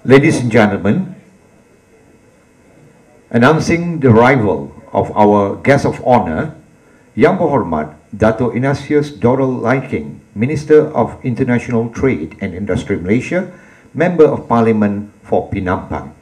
Ladies and gentlemen, announcing the arrival of our guest of honor, Yang Berhormat Dato' Ignatius Dorel Liking, Minister of International Trade and Industry Malaysia, Member of Parliament for Penampang.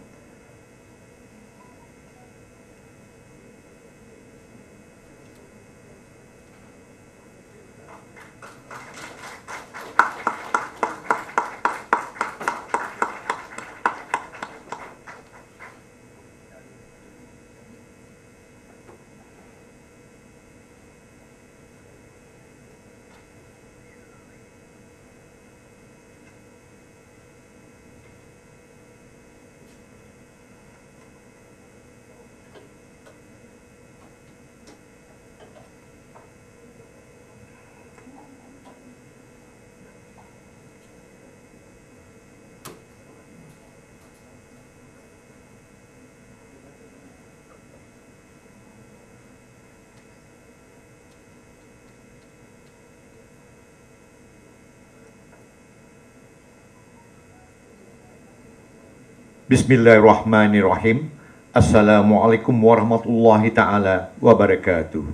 Bismillahirrahmanirrahim. Assalamualaikum warahmatullahi ta'ala wabarakatuh.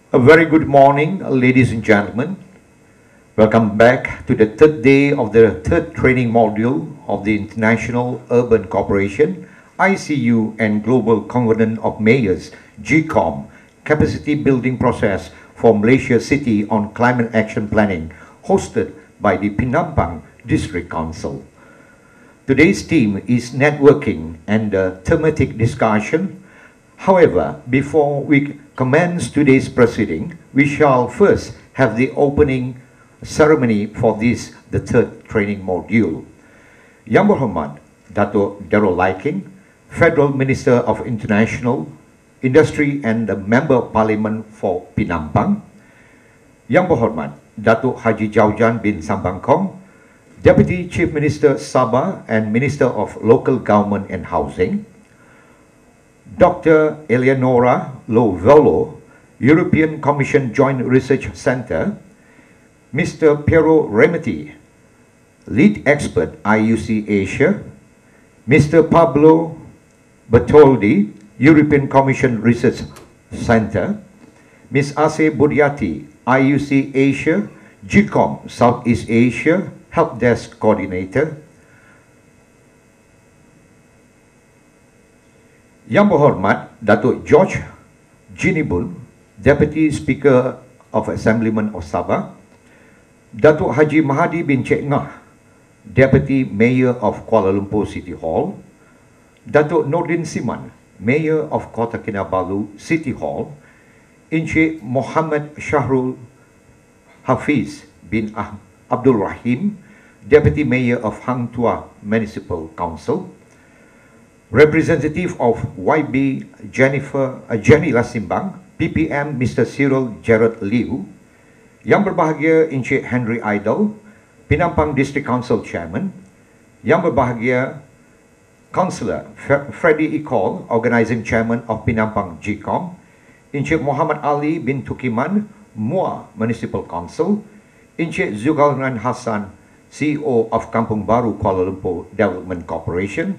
A very good morning, ladies and gentlemen. Welcome back to the third day of the third training module of the International Urban Cooperation, ICU and Global Covenant of Mayors, GCoM, Capacity Building Process for Malaysia City on Climate Action Planning, hosted by the Penampang District Council. Today's theme is networking and a thematic discussion. However, before we commence today's proceeding, we shall first have the opening ceremony for the third training module. Yang Berhormat Dato' Dorel Liking, Federal Minister of International Industry and the Member of Parliament for Penampang. Yang Berhormat Dato' Haji Jaujan bin Sambangkong, Deputy Chief Minister Sabah and Minister of Local Government and Housing. Dr. Eleonora Lovolo, European Commission Joint Research Centre. Mr. Piero Remeti, Lead Expert IUC Asia. Mr. Pablo Bertoldi, European Commission Research Centre. Ms. Ase Budiati, IUC Asia, GCoM Southeast Asia, Help Desk Coordinator. Yang Berhormat Datuk George Jinibul, Deputy Speaker of Assemblyman of Sabah. Datuk Haji Mahadi bin Cik Ngah, Deputy Mayor of Kuala Lumpur City Hall. Datuk Nordin Siman, Mayor of Kota Kinabalu City Hall. Encik Muhammad Syahrul Hafiz bin Abdul Rahim, Deputy Mayor of Hang Tuah Municipal Council. Representative of YB Jenny Lasimbang, PPM Mr. Cyril Gerard Liu. Yang berbahagia Encik Henry Idol, Penampang District Council Chairman. Yang berbahagia Councillor Freddy Ecol, Organising Chairman of Penampang GCoM. Encik Muhammad Ali bin Tukiman, Muar Municipal Council. Encik Zulkarnain Hassan, CEO of Kampung Baru Kuala Lumpur Development Corporation.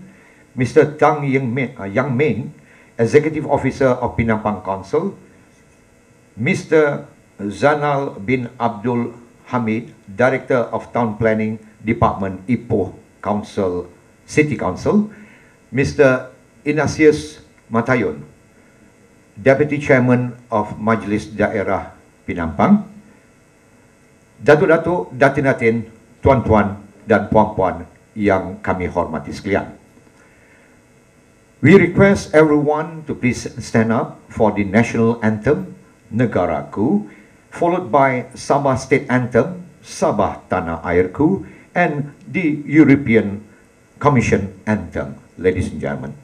Mr. Tang Yang Meng, Executive Officer of Penampang Council. Mr. Zanal bin Abdul Hamid, Director of Town Planning Department Ipoh Council, City Council. Mr. Ignatius Matayun, Deputy Chairman of Majlis Daerah Penampang. Datuk-datuk, datin-datin, tuan-tuan dan puan-puan yang kami hormati sekalian. We request everyone to please stand up for the national anthem, Negaraku, followed by Sabah State Anthem, Sabah Tanah Airku, and the European Commission Anthem. Ladies and gentlemen.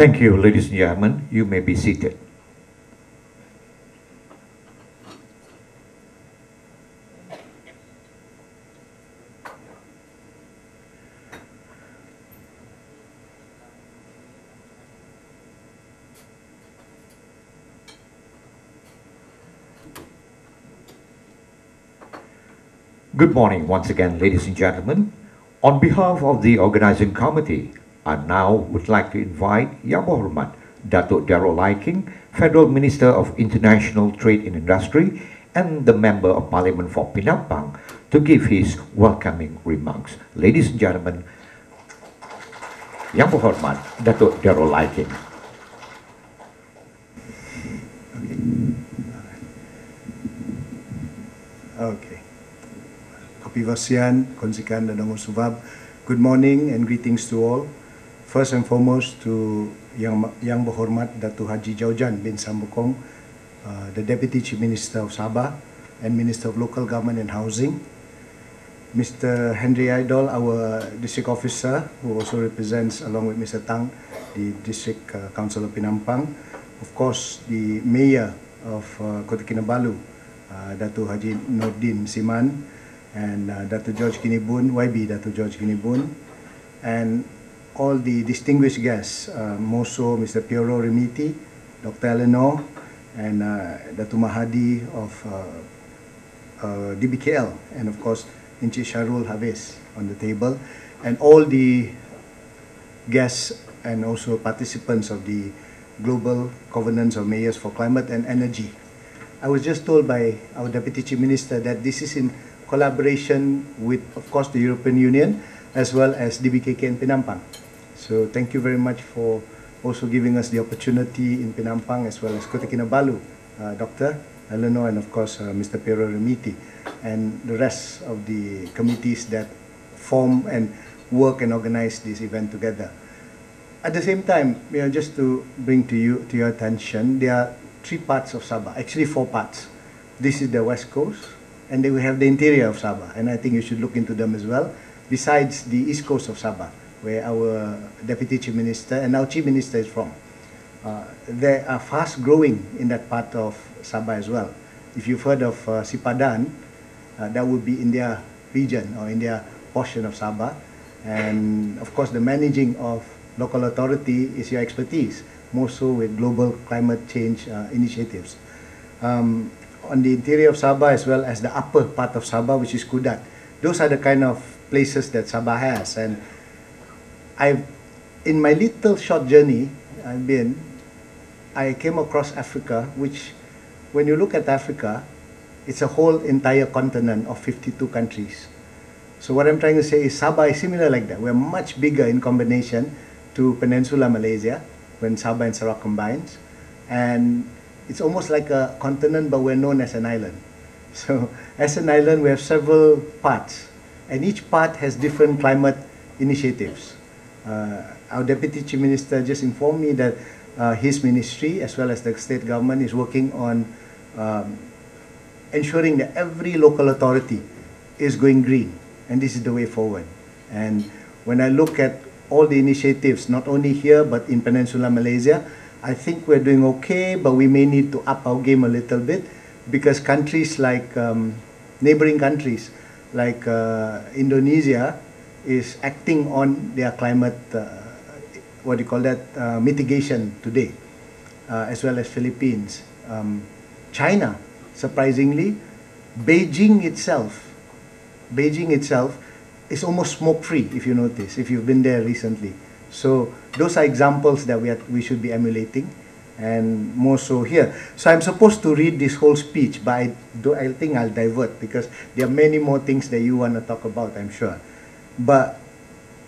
Thank you, ladies and gentlemen. You may be seated. Good morning once again, ladies and gentlemen. On behalf of the organizing committee, I now would like to invite Yang Berhormat Datuk Darrell Liking, Federal Minister of International Trade and Industry and the Member of Parliament for Pinampang, to give his welcoming remarks. Ladies and gentlemen, Yang Berhormat Datuk Darrell Liking. Okay. Kopi Vasian, Konsikan dan Dongo Subab. Good morning and greetings to all. First and foremost to Yang Berhormat Datuk Haji Jaujan bin Sambukong, the Deputy Chief Minister of Sabah and Minister of Local Government and Housing. Mr. Henry Idol, our District Officer, who also represents along with Mr. Tang, the District Council of Pinampang. Of course, the Mayor of Kota Kinabalu, Datuk Haji Nordin Siman, and Datuk George Kinibun, YB Datuk George Kinibun, and all the distinguished guests, Moso, Mr. Piero Remiti, Dr. Eleanor, and Datuk Mahadi of DBKL, and of course, Encik Sharul Hafiz on the table, and all the guests and also participants of the Global Covenants of Mayors for Climate and Energy. I was just told by our Deputy Chief Minister that this is in collaboration with, of course, the European Union as well as DBKK in Penampang. So thank you very much for also giving us the opportunity in Penampang as well as Kota Kinabalu, Dr. Eleanor, and of course Mr. Pero Remiti, and the rest of the committees that form and work and organize this event together. At the same time, just to bring to your attention, there are 3 parts of Sabah, actually 4 parts. This is the West Coast, and then we have the interior of Sabah, and I think you should look into them as well, besides the East Coast of Sabah, where our Deputy Chief Minister and our Chief Minister is from. They are fast growing in that part of Sabah as well. If you've heard of Sipadan, that would be in their region or in their portion of Sabah. And of course, the managing of local authority is your expertise, more so with global climate change initiatives. On the interior of Sabah as well as the upper part of Sabah, which is Kudat, those are the kind of places that Sabah has. And in my little short journey I came across Africa, which when you look at Africa, it's a whole entire continent of 52 countries. So what I'm trying to say is Sabah is similar like that. We're much bigger in combination to Peninsula Malaysia when Sabah and Sarawak combines. And it's almost like a continent, but we're known as an island. So as an island, we have several parts, and each part has different climate initiatives. Our Deputy Chief Minister just informed me that his ministry, as well as the state government, is working on ensuring that every local authority is going green, and this is the way forward. And when I look at all the initiatives, not only here but in Peninsula Malaysia, I think we're doing okay, but we may need to up our game a little bit, because countries like neighboring countries like Indonesia is acting on their climate mitigation today, as well as Philippines. China, surprisingly, Beijing itself is almost smoke-free, if you notice, if you've been there recently. So those are examples that we should be emulating, and more so here. So I'm supposed to read this whole speech, but I think I'll divert, because there are many more things that you want to talk about, I'm sure. But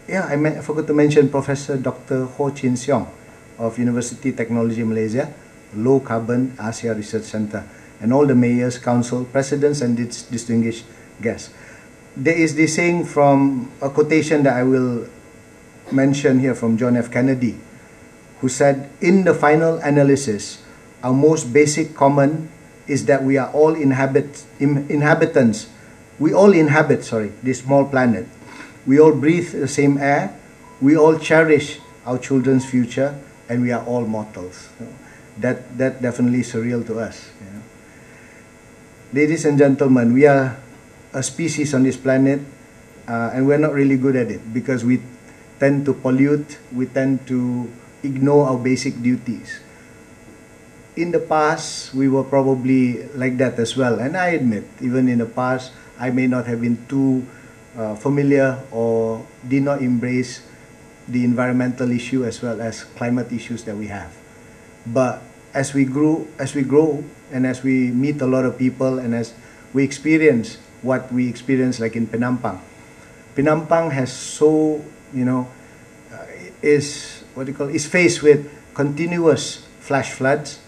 yeah, I forgot to mention Professor Dr. Ho Chin Siong of University Technology Malaysia, Low Carbon Asia Research Center, and all the mayors, council, presidents, and distinguished guests. There is this saying from a quotation that I will mention here from John F. Kennedy, who said, "In the final analysis, our most basic common is that we are all inhabitants. We all inhabit, this small planet. We all breathe the same air. We all cherish our children's future, and we are all mortals." That definitely is surreal to us. Ladies and gentlemen, we are a species on this planet, and we're not really good at it, because we tend to pollute, we tend to ignore our basic duties. In the past, we were probably like that as well, and I admit, even in the past, I may not have been too familiar or did not embrace the environmental issue as well as climate issues that we have. But as we grow, and as we meet a lot of people, and as we experience what we experience, like in Penampang. Penampang has is faced with continuous flash floods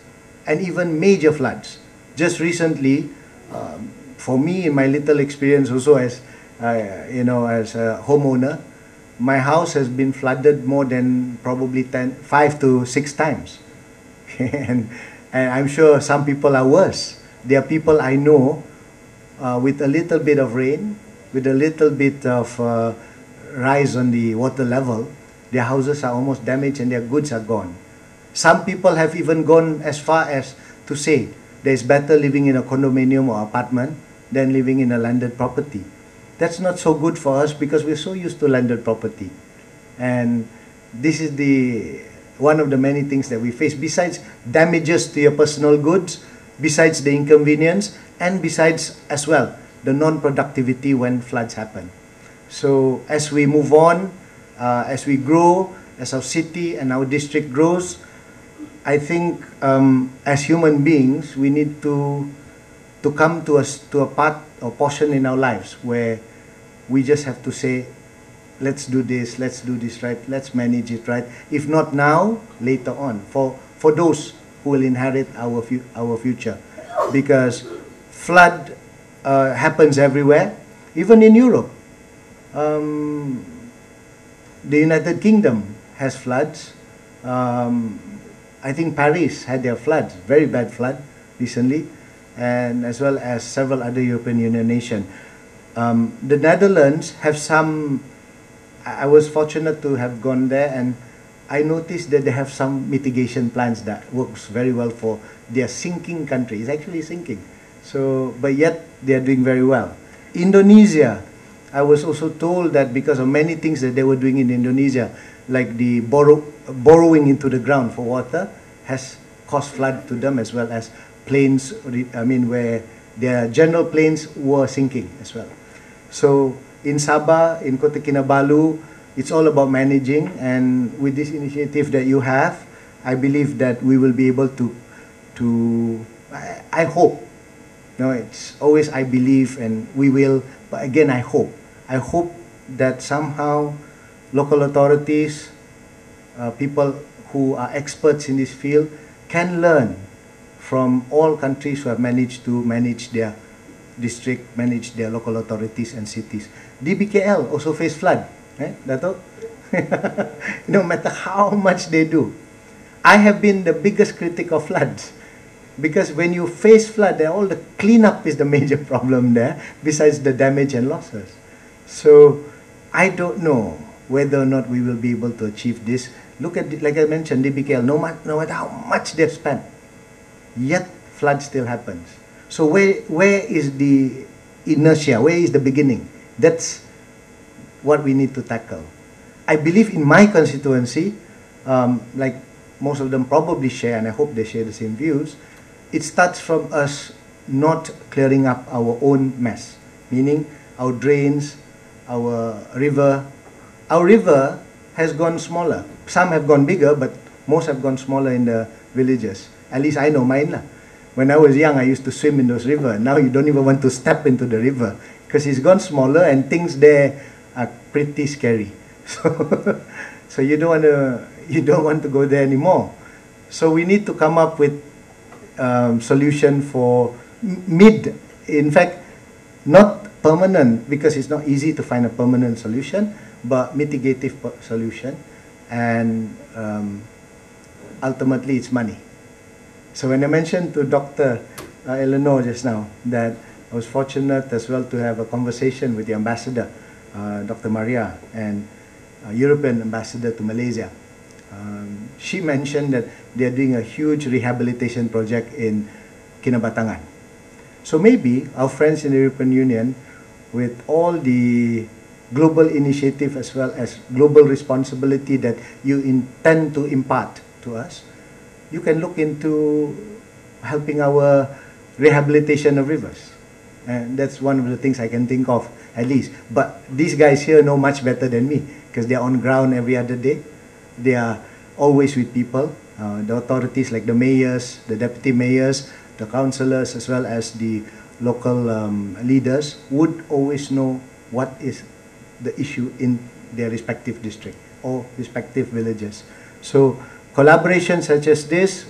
and even major floods. Just recently, for me, in my little experience also as a homeowner, my house has been flooded more than probably 5 to 6 times. and I'm sure some people are worse. There are people I know with a little bit of rain, with a little bit of rise on the water level, their houses are almost damaged and their goods are gone. Some people have even gone as far as to say that it's better living in a condominium or apartment than living in a landed property. That's not so good for us, because we're so used to landed property. And this is one of the many things that we face, besides damages to your personal goods, besides the inconvenience, and besides as well the non-productivity when floods happen. So as we move on, as we grow, as our city and our district grows, I think as human beings, we need to come to a part or portion in our lives where we just have to say, let's do this right, let's manage it right. If not now, later on, for those who will inherit our future, because flood happens everywhere, even in Europe. The United Kingdom has floods. I think Paris had their floods, very bad flood recently, and as well as several other European Union nations. The Netherlands have some. I was fortunate to have gone there, and I noticed that they have some mitigation plans that works very well for their sinking country. It's actually sinking. So, but yet they are doing very well. Indonesia, I was also told that because of many things that they were doing in Indonesia, like the borrowing into the ground for water, has caused flood to them, as well as planes, where their general planes were sinking as well. So in Sabah, in Kota Kinabalu, it's all about managing, and with this initiative that you have, I believe that we will be able to I hope, it's always I believe and we will, but again I hope that somehow local authorities, people who are experts in this field, can learn from all countries who have managed to manage their district, manage their local authorities and cities. DBKL also face flood, Dato? No matter how much they do. I have been the biggest critic of floods, because when you face flood, then all the cleanup is the major problem there, besides the damage and losses. So I don't know whether or not we will be able to achieve this. Look at, like I mentioned, DBKL, no matter how much they've spent, yet flood still happens. So where is the inertia? Where is the beginning? That's what we need to tackle. I believe in my constituency, like most of them probably share, and I hope they share the same views, it starts from us not clearing up our own mess, meaning our drains, our river. Our river has gone smaller. Some have gone bigger, but most have gone smaller in the villages. At least I know mine. When I was young, I used to swim in those rivers. Now you don't even want to step into the river because it's gone smaller and things there are pretty scary. So you don't want to go there anymore. So we need to come up with solution for in fact, not permanent, because it's not easy to find a permanent solution, but mitigative solution, and ultimately it's money. So when I mentioned to Dr. Eleanor just now that I was fortunate as well to have a conversation with the ambassador, Dr. Maria, and European ambassador to Malaysia. She mentioned that they are doing a huge rehabilitation project in Kinabalu. So maybe our friends in the European Union, with all the global initiative as well as global responsibility that you intend to impart to us, you can look into helping our rehabilitation of rivers. And that's one of the things I can think of, at least. But these guys here know much better than me, because they're on ground every other day. They are always with people. The authorities like the mayors, the deputy mayors, the councillors, as well as the local leaders would always know what is the issue in their respective district or respective villages. So collaboration such as this,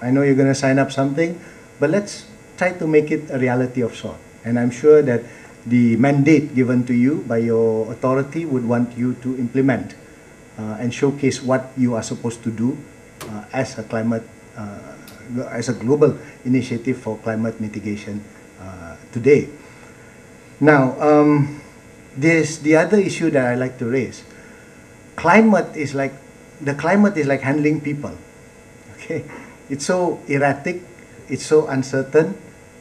I know you're going to sign up something, but let's try to make it a reality of sort. And I'm sure that the mandate given to you by your authority would want you to implement and showcase what you are supposed to do as a climate, as a global initiative for climate mitigation today. Now, there's the other issue that I like to raise. The climate is like handling people. Okay, it's so erratic, it's so uncertain.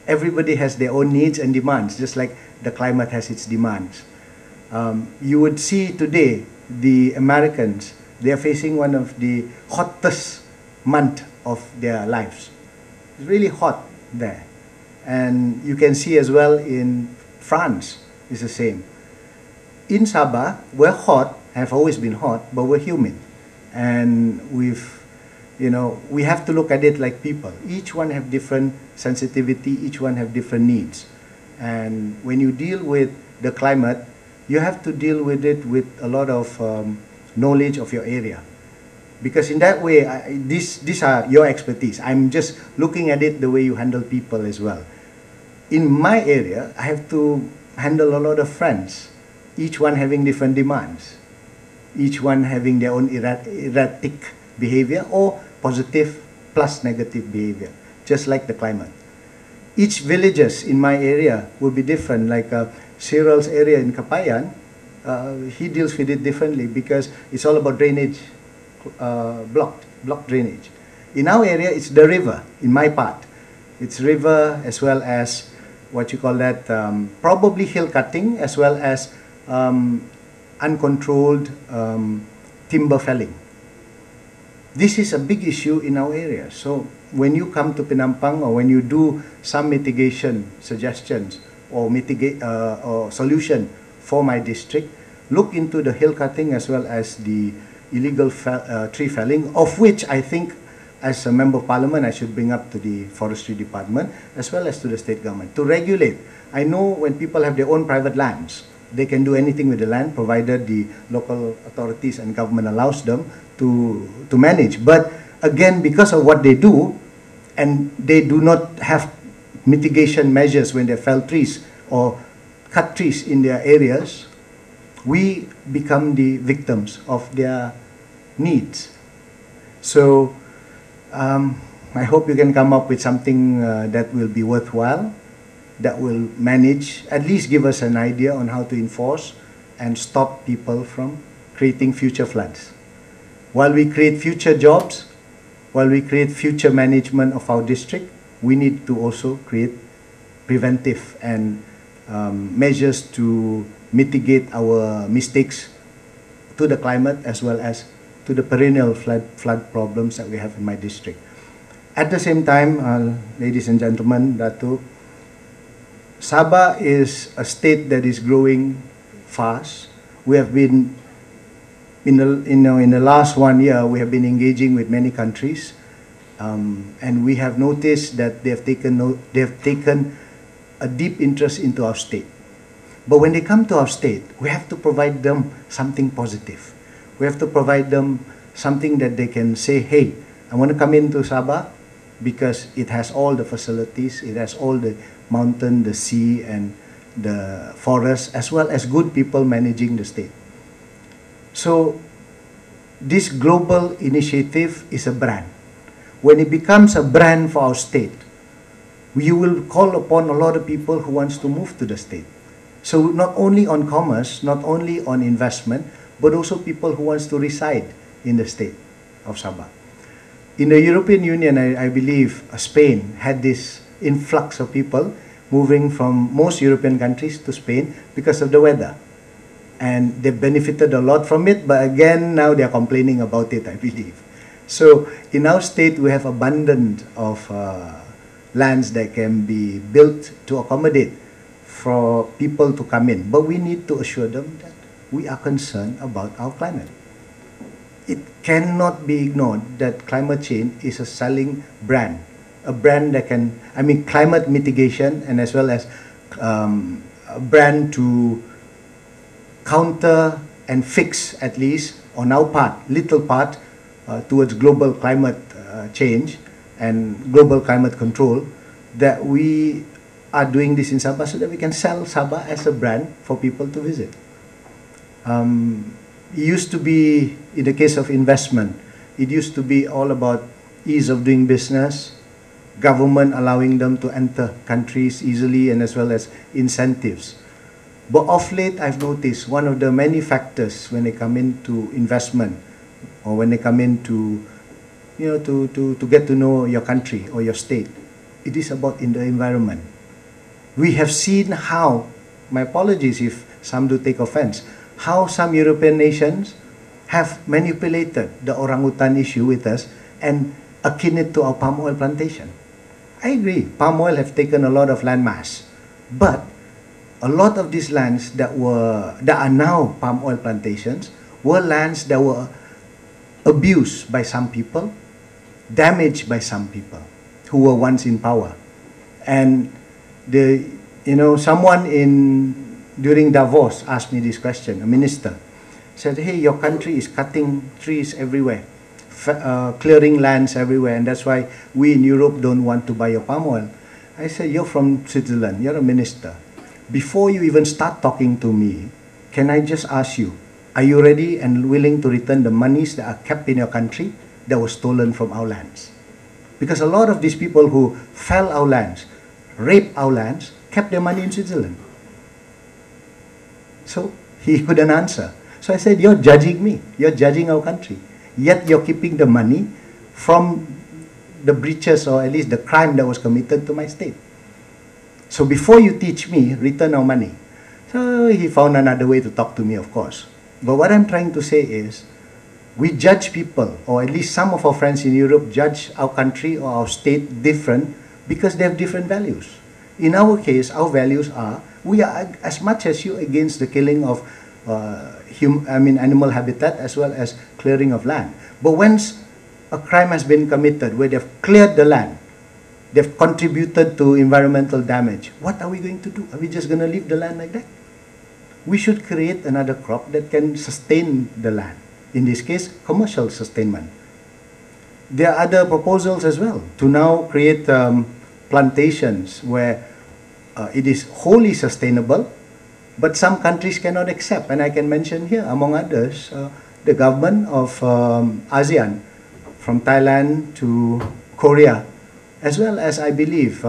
Everybody has their own needs and demands, just like the climate has its demands. You would see today the Americans, they are facing one of the hottest months of their lives. It's really hot there. And you can see as well in France, it's the same. In Sabah, we're hot, have always been hot, but we're humid. And we've we have to look at it like people. Each one have different sensitivity, each one have different needs. And when you deal with the climate, you have to deal with it with a lot of knowledge of your area. Because in that way, these are your expertise. I'm just looking at it the way you handle people as well. In my area, I have to handle a lot of friends, each one having different demands, each one having their own erratic behavior or positive plus negative behavior, just like the climate. Each villages in my area will be different. Like Cyril's area in Kapayan, he deals with it differently because it's all about drainage, blocked drainage. In our area, it's the river. In my part, it's river as well as what you call that, probably hill cutting as well as uncontrolled timber felling. This is a big issue in our area. So when you come to Penampang or when you do some mitigation suggestions or or solution for my district, look into the hill cutting as well as the illegal tree felling, of which I think as a member of parliament I should bring up to the forestry department as well as to the state government to regulate. I know when people have their own private lands, they can do anything with the land provided the local authorities and government allows them to manage. But again, because of what they do, and they do not have mitigation measures when they fell trees or cut trees in their areas, we become the victims of their needs. So I hope you can come up with something that will be worthwhile, that will manage, at least give us an idea on how to enforce and stop people from creating future floods. While we create future jobs, while we create future management of our district, we need to also create preventive and measures to mitigate our mistakes to the climate as well as to the perennial flood problems that we have in my district. At the same time, ladies and gentlemen, Datuk, Sabah is a state that is growing fast. We have been, in the last 1 year, we have been engaging with many countries, and we have noticed that they have taken a deep interest into our state. But when they come to our state, we have to provide them something positive. We have to provide them something that they can say, hey, I want to come into Sabah because it has all the facilities, it has all the mountain, the sea, and the forest, as well as good people managing the state. So this global initiative is a brand. When it becomes a brand for our state, you will call upon a lot of people who wants to move to the state. So not only on commerce, not only on investment, but also people who wants to reside in the state of Sabah. In the European Union, I believe Spain had this influx of people moving from most European countries to Spain because of the weather. And they benefited a lot from it, but again, now they are complaining about it, I believe. So in our state, we have abundance of lands that can be built to accommodate for people to come in. But we need to assure them that we are concerned about our climate. It cannot be ignored that climate change is a selling brand. A brand that can, climate mitigation and as well as a brand to counter and fix, at least on our part, little part, towards global climate change and global climate control, that we are doing this in Sabah so that we can sell Sabah as a brand for people to visit. It used to be, in the case of investment, it used to be all about ease of doing business, government allowing them to enter countries easily, and as well as incentives. But of late, I've noticed one of the many factors when they come into investment or when they come into, to get to know your country or your state, it is about in the environment. We have seen how, my apologies if some do take offense, how some European nations have manipulated the orangutan issue with us and akin it to our palm oil plantation. I agree, palm oil have taken a lot of land mass, but a lot of these lands that are now palm oil plantations were lands that were abused by some people damaged by some people who were once in power. And someone during Davos asked me this question, a minister said, hey, your country is cutting trees everywhere, clearing lands everywhere, and that's why we in Europe don't want to buy your palm oil. I said, you're from Switzerland, you're a minister. Before you even start talking to me, can I just ask you, are you ready and willing to return the monies that are kept in your country that was stolen from our lands? Because a lot of these people who fell our lands, raped our lands, kept their money in Switzerland. So he couldn't answer. So I said, you're judging me. You're judging our country. Yet you're keeping the money from the breaches, or at least the crime that was committed to my state. So before you teach me, return our money. So he found another way to talk to me, of course. But what I'm trying to say is, we judge people, or at least some of our friends in Europe judge our country or our state different because they have different values. In our case, our values are, we are as much as you against the killing of animal habitat as well as clearing of land. But once a crime has been committed where they've cleared the land, they've contributed to environmental damage, what are we going to do? Are we just going to leave the land like that? We should create another crop that can sustain the land. In this case, commercial sustainment. There are other proposals as well to now create plantations where it is wholly sustainable, but some countries cannot accept. And I can mention here, among others, the government of ASEAN, from Thailand to Korea, as well as, I believe,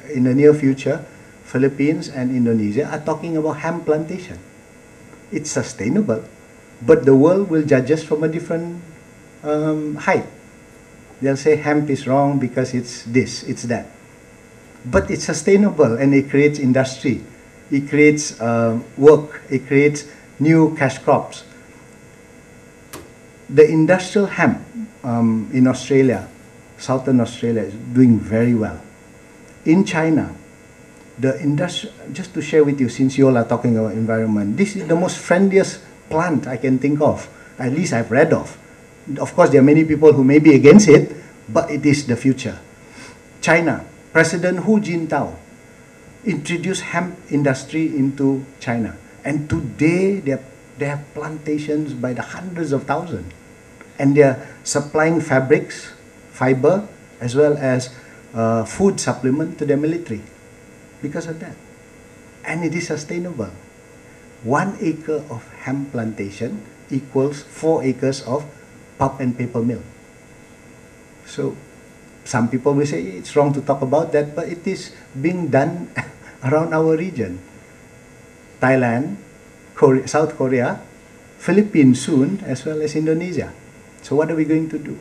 in the near future, Philippines and Indonesia are talking about hemp plantation. It's sustainable, but the world will judge us from a different height. They'll say hemp is wrong because it's this, it's that. But it's sustainable, and it creates industry. It creates work. It creates new cash crops. The industrial hemp in Australia, Southern Australia, is doing very well. In China, just to share with you, since you all are talking about environment, this is the most friendliest plant I can think of, at least I've read of. Of course, there are many people who may be against it, but it is the future. China, President Hu Jintao introduced hemp industry into China. And today, they have plantations by the hundreds of thousands. And they are supplying fabrics, fiber, as well as food supplement to the military because of that. And it is sustainable. 1 acre of hemp plantation equals 4 acres of pulp and paper mill. So some people will say it's wrong to talk about that, but it is being done around our region. Thailand, South Korea, Philippines soon, as well as Indonesia. So what are we going to do?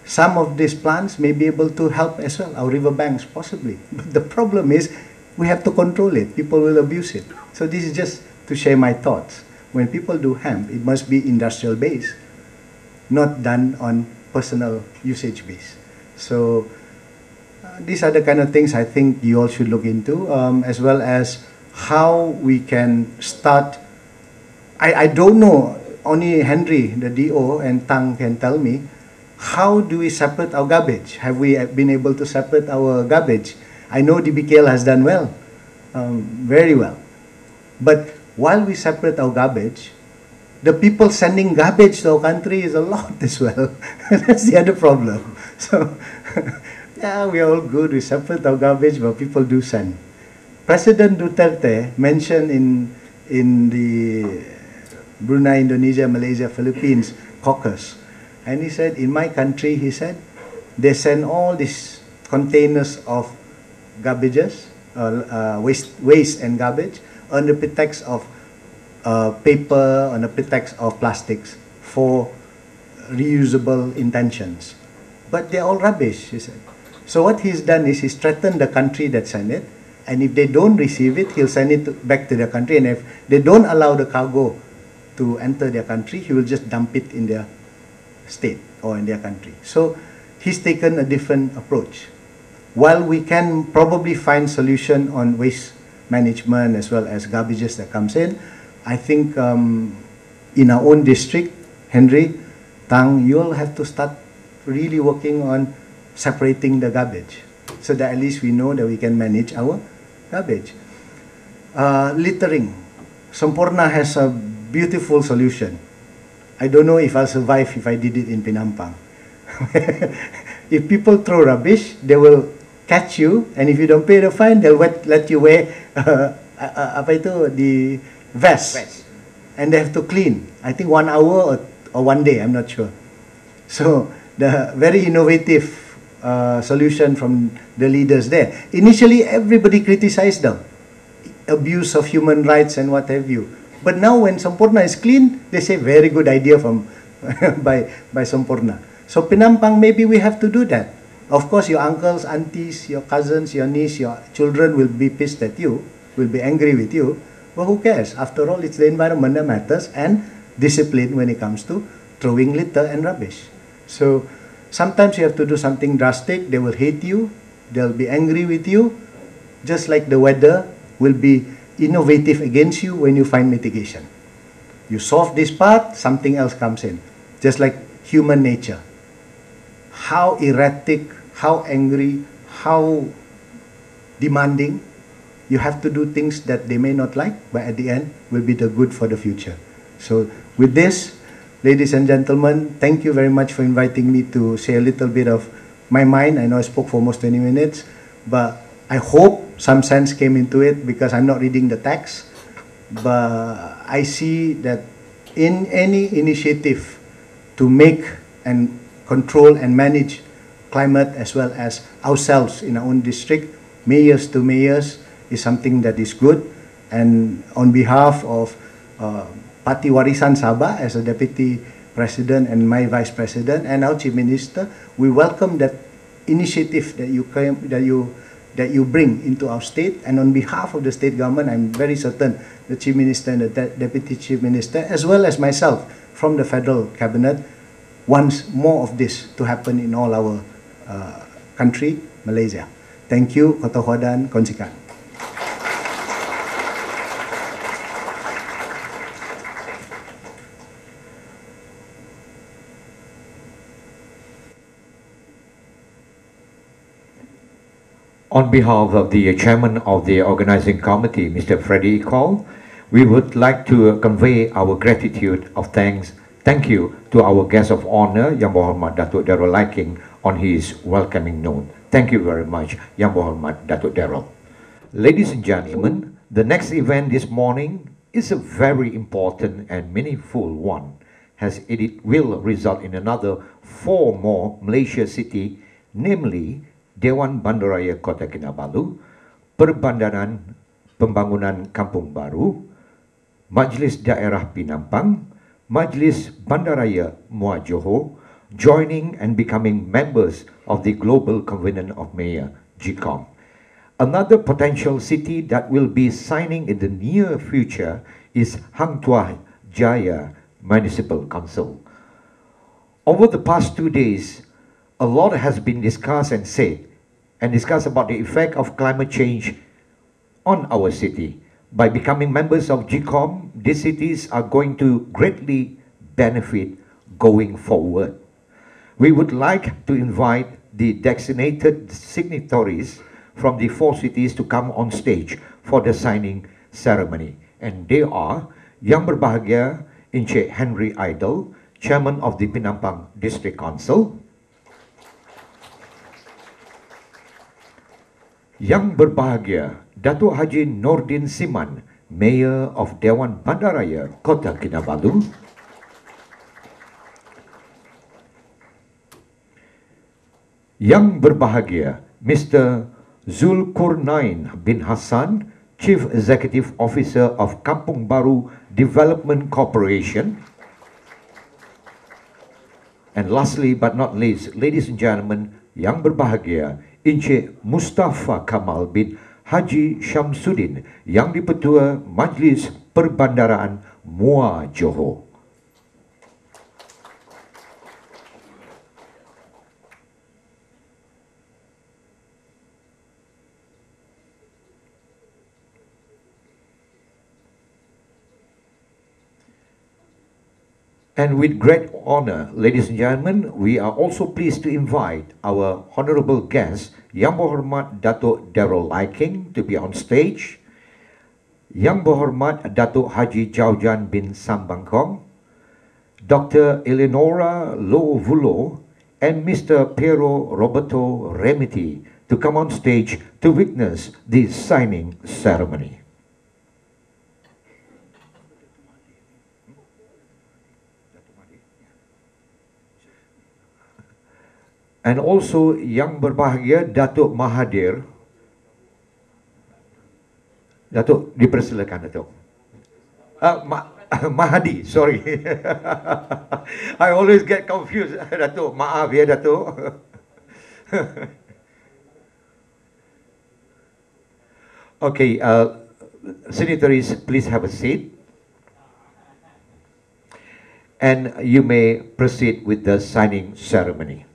Some of these plants may be able to help as well, our riverbanks possibly. But the problem is we have to control it. People will abuse it. So this is just to share my thoughts. When people do hemp, it must be industrial based, not done on personal usage base. So these are the kind of things I think you all should look into, as well as how we can start. I don't know, only Henry, the DO, and Tang can tell me, how do we separate our garbage? Have we been able to separate our garbage? I know DBKL has done well, very well. But while we separate our garbage, the people sending garbage to our country is a lot as well. That's the other problem. So, yeah, we are all good. We separate our garbage, but people do send. President Duterte mentioned in the Brunei, Indonesia, Malaysia, Philippines caucus, and he said, in my country, he said, they send all these containers of garbages, waste and garbage, on the pretext of paper, on the pretext of plastics for reusable intentions. But they're all rubbish, he said. So what he's done is he's threatened the country that sent it, and if they don't receive it, he'll send it back to their country, and if they don't allow the cargo to enter their country, he will just dump it in their state or in their country. So he's taken a different approach. While we can probably find solution on waste management as well as garbages that comes in, I think in our own district, Henry, Tang, you all have to start really working on separating the garbage, so that at least we know that we can manage our garbage. Littering. Sampurna has a beautiful solution. I don't know if I'll survive if I did it in Penampang. If people throw rubbish, they will catch you, and if you don't pay the fine, they'll let you wear the vest, and they have to clean. I think 1 hour or 1 day, I'm not sure. So the very innovative solution from the leaders there. Initially, everybody criticized them, abuse of human rights and what have you. But now when Sampurna is clean, they say very good idea from by Sampurna. So Penampang, maybe we have to do that. Of course, your uncles, aunties, your cousins, your niece, your children will be pissed at you, will be angry with you. But who cares? After all, it's the environment that matters, and discipline when it comes to throwing litter and rubbish. So sometimes you have to do something drastic. They will hate you. They'll be angry with you. Just like the weather will be innovative against you when you find mitigation. You solve this part, something else comes in. Just like human nature. How erratic, how angry, how demanding. You have to do things that they may not like, but at the end will be the good for the future. So with this, ladies and gentlemen, thank you very much for inviting me to say a little bit of my mind. I know I spoke for almost 20 minutes, but I hope some sense came into it because I'm not reading the text. But I see that in any initiative to make and control and manage climate as well as ourselves in our own district, mayors to mayors, is something that is good. And on behalf of Parti Warisan Sabah as a Deputy President and my Vice President and our Chief Minister, we welcome that initiative that you bring into our state. And on behalf of the state government, I'm very certain the Chief Minister and the Deputy Chief Minister, as well as myself from the Federal Cabinet, wants more of this to happen in all our country, Malaysia. Thank you. Kota Hodan, Konsikan. On behalf of the Chairman of the Organizing Committee, Mr. Freddie Call, we would like to convey our gratitude of thank you to our guest of honor, Yang Berhormat Datuk Darul Liking, on his welcoming note. Thank you very much, Yang Berhormat Datuk Darul. Ladies and gentlemen, the next event this morning is a very important and meaningful one, as it will result in another 4 more Malaysia city, namely Dewan Bandaraya Kota Kinabalu, Perbandaran Pembangunan Kampung Baru, Majlis Daerah Penampang, Majlis Bandaraya Muar Johor, joining and becoming members of the Global Covenant of Mayor, GCoM. Another potential city that will be signing in the near future is Hang Tuah Jaya Municipal Council. Over the past 2 days, a lot has been discussed about the effect of climate change on our city. By becoming members of GCoM, these cities are going to greatly benefit going forward. We would like to invite the designated signatories from the 4 cities to come on stage for the signing ceremony. And they are Yang Berbahagia Encik Henry Idol, Chairman of the Penampang District Council, Yang Berbahagia Datuk Haji Nordin Siman, Mayor of Dewan Bandaraya Kota Kinabalu, Yang Berbahagia Mr. Zulkarnain bin Hassan, Chief Executive Officer of Kampung Baru Development Corporation, and lastly but not least, ladies and gentlemen, Yang Berbahagia Encik Mustafa Kamal bin Haji Syamsuddin, Yang di-Pertua Majlis Perbandaraan Muar Johor. And with great honor, ladies and gentlemen, we are also pleased to invite our honorable guest, Yang Berhormat Datuk Darrell Liking, to be on stage. Yang Berhormat Datuk Haji Jaujan bin Sambangkong, Dr. Eleonora Lovulo, and Mr. Pero Roberto Remiti to come on stage to witness the signing ceremony. And also Yang Berbahagia Datuk Mahathir. Datuk, dipersilakan Datuk. Mahadi, sorry. I always get confused. Datuk, maaf ya Datuk. Okay, signatories, please have a seat. And you may proceed with the signing ceremony.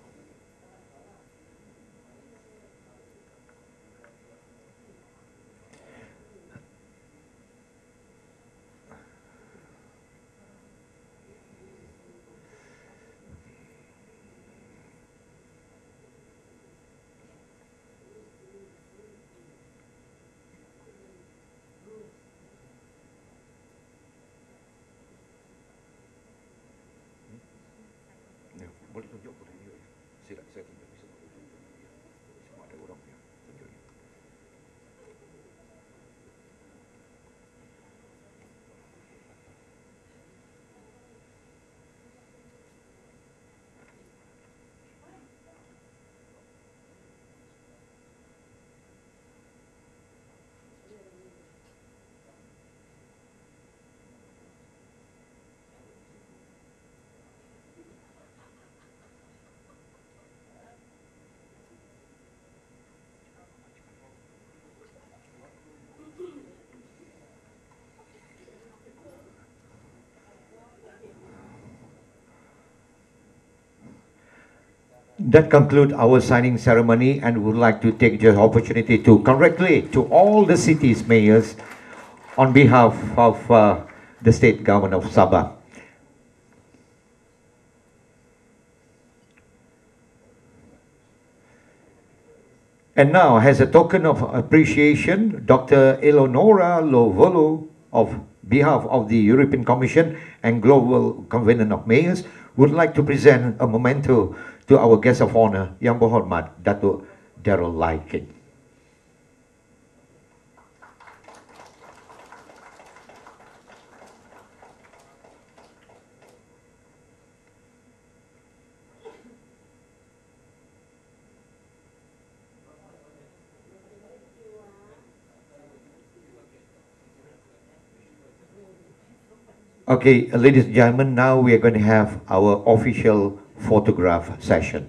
Boleh tunjuk, boleh tunjuk. Saya tunjuk. Semua ada orang yang tunjuk. That concludes our signing ceremony, and we would like to take this opportunity to congratulate to all the city's mayors on behalf of the state government of Sabah. And now, as a token of appreciation, Dr. Eleonora Lovolo, of behalf of the European Commission and Global Covenant of Mayors, would like to present a memento to our guest of honor, Yang Berhormat Datuk Darrell Liking. Okay, ladies and gentlemen, now we are going to have our official photograph session.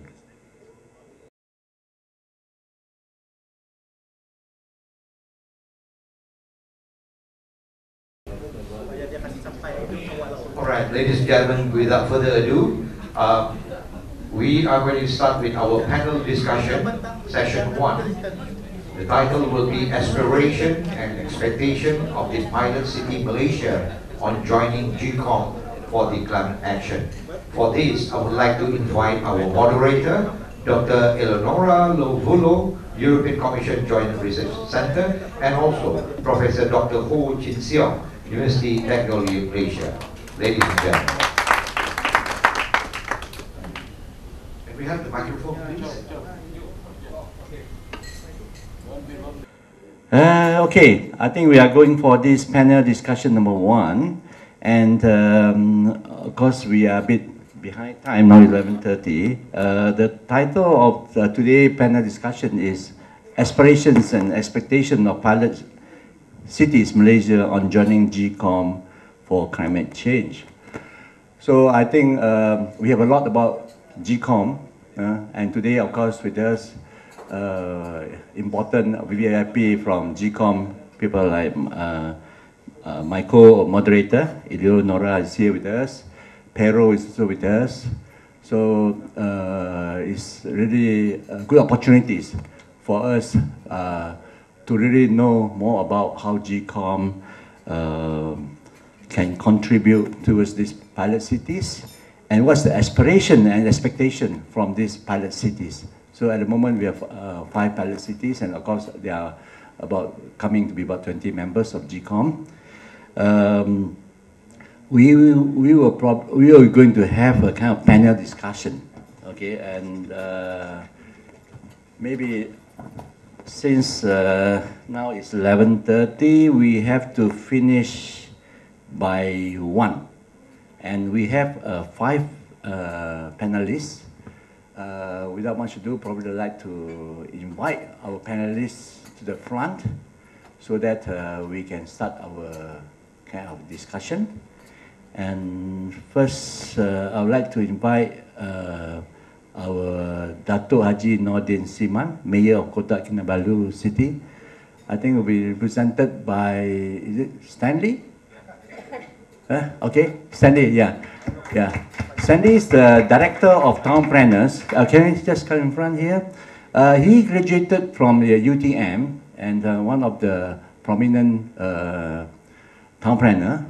All right, ladies and gentlemen, without further ado, we are going to start with our panel discussion, session 1. The title will be Aspiration and Expectation of the Pilot City Malaysia on joining GCoM for the climate action. For this, I would like to invite our moderator, Dr. Eleonora Lovulo, European Commission Joint Research Center, and also Professor Dr. Ho Chin Siong, University Technology Malaysia. Ladies and gentlemen. Can we have the microphone, please? Okay, I think we are going for this panel discussion number 1, and of course we are a bit behind time now, 11:30. The title of today's panel discussion is Aspirations and Expectation of Pilot Cities Malaysia on joining GCoM for climate change. So I think we have a lot about GCoM, and today of course with us important VIP from GCoM, people like my co-moderator, Eleonora is here with us, Pero is also with us. So it's really good opportunities for us to really know more about how GCoM can contribute towards these pilot cities, and what's the aspiration and expectation from these pilot cities. So at the moment we have 5 pilot cities, and of course there are coming to be about 20 members of GCoM. We are going to have a kind of panel discussion, okay, and maybe since now it's 11:30, we have to finish by 1, and we have 5 panelists. Without much ado, probably like to invite our panelists to the front so that we can start our kind of discussion. And first, I would like to invite our Dato' Haji Nordin Siman, Mayor of Kota Kinabalu City. I think will be represented by, is it Stanley? Okay, Stanley, yeah. Stanley is the Director of Town Planners. Can you just come in front here? He graduated from the UTM and one of the prominent town planner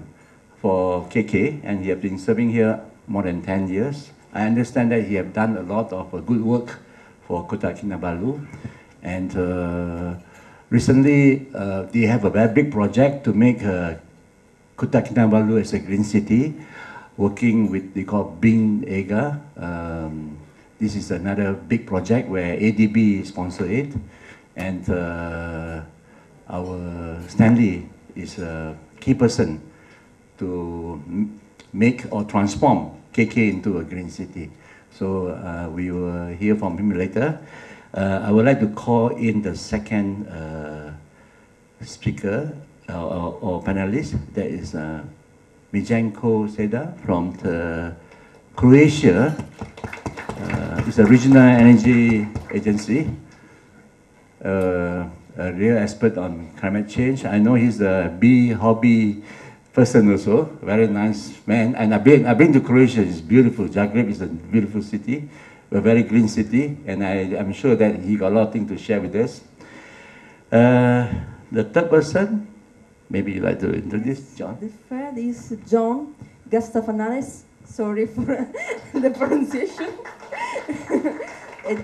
for KK, and he has been serving here more than 10 years. I understand that he has done a lot of good work for Kota Kinabalu, and recently they have a very big project to make Kota Kinabalu as a green city, working with, they call Bing Ega. This is another big project where ADB sponsor it, and our Stanley is a key person to make or transform KK into a green city. So we will hear from him later. I would like to call in the second speaker or panelist. That is Mijenko Seda from Croatia. It's a regional energy agency, a real expert on climate change. I know he's a bee hobby person also, very nice man. And I've been to Croatia. It's beautiful. Zagreb is a beautiful city, a very green city, and I'm sure that he got a lot of things to share with us. The third person, maybe you'd like to introduce John. The third is John Gastafanales. Sorry for the pronunciation.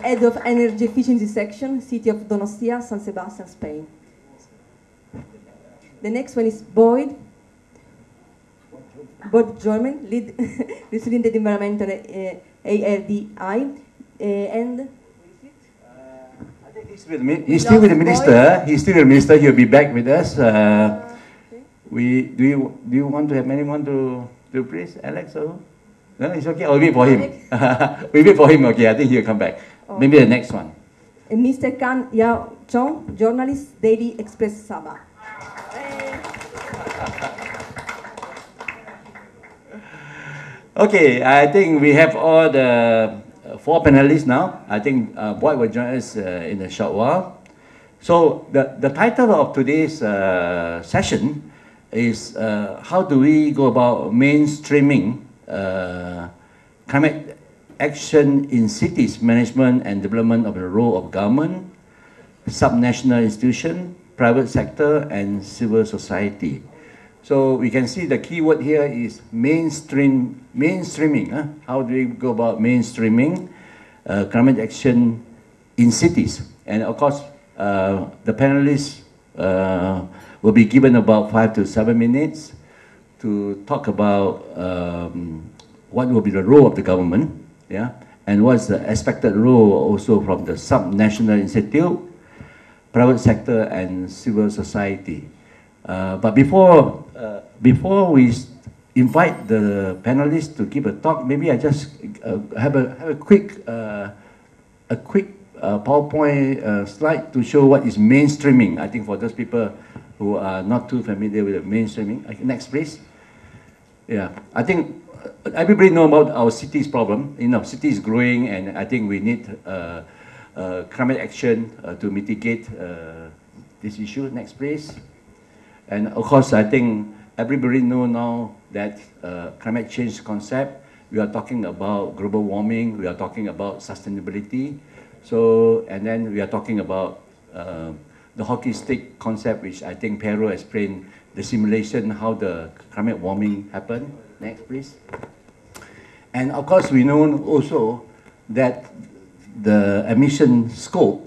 Head of Energy Efficiency Section, City of Donostia, San Sebastian, Spain. The next one is Boyd German, lead Resident Environmental ARDI, and I think he's still with the minister. He's still the minister. He'll be back with us. Do you want to have anyone to please, Alex? Or? No, it's okay. I'll wait for him. We wait for him. Okay, I think he'll come back. Okay. Maybe the next one. Mr. Kan Yao Chong, journalist, Daily Express Sabah. Okay, I think we have all the 4 panelists now. I think Boyd will join us in a short while. So the title of today's session is how do we go about mainstreaming climate action in cities, management and development of the role of government, subnational institution, private sector and civil society. So we can see the key word here is mainstreaming. How do we go about mainstreaming climate action in cities? And of course, the panelists will be given about 5 to 7 minutes to talk about what will be the role of the government, and what's the expected role also from the subnational institute, private sector and civil society. But before we invite the panelists to give a talk, maybe I just have a quick PowerPoint slide to show what is mainstreaming. I think for those people who are not too familiar with the mainstreaming. Next, please. Yeah, I think everybody knows about our city's problem. City is growing, and I think we need climate action to mitigate this issue. Next, please. And of course, I think everybody knows now that climate change concept, we are talking about global warming, we are talking about sustainability. So, and then we are talking about the hockey stick concept, which I think Pero explained, the simulation, how the climate warming happened. Next, please. And of course, we know also that the emission scope,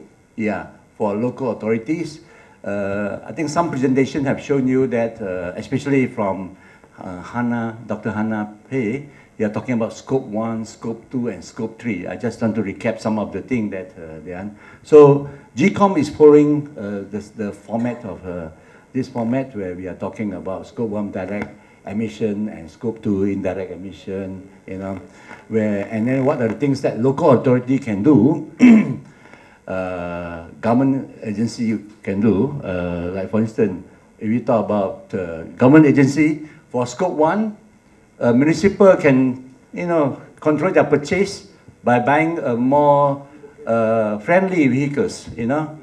for local authorities, I think some presentations have shown you that, especially from Dr. Hannah Pei, they are talking about scope 1, scope 2, and scope 3. I just want to recap some of the things that they are. So GCoM is following the format of this format where we are talking about scope 1 direct emission and scope 2 indirect emission, you know, and then what are the things that local authority can do, government agency can do, like for instance, if we talk about government agency, for scope 1, municipal can, you know, control their purchase by buying more friendly vehicles, you know.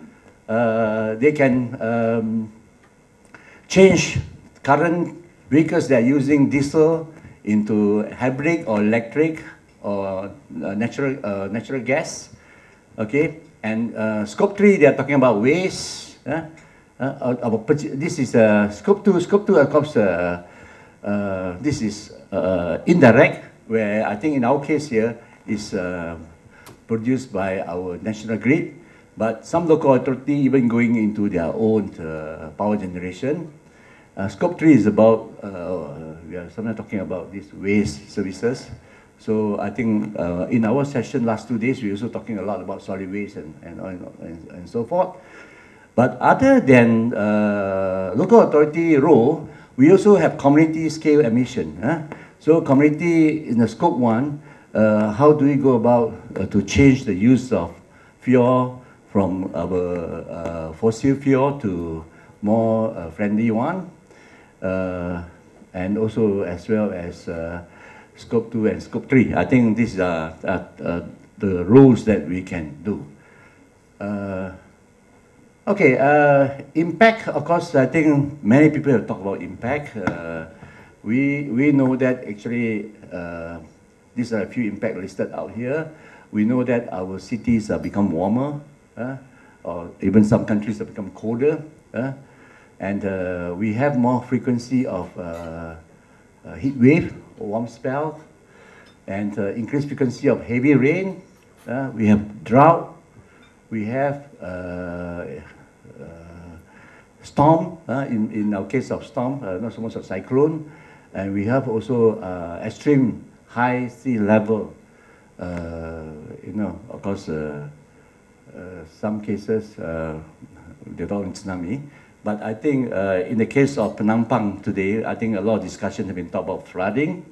They can change current vehicles that are using diesel into hybrid or electric or natural gas, okay? And scope 3, they are talking about waste. This is scope 2. Scope 2, of course, this is indirect, where I think in our case here is produced by our national grid, but some local authority even going into their own power generation. Scope 3 is about, we are sometimes talking about these waste services. So I think in our session last 2 days, we also talking a lot about solid waste and so forth. But other than local authority role, we also have community scale emission. So community in the scope 1, how do we go about to change the use of fuel from our fossil fuel to more friendly one? And also as well as scope 2 and scope 3. I think these are the rules that we can do. Okay, impact, of course, I think many people have talked about impact. We know that actually, these are a few impacts listed out here. We know that our cities have become warmer, or even some countries have become colder. And we have more frequency of heat wave, or warm spell, and increased frequency of heavy rain. We have drought. We have storm, in our case of storm, not so much of cyclone. And we have also extreme high sea level. You know, of course, some cases, they're talking tsunami. But I think in the case of Penampang today, I think a lot of discussion have been talked about flooding.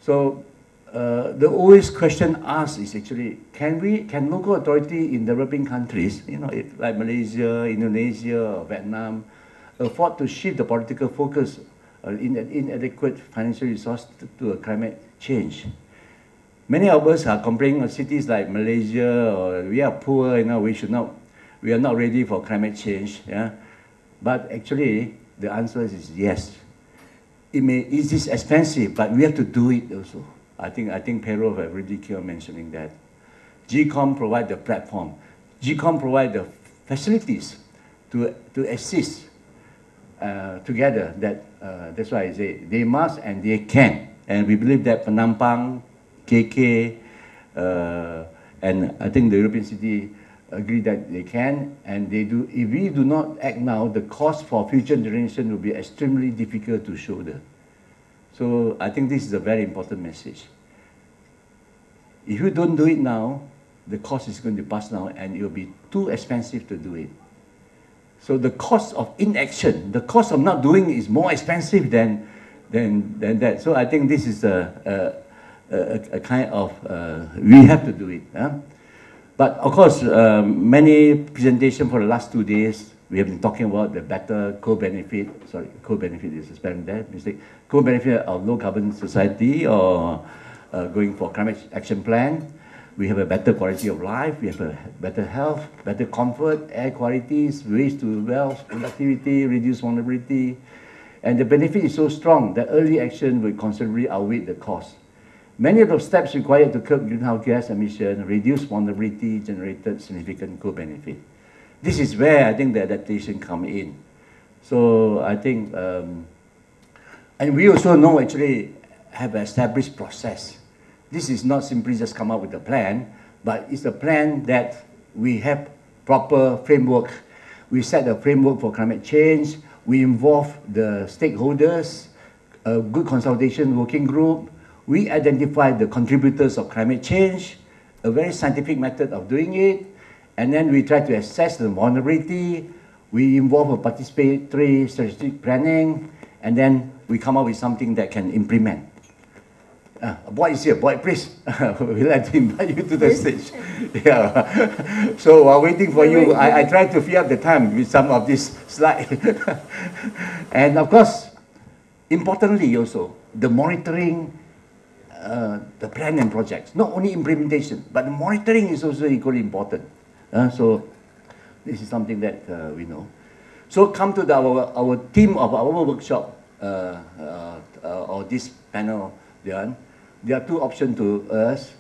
So the always question asked is actually, can local authority in developing countries, you know, like Malaysia, Indonesia, or Vietnam, afford to shift the political focus in inadequate financial resource to climate change? Many of us are complaining of cities like Malaysia, or we are poor, you know, we are not ready for climate change, But actually, the answer is yes. It is expensive, but we have to do it also. I think Pero have already kept mentioning that. GCoM provide the platform. GCoM provide the facilities to assist together. That's why I say they must and they can. And we believe that Penampang, KK, and I think the European city agree that they can, and they do. If we do not act now, the cost for future generation will be extremely difficult to shoulder. So I think this is a very important message. If you don't do it now, the cost is going to pass now, and it will be too expensive to do it. So the cost of inaction, the cost of not doing it is more expensive than that. So I think this is a kind of, we have to do it. But of course, many presentations for the last 2 days, we have been talking about the better co-benefit, co-benefit is a spelling there, mistake, co-benefit of low carbon society, or going for climate action plan. We have a better quality of life, we have a better health, better comfort, air qualities, waste to wealth, productivity, reduced vulnerability. And the benefit is so strong that early action will considerably outweigh the cost. Many of the steps required to curb greenhouse gas emission, reduce vulnerability, generated significant co-benefit. This is where I think the adaptation come in. So I think, and we also know actually have an established process. This is not simply just come up with a plan, but it's a plan that we have proper framework. We set a framework for climate change. We involve the stakeholders, a good consultation working group. We identify the contributors of climate change, a very scientific method of doing it, and then we try to assess the vulnerability. We involve a participatory strategic planning, and then we come up with something that can implement. Boy is here. Boy, please. We'd like to invite you to the stage. Yeah. So while waiting for you, I tried to fill up the time with some of this slide. And of course, importantly also, the monitoring, the plan and projects. Not only implementation, but the monitoring is also equally important. So this is something that we know. So come to our theme of our workshop, or this panel, Dian. There are two options to us.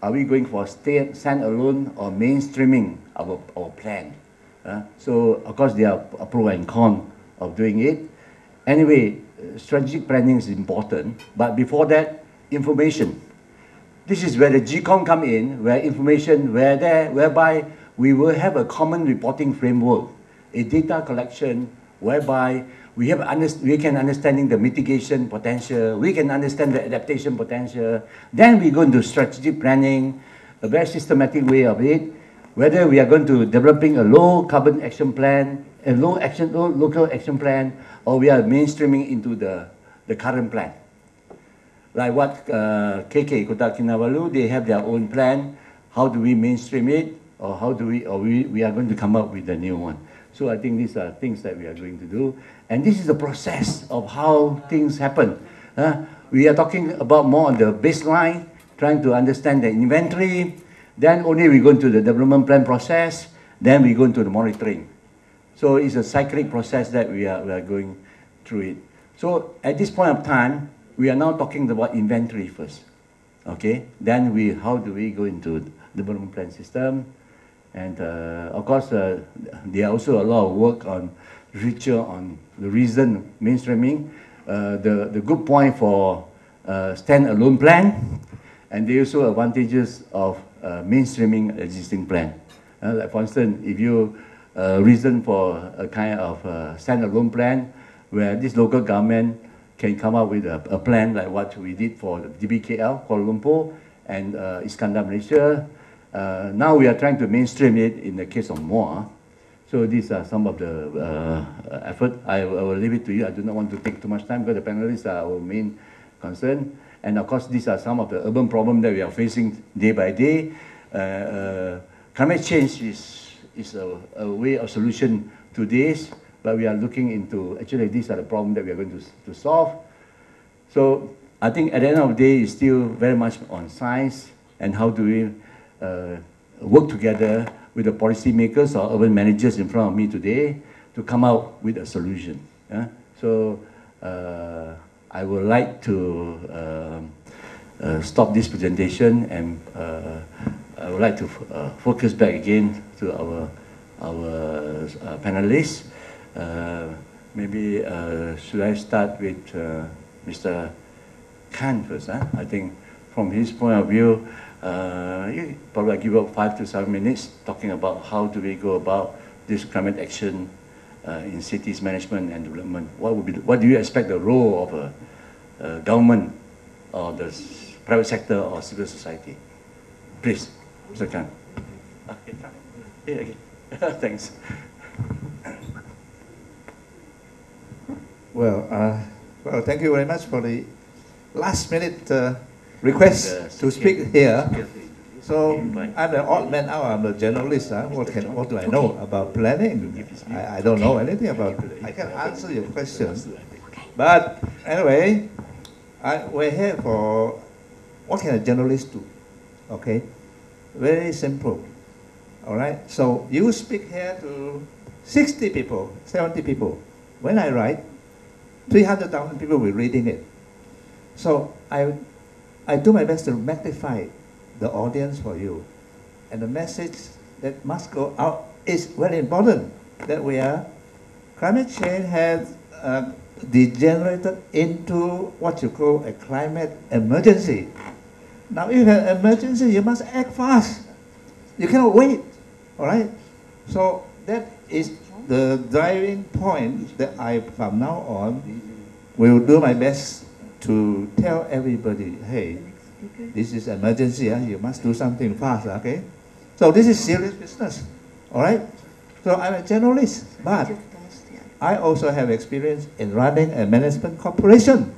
Are we going for stand-alone or mainstreaming our plan? So, of course, there are a pro and con of doing it. Anyway, strategic planning is important. But before that, information. This is where the GCoM come in, where information, whereby we will have a common reporting framework, a data collection, whereby we can understanding the mitigation potential, we can understand the adaptation potential. Then we go into strategic planning, a very systematic way of it, whether we are going to developing a low carbon action plan, a local action plan, or we are mainstreaming into the current plan. Like what KK, Kota, Kinabalu, they have their own plan. How do we mainstream it, or how do we are going to come up with a new one? So I think these are things that we are going to do. And this is the process of how things happen. We are talking about more on the baseline, trying to understand the inventory. Then only we go into the development plan process. Then we go into the monitoring. So it's a cyclic process that we are going through it. So at this point of time, we are now talking about inventory first. Okay? Then how do we go into development plan system? And of course, there are also a lot of work on literature on the reason mainstreaming, the good point for stand-alone plan, and the also advantages of mainstreaming existing plan. Like for instance, if you reason for a kind of stand-alone plan, where this local government can come up with a plan like what we did for DBKL, Kuala Lumpur, and Iskandar, Malaysia. Now we are trying to mainstream it in the case of Moa. So these are some of the effort. I will leave it to you. I do not want to take too much time because the panelists are our main concern. And of course, these are some of the urban problems that we are facing day by day. Climate change is a way of solution to this, but we are looking into, actually these are the problems that we are going to solve. So I think at the end of the day, it's still very much on science and how do we work together with the policymakers or urban managers in front of me today to come out with a solution. So I would like to stop this presentation, and I would like to focus back again to our panelists. Maybe should I start with Mr. Khan first? I think from his point of view, you probably give up 5 to 7 minutes talking about how do we go about this climate action in cities management and development. What do you expect the role of a government or the private sector or civil society? Please, Mr. Khan. Okay. Yeah, okay. Thanks. Well, thank you very much for the last minute request to speak here. So I'm an odd man out. I'm a journalist. What do I know about planning? I don't know anything about it. I can answer your question. But anyway, we're here for what can a journalist do? Okay, very simple. All right. So you speak here to 60 people, 70 people. When I write, 300,000 people will be reading it. So I do my best to magnify the audience for you. And the message that must go out is very important that climate change has degenerated into what you call a climate emergency. Now, if you have an emergency, you must act fast. You cannot wait, all right? So that is the driving point that I, from now on, will do my best to tell everybody, hey, this is emergency, you must do something fast, okay? So this is serious business, all right? So I'm a journalist, but I also have experience in running a management corporation.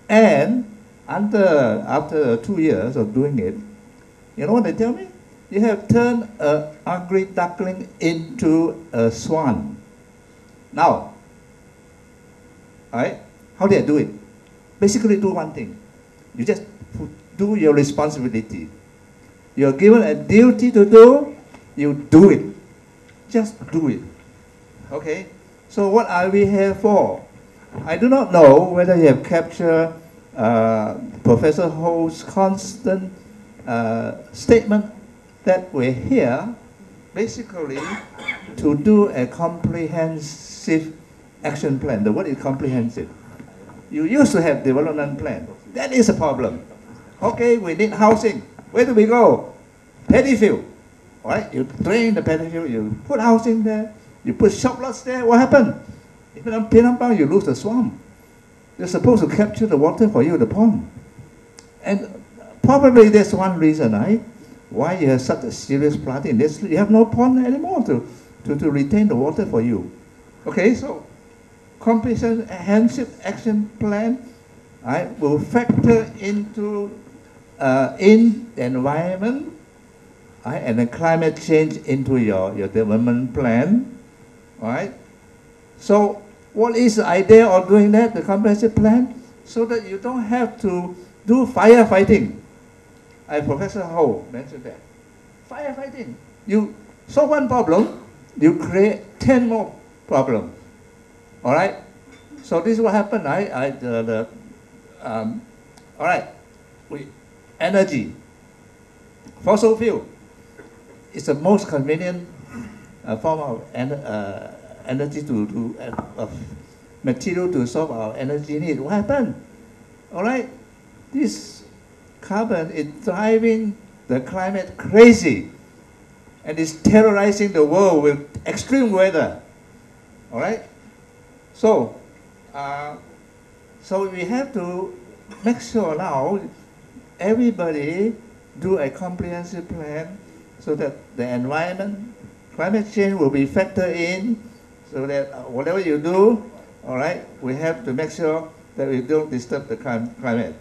And after 2 years of doing it, you know what they tell me? You have turned an ugly duckling into a swan. Now, all right, how did I do it? Basically do one thing. You just do your responsibility. You're given a duty to do, you do it. Just do it. Okay? So what are we here for? I do not know whether you have captured Professor Ho's constant statement that we're here basically to do a comprehensive action plan. The word is comprehensive. You used to have development plan. That is a problem. Okay, we need housing. Where do we go? Paddy field. All right, you drain the paddy field, you put housing there, you put shop lots there. What happened? If in Pinabalu, you lose the swamp. You're supposed to capture the water for you, the pond. And probably that's one reason, right? Why you have such a serious flooding. You have no pond anymore to retain the water for you. Okay, so comprehensive action plan will factor into in the environment and the climate change into your development plan. All right. So what is the idea of doing that, the comprehensive plan? So that you don't have to do firefighting. Professor Ho mentioned that. Firefighting. You solve one problem, you create 10 more problems. All right? So this is what happened. All right. Energy. Fossil fuel is the most convenient form of energy of material to solve our energy need. What happened? All right? This carbon is driving the climate crazy and is terrorizing the world with extreme weather. All right? So, so we have to make sure now everybody do a comprehensive plan so that the environment, climate change will be factored in, so that whatever you do, all right, we have to make sure that we don't disturb the climate.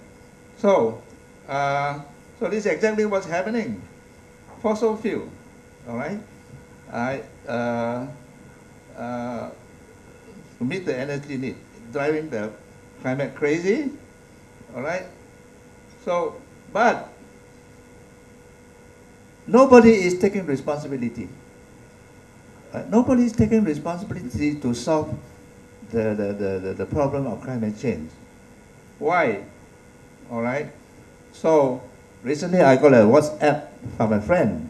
So, so this is exactly what's happening. Fossil fuel, all right, to meet the energy need, driving the climate crazy, all right. So, but nobody is taking responsibility. Nobody is taking responsibility to solve the problem of climate change. Why? All right. So recently I got a WhatsApp from a friend,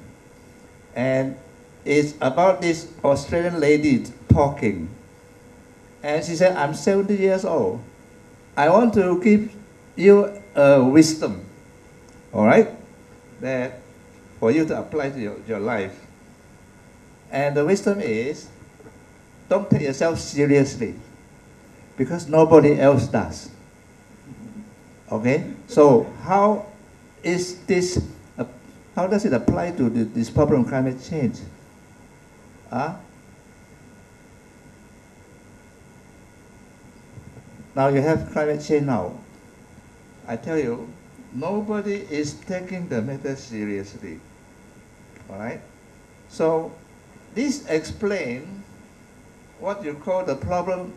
and it's about this Australian lady talking. And she said, I'm 70 years old. I want to give you a wisdom, all right, that for you to apply to your life. And the wisdom is, don't take yourself seriously, because nobody else does. Okay? So how is this? How does it apply to this problem of climate change? Now you have climate change now. I tell you, nobody is taking the matter seriously. All right? So this explains what you call the problem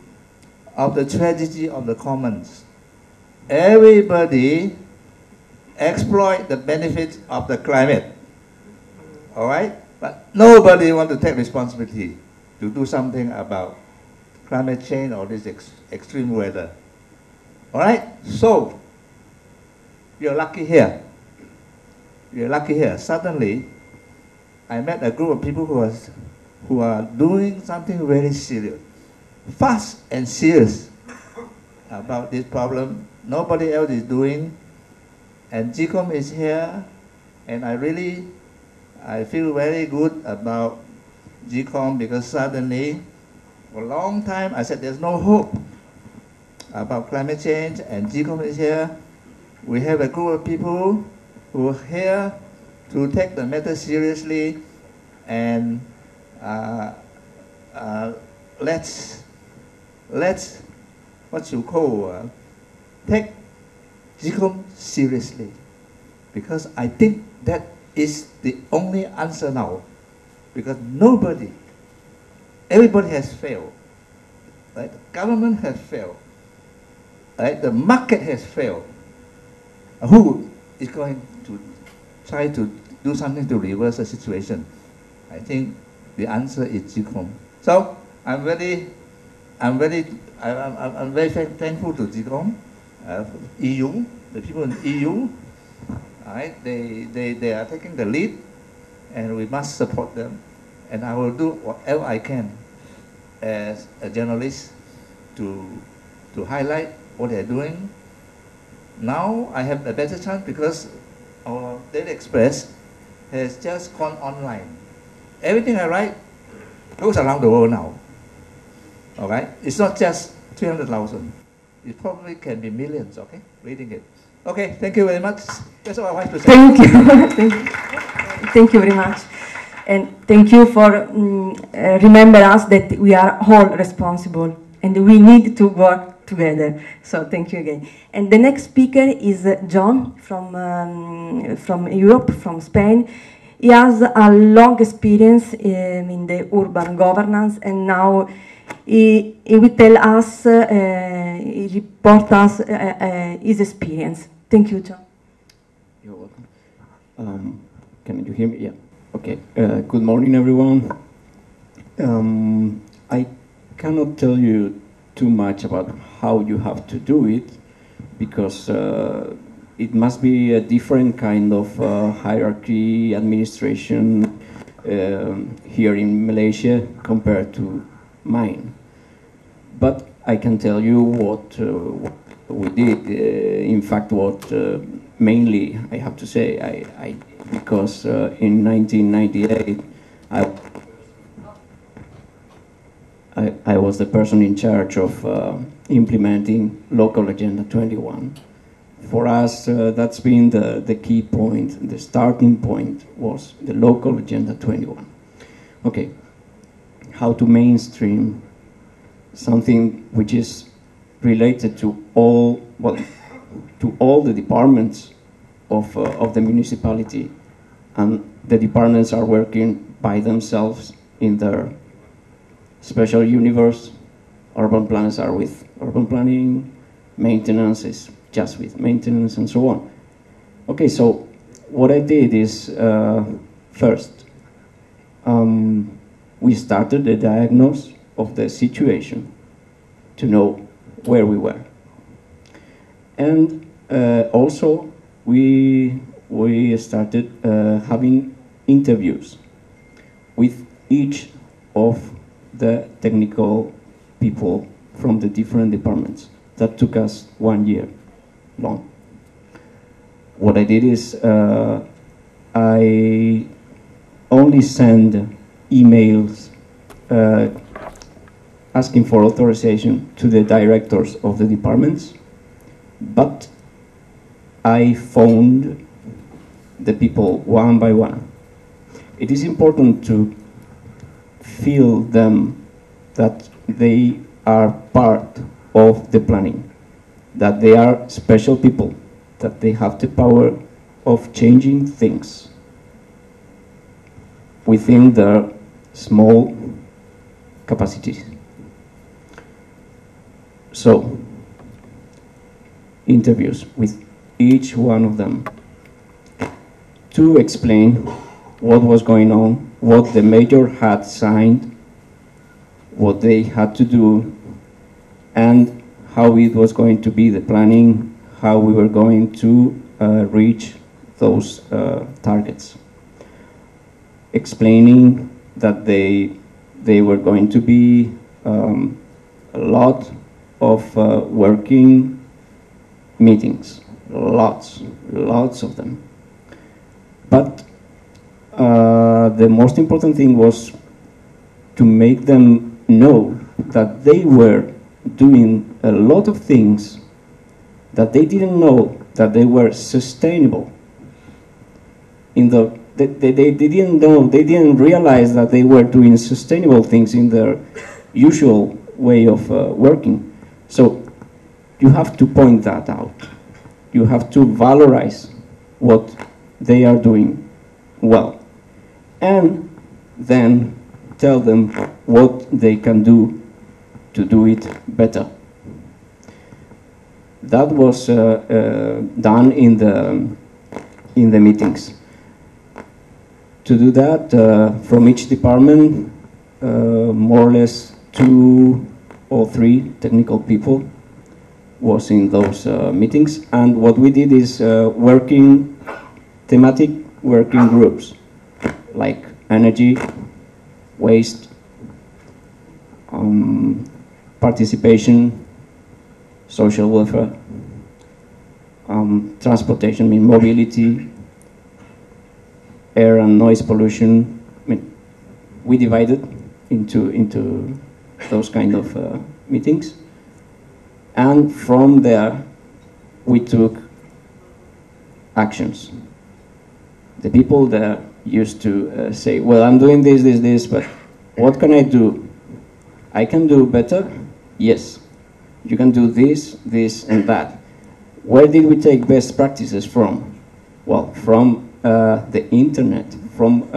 of the tragedy of the commons. Everybody exploit the benefits of the climate. All right? But nobody wants to take responsibility to do something about climate change or this extreme weather. All right? So, you're lucky here. You're lucky here. Suddenly, I met a group of people who was who are doing something very serious, fast and serious about this problem. Nobody else is doing, and GCoM is here, and I feel very good about GCoM because suddenly, for a long time, I said there's no hope about climate change, and GCoM is here. We have a group of people who are here to take the matter seriously, and let's what you call take GCoM seriously, because I think that is the only answer now, because everybody has failed, right? The government has failed, right? The market has failed. Who is going to try to do something to reverse the situation? I think the answer is GCoM. So I'm very thankful to GCoM, EU, the people in EU. Right? They are taking the lead, and we must support them. And I will do whatever I can as a journalist to highlight what they're doing. Now I have a better chance because our Daily Express has just gone online. Everything I write goes around the world now. All right? It's not just 300,000. It probably can be millions, okay, reading it. Okay, thank you very much. That's all I want to say. Thank you. Thank you very much. And thank you for remember us that we are all responsible and we need to work together. So thank you again. And the next speaker is John from Europe, from Spain. He has a long experience in the urban governance, and now he will tell us, he report us his experience. Thank you, John. You're welcome. Can you hear me? Yeah. Okay. Good morning, everyone. I cannot tell you too much about how you have to do it, because it must be a different kind of hierarchy, administration here in Malaysia compared to mine. But I can tell you what we did. In fact, what mainly I have to say, because in 1998 I was the person in charge of implementing Local Agenda 21. For us, that's been the key point. The starting point was the Local Agenda 21. Okay, how to mainstream something which is related to all, well, to all the departments of the municipality, and the departments are working by themselves in their special universe. Urban planners are with urban planning, maintenance is just with maintenance, and so on. Okay, so what I did is, first, we started the diagnosis of the situation to know where we were. And also, we started having interviews with each of the technical people from the different departments. That took us 1 year long. What I did is I only send emails asking for authorization to the directors of the departments, but I phoned the people one by one. It is important to feel them that they are part of the planning, that they are special people, that they have the power of changing things within their small capacities. So, interviews with each one of them to explain what was going on, what the mayor had signed, what they had to do, and how it was going to be the planning, how we were going to reach those targets. Explaining that they they were going to be a lot of working meetings, lots of them. But the most important thing was to make them know that they were doing a lot of things that they didn't know that they were sustainable. They didn't know, they didn't realize that they were doing sustainable things in their usual way of working. So you have to point that out. You have to valorize what they are doing well, and then tell them what they can do to do it better. That was done in the meetings. To do that, from each department, more or less 2 or 3 technical people was in those meetings, and what we did is thematic working groups, like energy, waste, participation, social welfare, transportation, I mean mobility, air and noise pollution. I mean, we divided into those kind of meetings, and from there we took actions. The people there used to say, well, I'm doing this, but what can I do? I can do better? Yes. You can do this, and that. Where did we take best practices from? Well, from the internet, from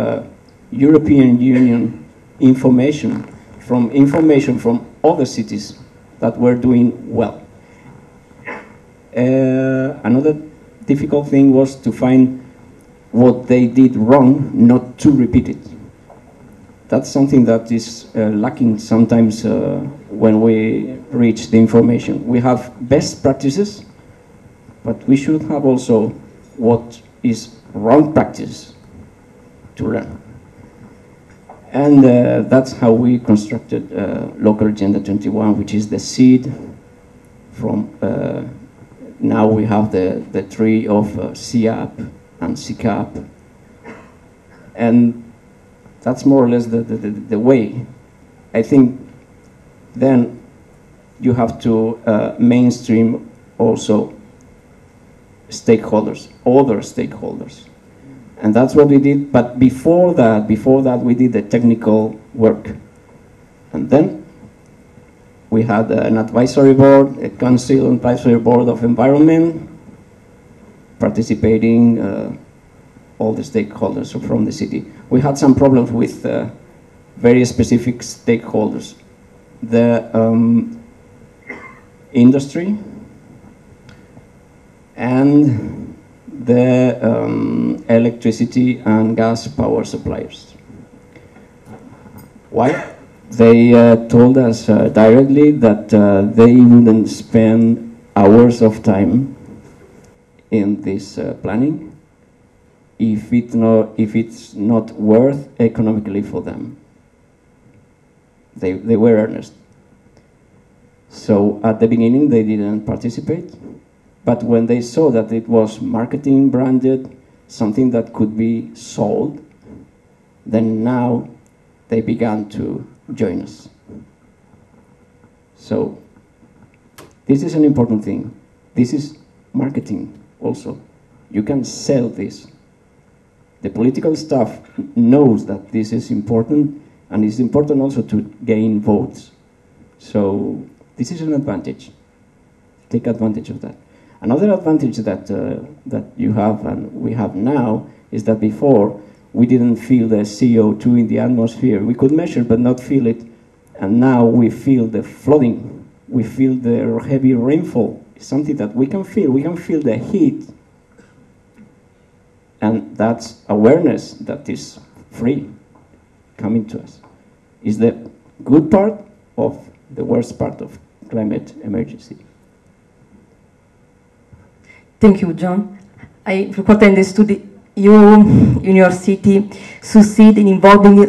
European Union information from other cities that were doing well. Another difficult thing was to find what they did wrong, not to repeat it. That's something that is lacking sometimes when we reach the information. We have best practices, but we should have also what is wrong practice to learn. And that's how we constructed Local Agenda 21, which is the seed from, now we have the tree of CAP and CCAP. And that's more or less the way. I think then you have to mainstream also stakeholders, other stakeholders. And that's what we did, but before that we did the technical work. And then we had an advisory board, a council advisory board of environment, participating all the stakeholders from the city. We had some problems with very specific stakeholders. The industry and the electricity and gas power suppliers. Why? They told us directly that they wouldn't spend hours of time in this planning if it's not worth economically for them. They were earnest. So at the beginning they didn't participate, but when they saw that it was marketing branded, something that could be sold, then now they began to join us. So this is an important thing. This is marketing also. You can sell this. The political staff knows that this is important, and it's important also to gain votes. So this is an advantage. Take advantage of that. Another advantage that you have and we have now is that before we didn't feel the CO2 in the atmosphere. We could measure but not feel it, and now we feel the flooding. We feel the heavy rainfall. It's something that we can feel. We can feel the heat. And that's awareness that is free coming to us. Is the good part of the worst part of climate emergency. Thank you, John. From what I understood, you in your city succeed in involving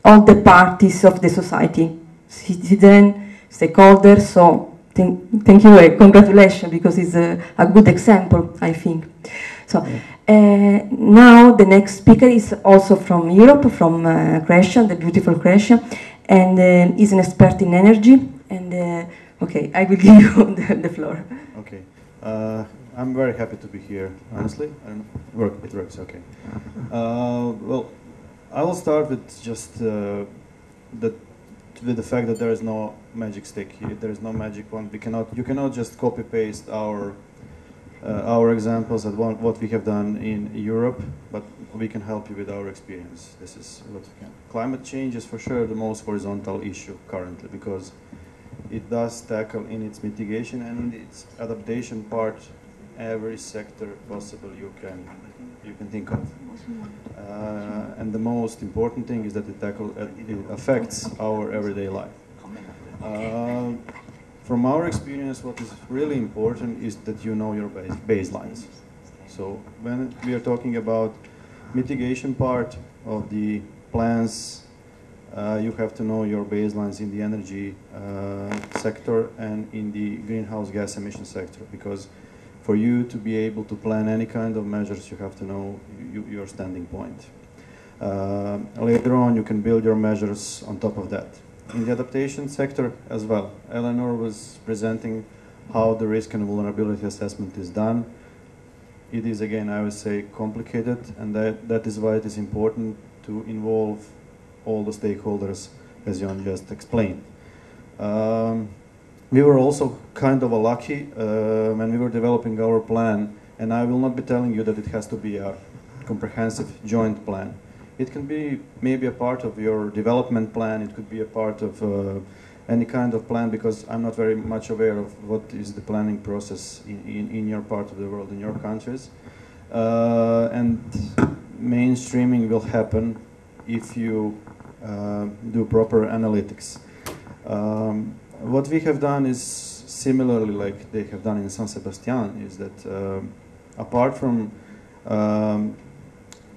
all the parties of the society, citizens, stakeholders. So thank you and congratulations, because it's a good example, I think. So now the next speaker is also from Europe, from Croatia, the beautiful Croatia, and is an expert in energy. And okay, I will give you the floor. Okay. I'm very happy to be here, honestly. And it works, okay. Well, I will start with just with the fact that there is no magic stick here. There is no magic wand. You cannot just copy paste our examples at what we have done in Europe, but we can help you with our experience. This is what we can. Climate change is for sure the most horizontal issue currently, because it does tackle in its mitigation and in its adaptation part every sector possible you can think of. And the most important thing is that it affects our everyday life. From our experience, what is really important is that you know your baselines. So when we are talking about mitigation part of the plans, you have to know your baselines in the energy sector and in the greenhouse gas emission sector, because for you to be able to plan any kind of measures, you have to know your standing point. Later on, you can build your measures on top of that. In the adaptation sector as well, Eleanor was presenting how the risk and vulnerability assessment is done. It is, again, I would say, complicated, and that is why it is important to involve all the stakeholders, as Jan just explained. We were also kind of lucky when we were developing our plan, and I will not be telling you that it has to be a comprehensive joint plan. It can be maybe a part of your development plan, it could be a part of any kind of plan, because I'm not very much aware of what is the planning process in your part of the world, in your countries. And mainstreaming will happen if you do proper analytics. What we have done is similarly like they have done in San Sebastian, is that apart from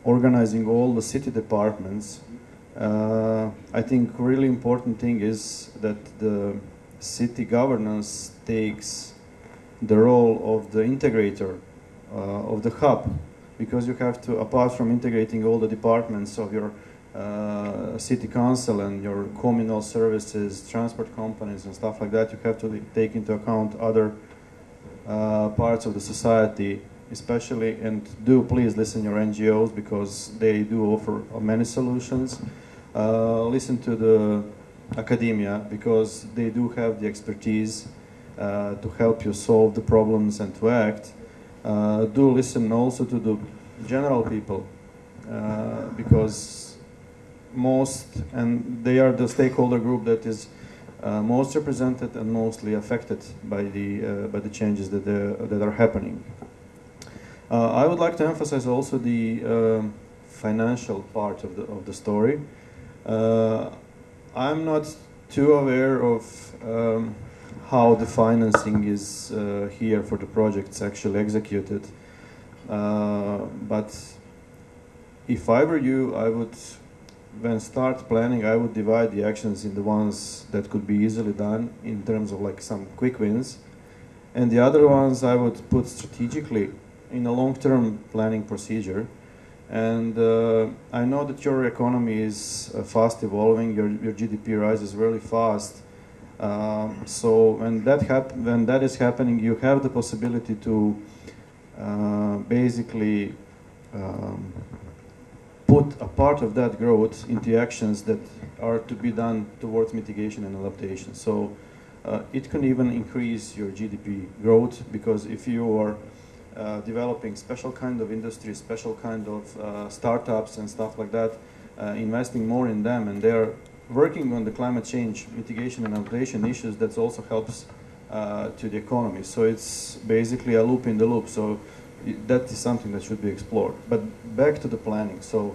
organizing all the city departments, I think really important thing is that the city governance takes the role of the integrator, of the hub, because you have to, apart from integrating all the departments of your city council and your communal services, transport companies and stuff like that, you have to take into account other parts of the society, especially, and do please listen your NGOs, because they do offer many solutions. Listen to the academia, because they do have the expertise to help you solve the problems and to act. Do listen also to the general people, because they are the stakeholder group that is most represented and mostly affected by the changes that are happening. I would like to emphasize also the financial part of the story. I'm not too aware of how the financing is here for the projects actually executed, but if I were you, I would, when start planning, I would divide the actions in the ones that could be easily done in terms of like some quick wins, and the other ones I would put strategically in a long-term planning procedure. And I know that your economy is fast evolving, your GDP rises really fast. So when that is happening, you have the possibility to basically put a part of that growth into actions that are to be done towards mitigation and adaptation. So it can even increase your GDP growth, because if you are developing special kind of industry, special kind of startups and stuff like that, investing more in them, and they're working on the climate change mitigation and adaptation issues, that also helps to the economy. So it's basically a loop in the loop. So that is something that should be explored. But back to the planning. So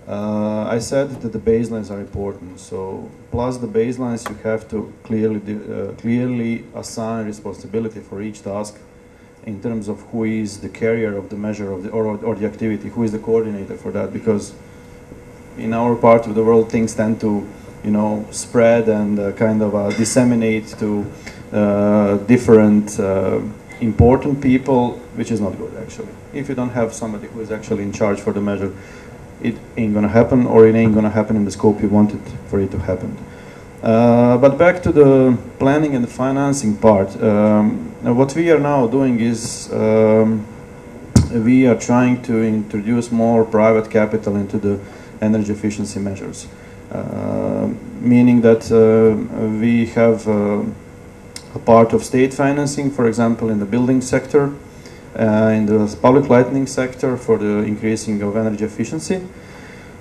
I said that the baselines are important. So plus the baselines, you have to clearly assign responsibility for each task in terms of who is the carrier of the measure of or the activity, who is the coordinator for that, because in our part of the world things tend to, spread and kind of disseminate to different important people, which is not good actually. If you don't have somebody who is actually in charge for the measure, it ain't gonna happen, or it ain't gonna happen in the scope you wanted for it to happen. But back to the planning and the financing part. What we are now doing is we are trying to introduce more private capital into the energy efficiency measures, meaning that we have a part of state financing, for example, in the building sector, in the public lighting sector for the increasing of energy efficiency.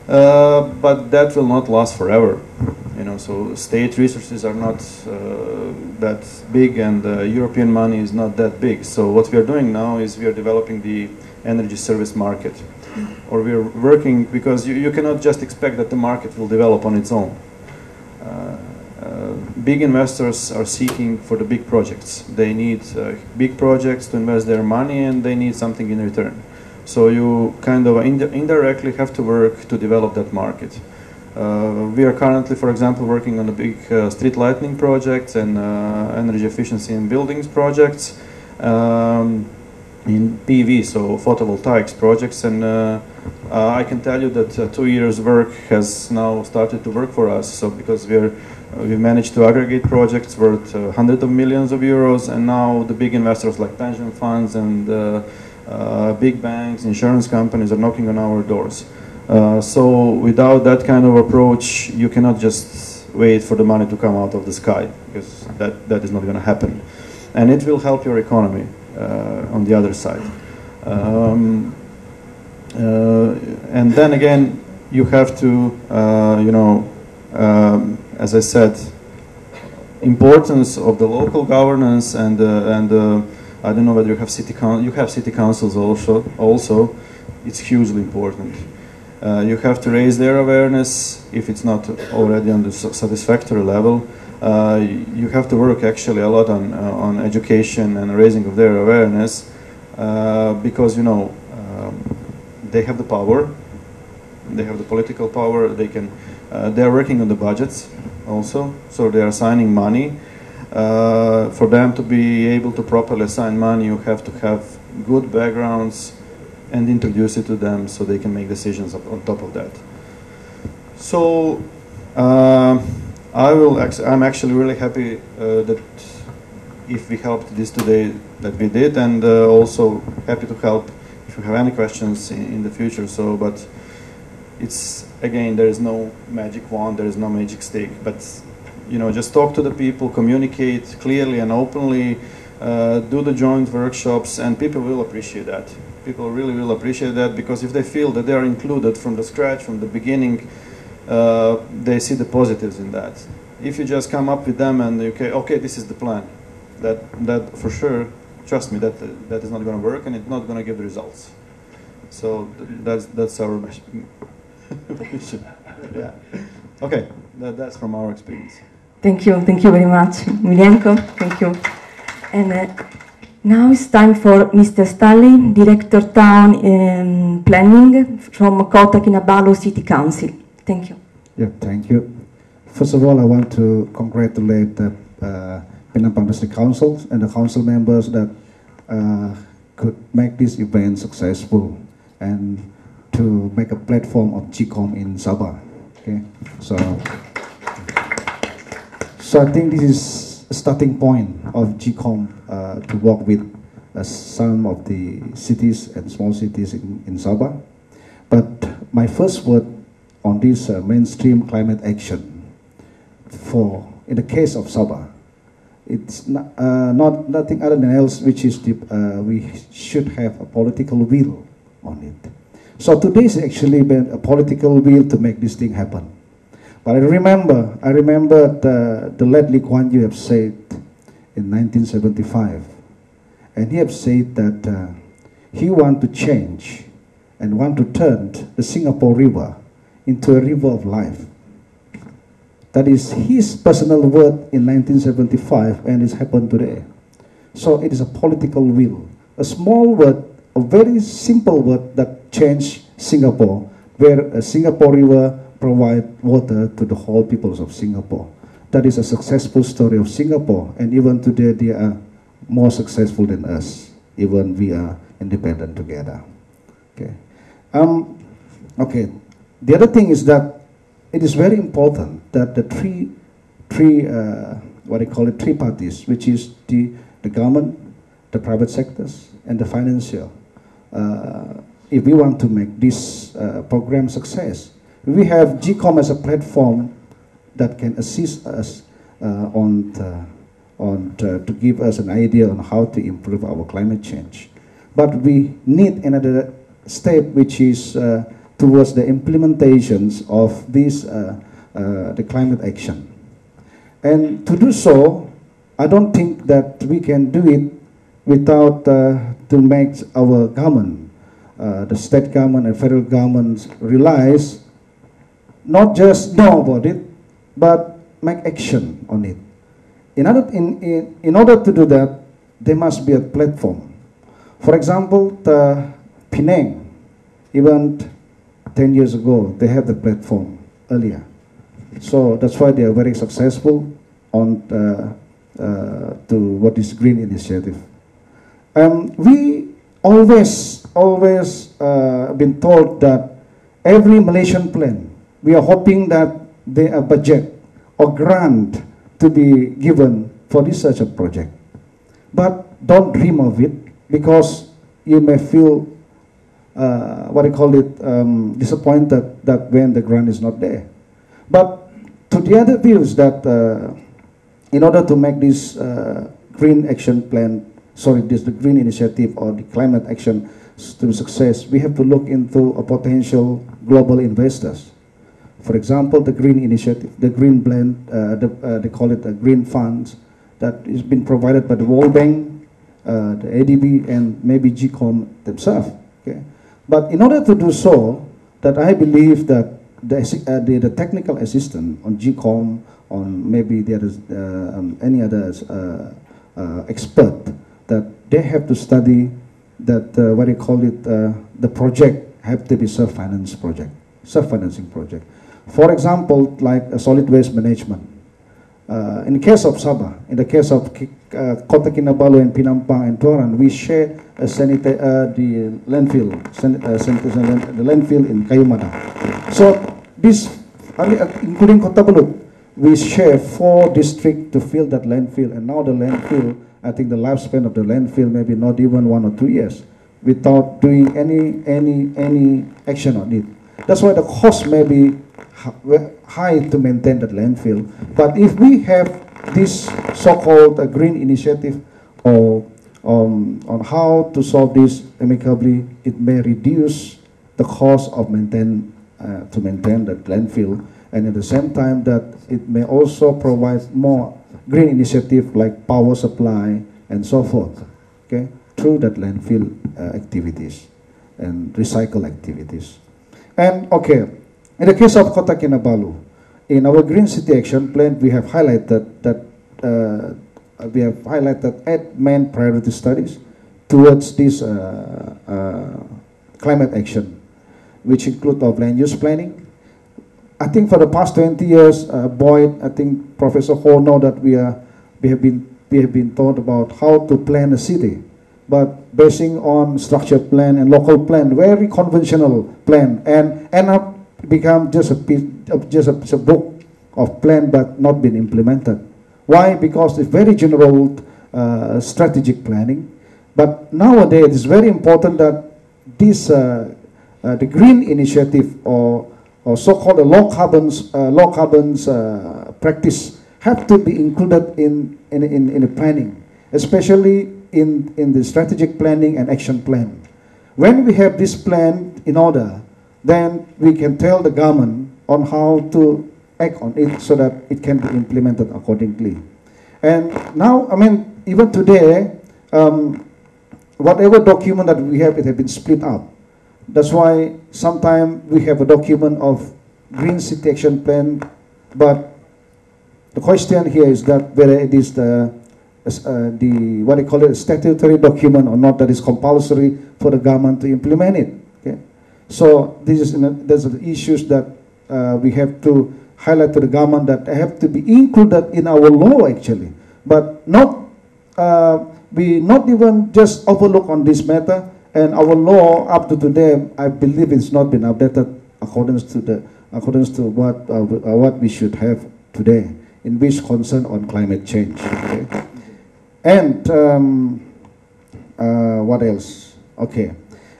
But that will not last forever. So state resources are not that big, and European money is not that big. So what we are doing now is we are developing the energy service market, or we are working, because you cannot just expect that the market will develop on its own. Big investors are seeking for the big projects. They need big projects to invest their money, and they need something in return. So you kind of indirectly have to work to develop that market. We are currently, for example, working on the big street lighting projects and energy efficiency in buildings projects, in PV, so photovoltaics projects, and I can tell you that 2 years' work has now started to work for us. So because we managed to aggregate projects worth hundreds of millions of euros, and now the big investors like pension funds and big banks, insurance companies are knocking on our doors. So without that kind of approach, you cannot just wait for the money to come out of the sky, because that is not going to happen. And it will help your economy on the other side. And then again, you have to, as I said, importance of the local governance and I don't know whether you have city councils also. It's hugely important. You have to raise their awareness if it's not already on the satisfactory level. You have to work actually a lot on education and raising of their awareness, because they have the power, they have the political power. They are working on the budgets also, so they are assigning money. For them to be able to properly assign money, you have to have good backgrounds and introduce it to them so they can make decisions on top of that. So I'm actually really happy that if we helped this today, that we did, and also happy to help if you have any questions in the future. So, but it's, again, there is no magic wand, there is no magic stick, but just talk to the people, communicate clearly and openly, do the joint workshops, and people will appreciate that. People really will appreciate that, because if they feel that they are included from the scratch, from the beginning, they see the positives in that. If you just come up with them and okay, this is the plan, that for sure, trust me, that is not going to work, and it's not going to give the results. So that's our mission. Yeah. Okay, that's from our experience. Thank you very much, Miljenko. Thank you. And now it's time for Mr. Stanley, Director Town Planning from Kota Kinabalu City Council. Thank you. Yeah, thank you. First of all, I want to congratulate the Penang District Council and the council members that could make this event successful and to make a platform of GCoM in Sabah. Okay, so I think this is a starting point of GCoM to work with some of the cities and small cities in Sabah. But my first word on this mainstream climate action, in the case of Sabah, it's nothing other than else, which is we should have a political will on it. So today is actually been a political will to make this thing happen. But I remember the late Lee Kuan Yew have said in 1975, and he have said that he want to change and want to turn the Singapore River into a river of life. That is his personal word in 1975, and it's happened today. So it is a political will, a small word, a very simple word that changed Singapore, where a Singapore River provide water to the whole peoples of Singapore. That is a successful story of Singapore, and even today they are more successful than us, even we are independent together. Okay. Okay. The other thing is that it is very important that the three parties, which is the government, the private sectors, and the financial. If we want to make this program success, we have GCoM as a platform that can assist us to give us an idea on how to improve our climate change. But we need another step, which is towards the implementations of this the climate action. And to do so, I don't think that we can do it without to make our government, the state government and federal governments realize, not just know about it, but make action on it. In order to do that, there must be a platform. For example, the Penang, even 10 years ago, they had the platform earlier. So that's why they are very successful on to what is green initiative. We always been told that every Malaysian plan, we are hoping that there are budget or grant to be given for this such a project. But don't dream of it, because you may feel disappointed that when the grant is not there. But to the other views that in order to make this green action plan, the green initiative or the climate action to be success, we have to look into a potential global investors. For example, the green initiative, the green blend, they call it the green funds that is being provided by the World Bank, the ADB, and maybe GCoM themselves. Okay, but in order to do so, that I believe that the technical assistance on GCoM, on maybe there is any other expert, that they have to study that the project have to be self-financing project. For example, like a solid waste management. In the case of Sabah, in the case of Kota Kinabalu and Penampang and Tuaran, we share the landfill in Kayumada. So this, including Kota Balut, we share 4 districts to fill that landfill, and now the landfill, I think the lifespan of the landfill maybe not even 1 or 2 years without doing any action on it. That's why the cost may be high to maintain that landfill. But if we have this so-called green initiative or on how to solve this amicably, it may reduce the cost of maintain that landfill, and at the same time that it may also provide more green initiative like power supply and so forth, okay, through that landfill activities and recycle activities. And okay, in the case of Kota Kinabalu, in our Green City Action Plan, we have highlighted that 8 main priority studies towards this climate action, which include of land use planning. I think for the past 20 years, Boyd, I think Professor Ho know that we have been taught about how to plan a city, but basing on structured plan and local plan, very conventional plan, and end up become just a book of plan, but not been implemented. Why? Because it's very general strategic planning. But nowadays, it's very important that this the green initiative or so-called low carbons practice have to be included in the planning, especially in the strategic planning and action plan. When we have this plan in order, then we can tell the government on how to act on it so that it can be implemented accordingly. And now, I mean, even today, whatever document that we have, it has been split up. That's why sometimes we have a document of Green City Action Plan, but the question here is that whether it is the what they call it, statutory document or not, that is compulsory for the government to implement it. Okay, So there's issues that we have to highlight to the government that have to be included in our law actually, but not we not even just overlook on this matter. And our law up to today, I believe it's not been updated according to what we should have today in which concern on climate change. Okay? And what else? Okay,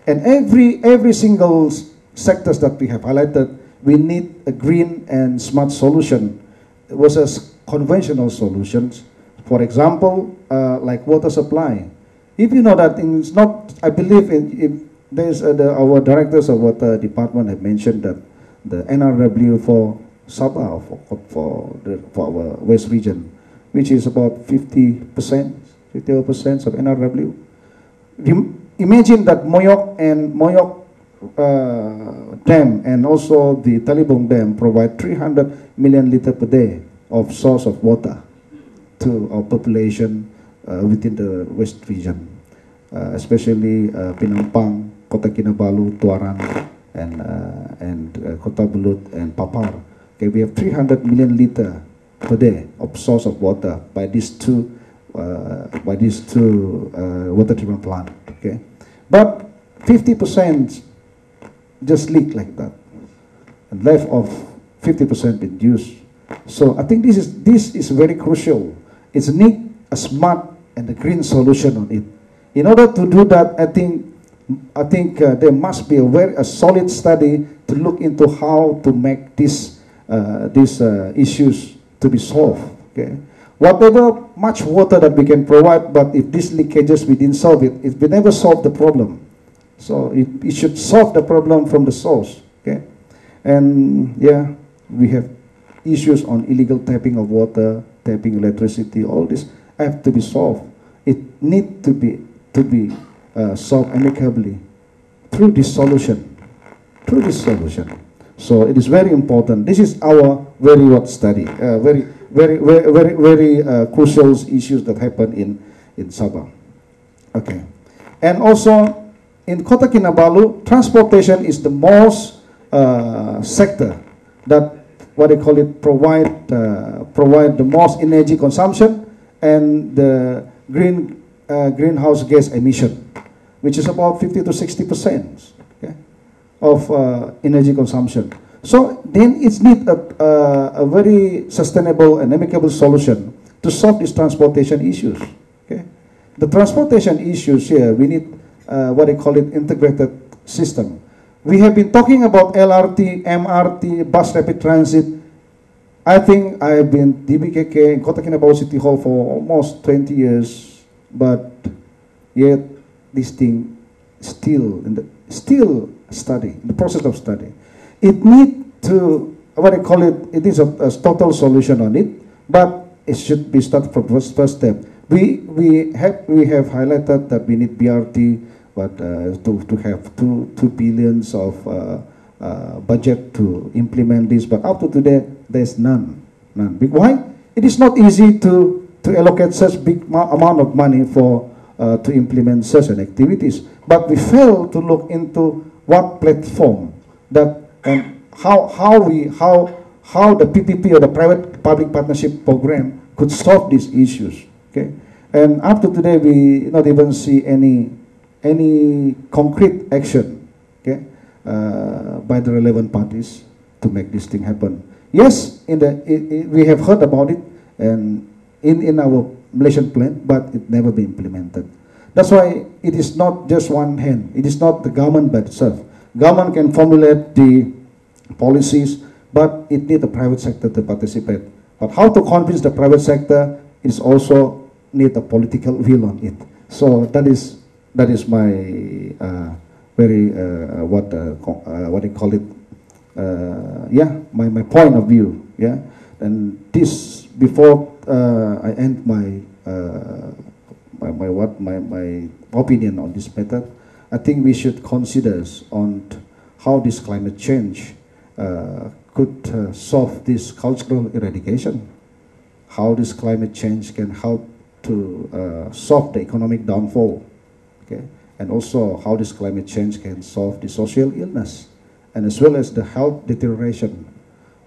and every single sectors that we have highlighted, we need a green and smart solution versus conventional solutions. For example, like water supply. If you know that it's not, I believe if there's our directors of water department have mentioned that the NRW for Sabah for our West region, which is about 50% of NRW. Imagine that Moyok Dam and also the Talibong Dam provide 300 million liters per day of source of water to our population within the West region, especially Penampang, Kota Kinabalu, Tuaran, and Kota Belut and Papar. Okay, we have 300 million liters per day of source of water by these two water treatment plant. Okay, but 50% just leak like that, and left of 50% been used. So I think this is very crucial. It's need a smart and a green solution on it. In order to do that, I think there must be a solid study to look into how to make these issues to be solved. Okay, whatever much water that we can provide, but if these leakages we didn't solve it, we never solve the problem. So it should solve the problem from the source. Okay, and yeah, we have issues on illegal tapping of water, tapping electricity. All this have to be solved. It need to be solved amicably through this solution. So it is very important. This is our very study. Very crucial issues that happen in Sabah. Okay, and also in Kota Kinabalu, transportation is the most sector that what they call it provide the most energy consumption and the greenhouse gas emission, which is about 50 to 60%, okay, of energy consumption. So then it's need a very sustainable and amicable solution to solve these transportation issues. Okay, the transportation issues here, we need what they call it integrated system. We have been talking about LRT, MRT, bus rapid transit. I think I have been DBKK in Kota Kinabalu City Hall for almost 20 years, but yet this thing still in the process of study. It need to what I call it. It is a total solution on it, but it should be started from first step. We have highlighted that we need BRT, but to have 2 billions of budget to implement this, but up to today there's none. Why? It is not easy to allocate such big amount of money for to implement such an activities. But we fail to look into what platform that and how the PPP or the private public partnership program could solve these issues. Okay, and up to today we not even see any concrete action, okay, by the relevant parties to make this thing happen. Yes, we have heard about it and in our Malaysian plan, but it never been implemented. That's why it is not just one hand. It is not the government by itself. Government can formulate the policies, but it needs the private sector to participate. But how to convince the private sector is also need a political will on it. So that is my very what do you call it? Yeah, my point of view. Yeah, and this before I end my opinion on this matter, I think we should consider on how this climate change could solve this cultural eradication, how this climate change can help to solve the economic downfall, okay, and also how this climate change can solve the social illness, and as well as the health deterioration.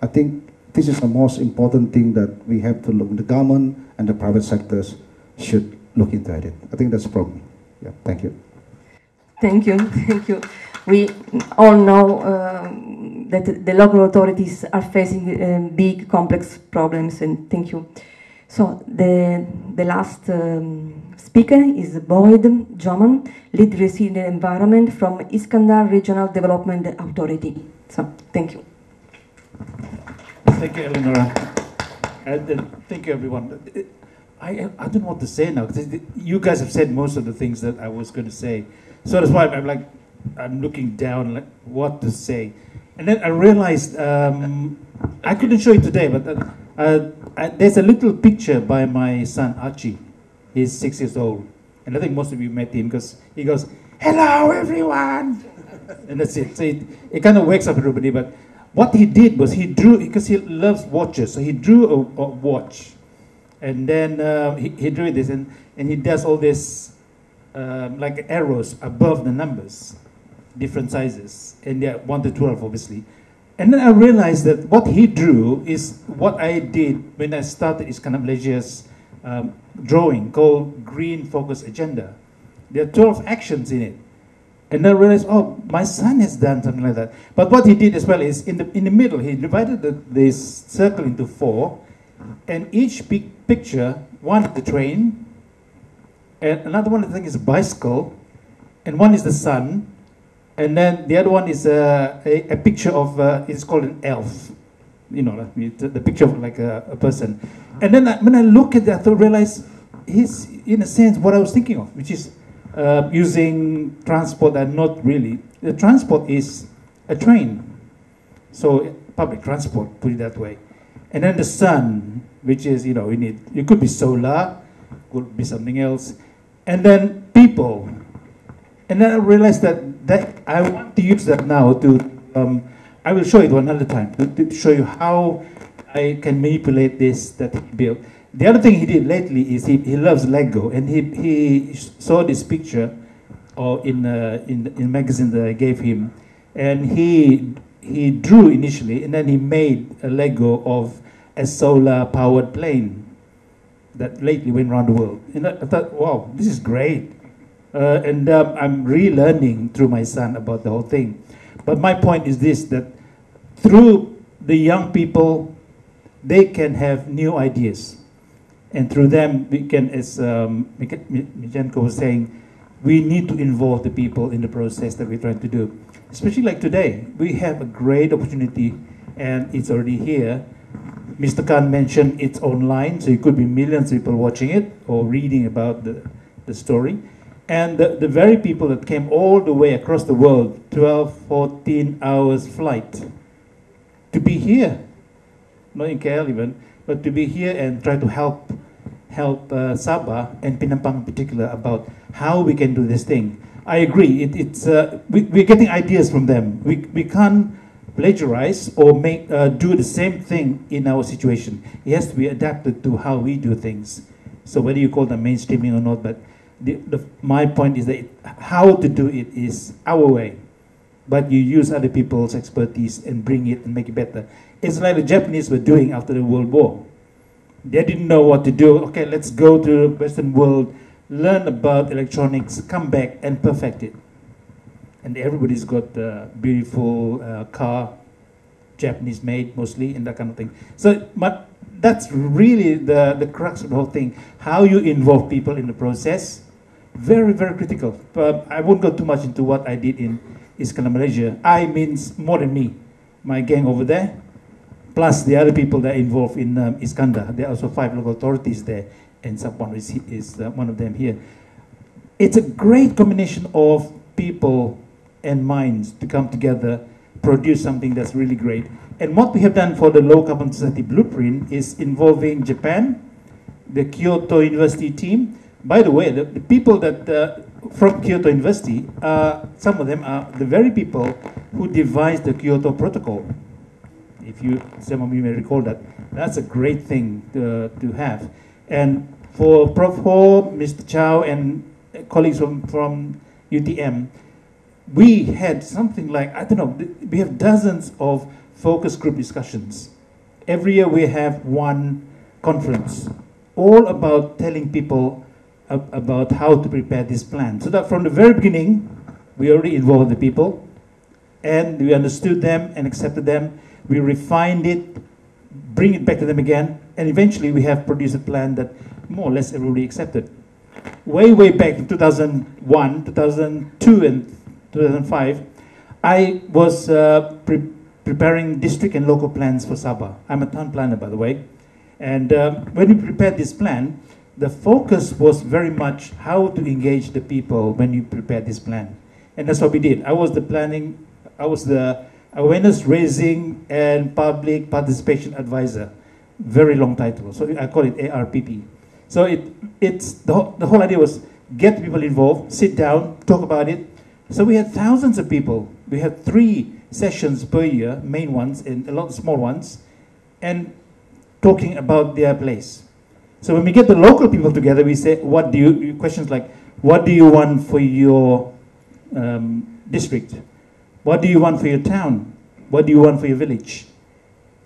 I think this is the most important thing that we have to look. The government and the private sectors should look into it. I think that's from me. Yeah, thank you. Thank you, thank you. We all know that the local authorities are facing big, complex problems, and thank you. So the last speaker is Boyd Joman, Lead Resilient Environment from Iskandar Regional Development Authority. So thank you. Thank you, Eleonora. And thank you, everyone. I don't know what to say now. You guys have said most of the things that I was going to say. So that's why I'm looking down, like, what to say. And then I realized, I couldn't show it today, but there's a little picture by my son, Archie. He's 6 years old. And I think most of you met him because he goes, "Hello, everyone!" And that's it. So it kind of wakes up everybody. But what he did was he drew, because he loves watches, so he drew a watch. And then he drew this, and he does all this like arrows above the numbers, different sizes, and they're 1 to 12, obviously. And then I realized that what he drew is what I did when I started Iskandar Malaysia's drawing called Green Focus Agenda. There are 12 actions in it. And I realized, oh, my son has done something like that. But what he did as well is, in the middle, he divided this circle into 4, and each picture, one is the train, and another one I think is a bicycle, and one is the sun, and then the other one is a picture of, it's called an elf, you know, the picture of like a person. And then when I look at that, I realize he's, in a sense, what I was thinking of, which is using transport and not really. The transport is a train, so public transport, put it that way. And then the sun, which is, you know, it could be solar, could be something else. And then people. And then I realized that I want to use that now to, I will show it one other time, to show you how I can manipulate this that he built. The other thing he did lately is he loves Lego, and he saw this picture in a magazine that I gave him, and he drew initially, and then he made a Lego of a solar-powered plane that lately went around the world. And I thought, wow, this is great. And I'm relearning through my son about the whole thing. But my point is this, that through the young people, they can have new ideas. And through them, we can, as Mijanko was saying, we need to involve the people in the process that we're trying to do. Especially like today, we have a great opportunity, and it's already here. Mr. Khan mentioned it's online, so it could be millions of people watching it or reading about the story. And the very people that came all the way across the world, 12, 14 hours flight, to be here, not in KL even, but to be here and try to help Sabah and Penampang in particular about how we can do this thing. I agree, we're getting ideas from them. We can't plagiarize or do the same thing in our situation. It has to be adapted to how we do things. So whether you call them mainstreaming or not, but my point is that how to do it is our way, but you use other people's expertise and bring it and make it better. It's like the Japanese were doing after the World War. They didn't know what to do. Okay, let's go to the Western world, learn about electronics, come back and perfect it. And everybody's got a beautiful car, Japanese made mostly, and that kind of thing. So that's really the crux of the whole thing. How you involve people in the process, very, very critical. But I won't go too much into what I did in Iskandar Malaysia. I means more than me, my gang over there, plus the other people that are involved in Iskandar. There are also 5 local authorities there, and someone is one of them here. It's a great combination of people and minds to come together, produce something that's really great. And what we have done for the Low Carbon Society Blueprint is involving Japan, the Kyoto University team. By the way, the people that from Kyoto University, some of them are the very people who devised the Kyoto Protocol. Some of you may recall that. That's a great thing to have. And for Prof. Ho, Mr. Chow, and colleagues from UTM, we had something like, I don't know, we have dozens of focus group discussions. Every year we have one conference, all about telling people about how to prepare this plan. So that from the very beginning, we already involved the people, and we understood them and accepted them. We refined it, bring it back to them again, and eventually we have produced a plan that more or less everybody accepted. Way back in 2001, 2002, and 2005, I was preparing district and local plans for Sabah. I'm a town planner, by the way. And when we prepared this plan, the focus was very much how to engage the people when you prepare this plan. And that's what we did. I was the awareness raising and public participation advisor. Very long title. So I call it ARPP. So the whole idea was get people involved, sit down, talk about it. So we had thousands of people. We had 3 sessions per year, main ones and a lot of small ones, and talking about their place. So when we get the local people together, we say, questions like, what do you want for your district? What do you want for your town? What do you want for your village?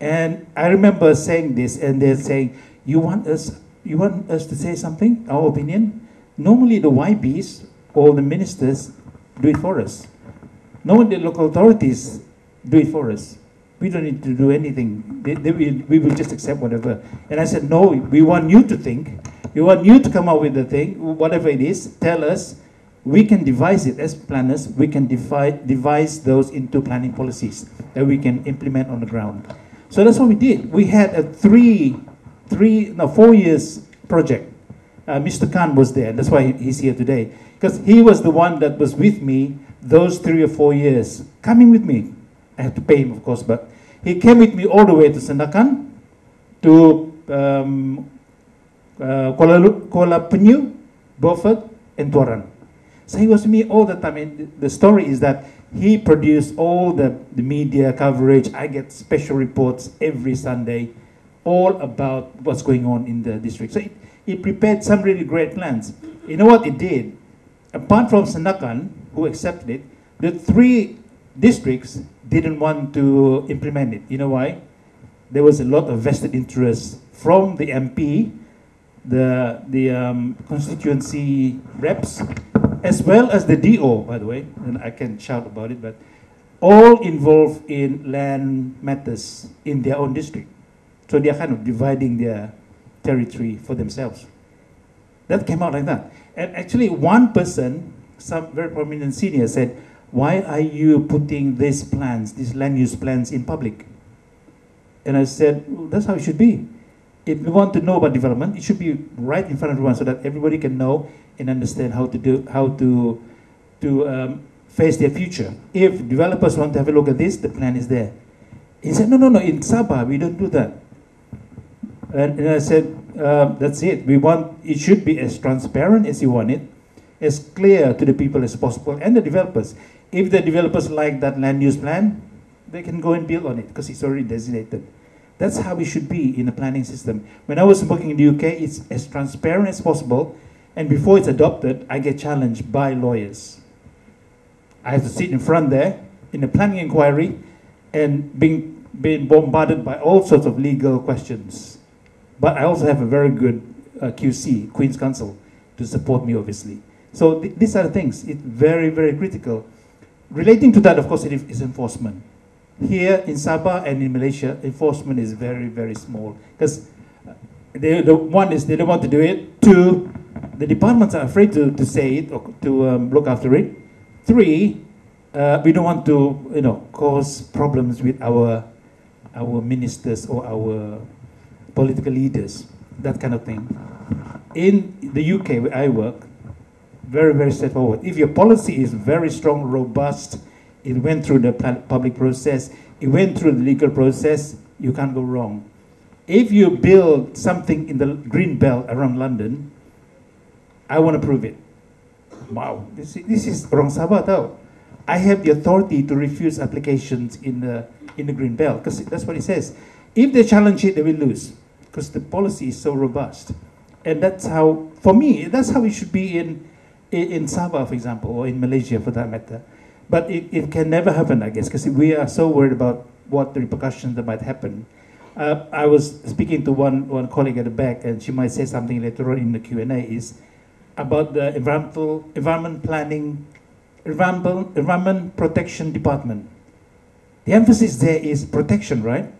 And I remember saying this, and they're saying, you want us to say something, our opinion? Normally the YBs or the ministers do it for us. Normally the local authorities do it for us. We don't need to do anything. We will just accept whatever. And I said, no, we want you to think. We want you to come up with the thing, whatever it is, tell us. We can devise it as planners. We can devise those into planning policies that we can implement on the ground. So that's what we did. We had a 4 years project. Mr. Khan was there. That's why he's here today. Because he was the one that was with me those 3 or 4 years, coming with me. I had to pay him, of course, but he came with me all the way to Sandakan, to Kuala Penyu, Beaufort, and Tuaran. So he was with me all the time. And the story is that he produced all the media coverage. I get special reports every Sunday, all about what's going on in the district. So he prepared some really great plans. You know what it did? Apart from Sandakan, who accepted it, the 3 districts didn't want to implement it. You know why? There was a lot of vested interest from the MP, the constituency reps, as well as the DO, by the way, and I can shout about it, but all involved in land matters in their own district. So they are kind of dividing their territory for themselves. That came out like that. And actually one person, some very prominent senior, said, why are you putting these plans, these land use plans in public? And I said, well, that's how it should be. If we want to know about development, it should be right in front of everyone so that everybody can know and understand how to face their future. If developers want to have a look at this, the plan is there. He said, no, in Sabah, we don't do that. And I said, that's it. It should be as transparent as you want it, as clear to the people as possible, and the developers. If the developers like that land use plan, they can go and build on it because it's already designated. That's how it should be in a planning system. When I was working in the UK, it's as transparent as possible, and before it's adopted, I get challenged by lawyers. I have to sit in front there in a planning inquiry and being bombarded by all sorts of legal questions. But I also have a very good QC, Queen's Counsel, to support me, obviously. So these are the things. It's very, very critical. Relating to that, of course, is enforcement. Here in Sabah and in Malaysia, enforcement is very, very small. Because one is they don't want to do it. 2, the departments are afraid to say it or to look after it. 3, we don't want to cause problems with our ministers or our political leaders, that kind of thing. In the UK where I work, very, very straightforward. If your policy is very strong, robust, it went through the public process, it went through the legal process, you can't go wrong. If you build something in the green belt around London, I want to prove it. Wow, this is wrong Sabah tau. I have the authority to refuse applications in the green belt, because that's what it says. If they challenge it, they will lose, because the policy is so robust. And that's how, for me, that's how it should be in in Sabah, for example, or in Malaysia for that matter. But it can never happen, I guess, because we are so worried about what the repercussions that might happen. I was speaking to one colleague at the back, and she might say something later on in the Q&A, is about the environment protection department. The emphasis there is protection, right?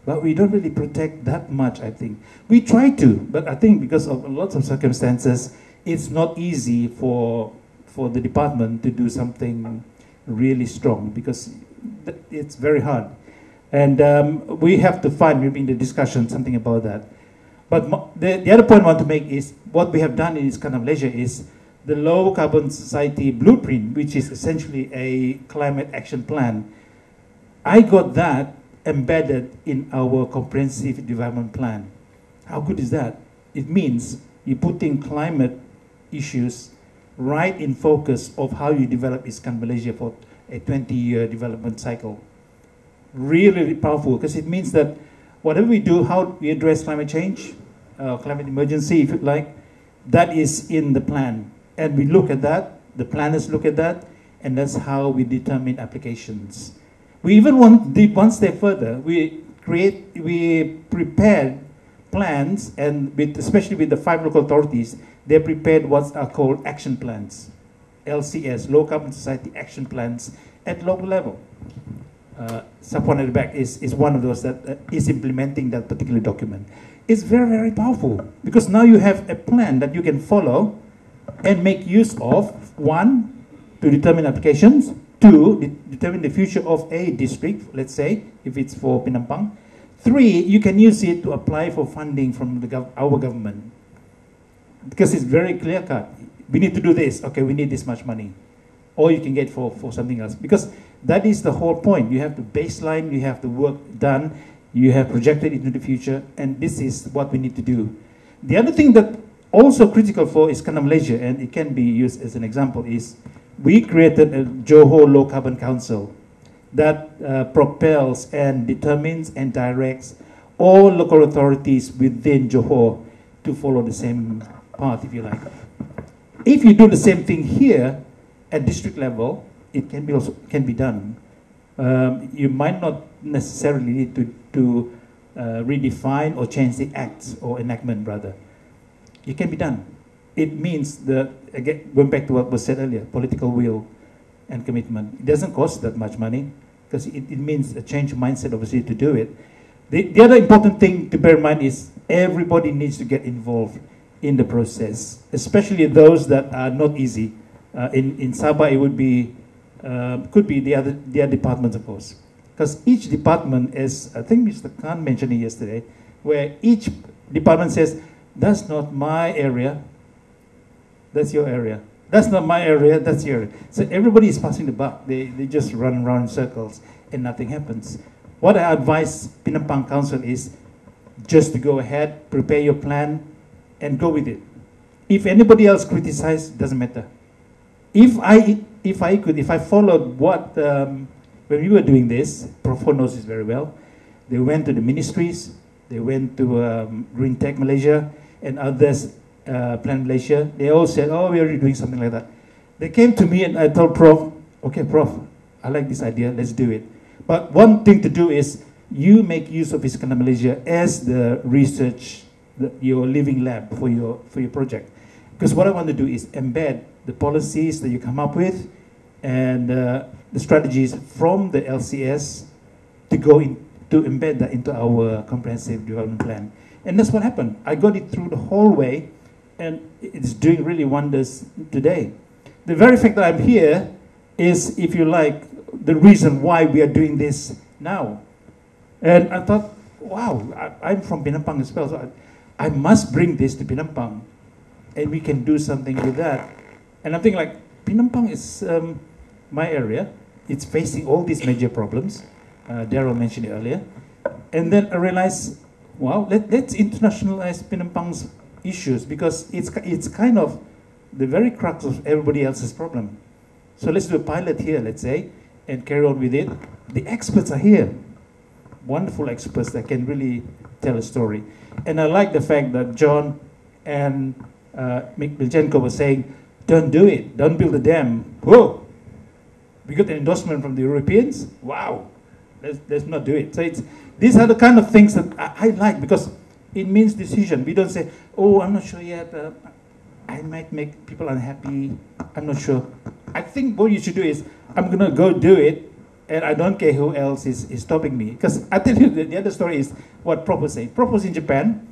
But we don't really protect that much, I think. We try to, but I think because of lots of circumstances, it's not easy for the department to do something really strong, because it's very hard. And we have to find, maybe in the discussion, something about that. But the other point I want to make is, what we have done in this kind of Malaysia is the Low Carbon Society Blueprint, which is essentially a climate action plan. I got that embedded in our comprehensive development plan. How good is that? It means you're putting climate issues right in focus of how you develop Iskan Malaysia for a 20-year development cycle. Really, really powerful, because it means that whatever we do, how we address climate change, climate emergency, if you like, that is in the plan. And we look at that, the planners look at that, and that's how we determine applications. We even did one step further. We prepared plans, and especially with the 5 local authorities, they prepared what are called action plans, LCS, Low Carbon Society Action Plans at local level. Sapuan at the back is one of those that is implementing that particular document. It's very, very powerful, because now you have a plan that you can follow and make use of. 1, to determine applications. 2, determine the future of a district, let's say, if it's for Penampang. 3, you can use it to apply for funding from our government. Because it's very clear cut. We need to do this. Okay, we need this much money. Or you can get for something else. Because that is the whole point. You have the baseline, you have the work done, you have projected into the future, and this is what we need to do. The other thing that also critical for Iskan Malaysia, and it can be used as an example, is we created a Johor Low Carbon Council that propels and determines and directs all local authorities within Johor to follow the same path, if you like. If you do the same thing here at district level, it can be done. You might not necessarily need to redefine or change the acts or enactment, rather. It can be done. It means that, again, going back to what was said earlier, political will and commitment. It doesn't cost that much money, because it means a change of mindset, obviously, to do it. The other important thing to bear in mind is everybody needs to get involved in the process, especially those that are not easy. In Sabah, it would be, could be the other departments, of course. Because each department, as I think Mr. Khan mentioned it yesterday, where each department says, that's not my area, that's your area. That's not my area, that's your area. So everybody is passing the buck. They just run around in circles and nothing happens. What I advise Penampang Council is just to go ahead, prepare your plan, and go with it. If anybody else criticizes, doesn't matter. If I followed what, when we were doing this, Prof knows this very well, they went to the ministries, they went to Green Tech Malaysia, and others, Plan Malaysia, they all said, oh, we're already doing something like that. They came to me and I told Prof, okay, Prof, I like this idea, let's do it. But one thing to do is, you make use of Iskan Malaysia as the research, your living lab for your project. Because what I want to do is embed the policies that you come up with and the strategies from the LCS to go in, to embed that into our comprehensive development plan. And that's what happened. I got it through the whole way, and it's doing really wonders today. The very fact that I'm here is, if you like, the reason why we are doing this now. And I thought, wow, I'm from Penampang as well, so I must bring this to Penampang, and we can do something with that. And I'm thinking, like, Penampang is my area. It's facing all these major problems. Daryl mentioned it earlier. And then I realized, wow, let's internationalize Penampang's issues, because it's kind of the very crux of everybody else's problem. So let's do a pilot here, let's say, and carry on with it. The experts are here. Wonderful experts that can really tell a story. And I like the fact that John and Milchenko were saying, don't do it. Don't build a dam. Whoa! We got an endorsement from the Europeans. Wow! Let's not do it. So these are the kind of things that I like, because it means decision. We don't say, oh, I'm not sure yet. I might make people unhappy. I'm not sure. I think what you should do is, I'm going to go do it, and I don't care who else is stopping me. Because I tell you, the other story is what Prop was saying. Prop was in Japan,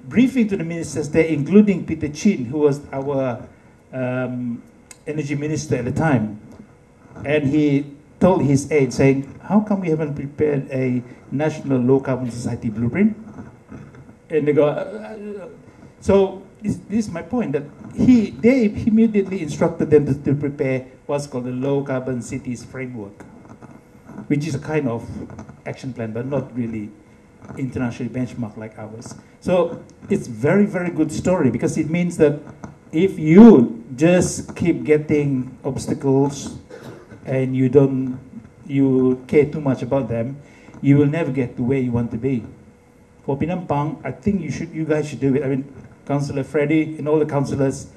briefing to the ministers there, including Peter Chin, who was our energy minister at the time. And he told his aide, saying, how come we haven't prepared a national low-carbon society blueprint? And they go, so this is my point, that they immediately instructed them to prepare what's called the low-carbon cities framework, which is a kind of action plan, but not really internationally benchmarked like ours. So it's very, very good story, because it means that if you just keep getting obstacles and you care too much about them, you will never get to where you want to be. For Penampang, I think you guys should do it. I mean, Councillor Freddie and all the councillors,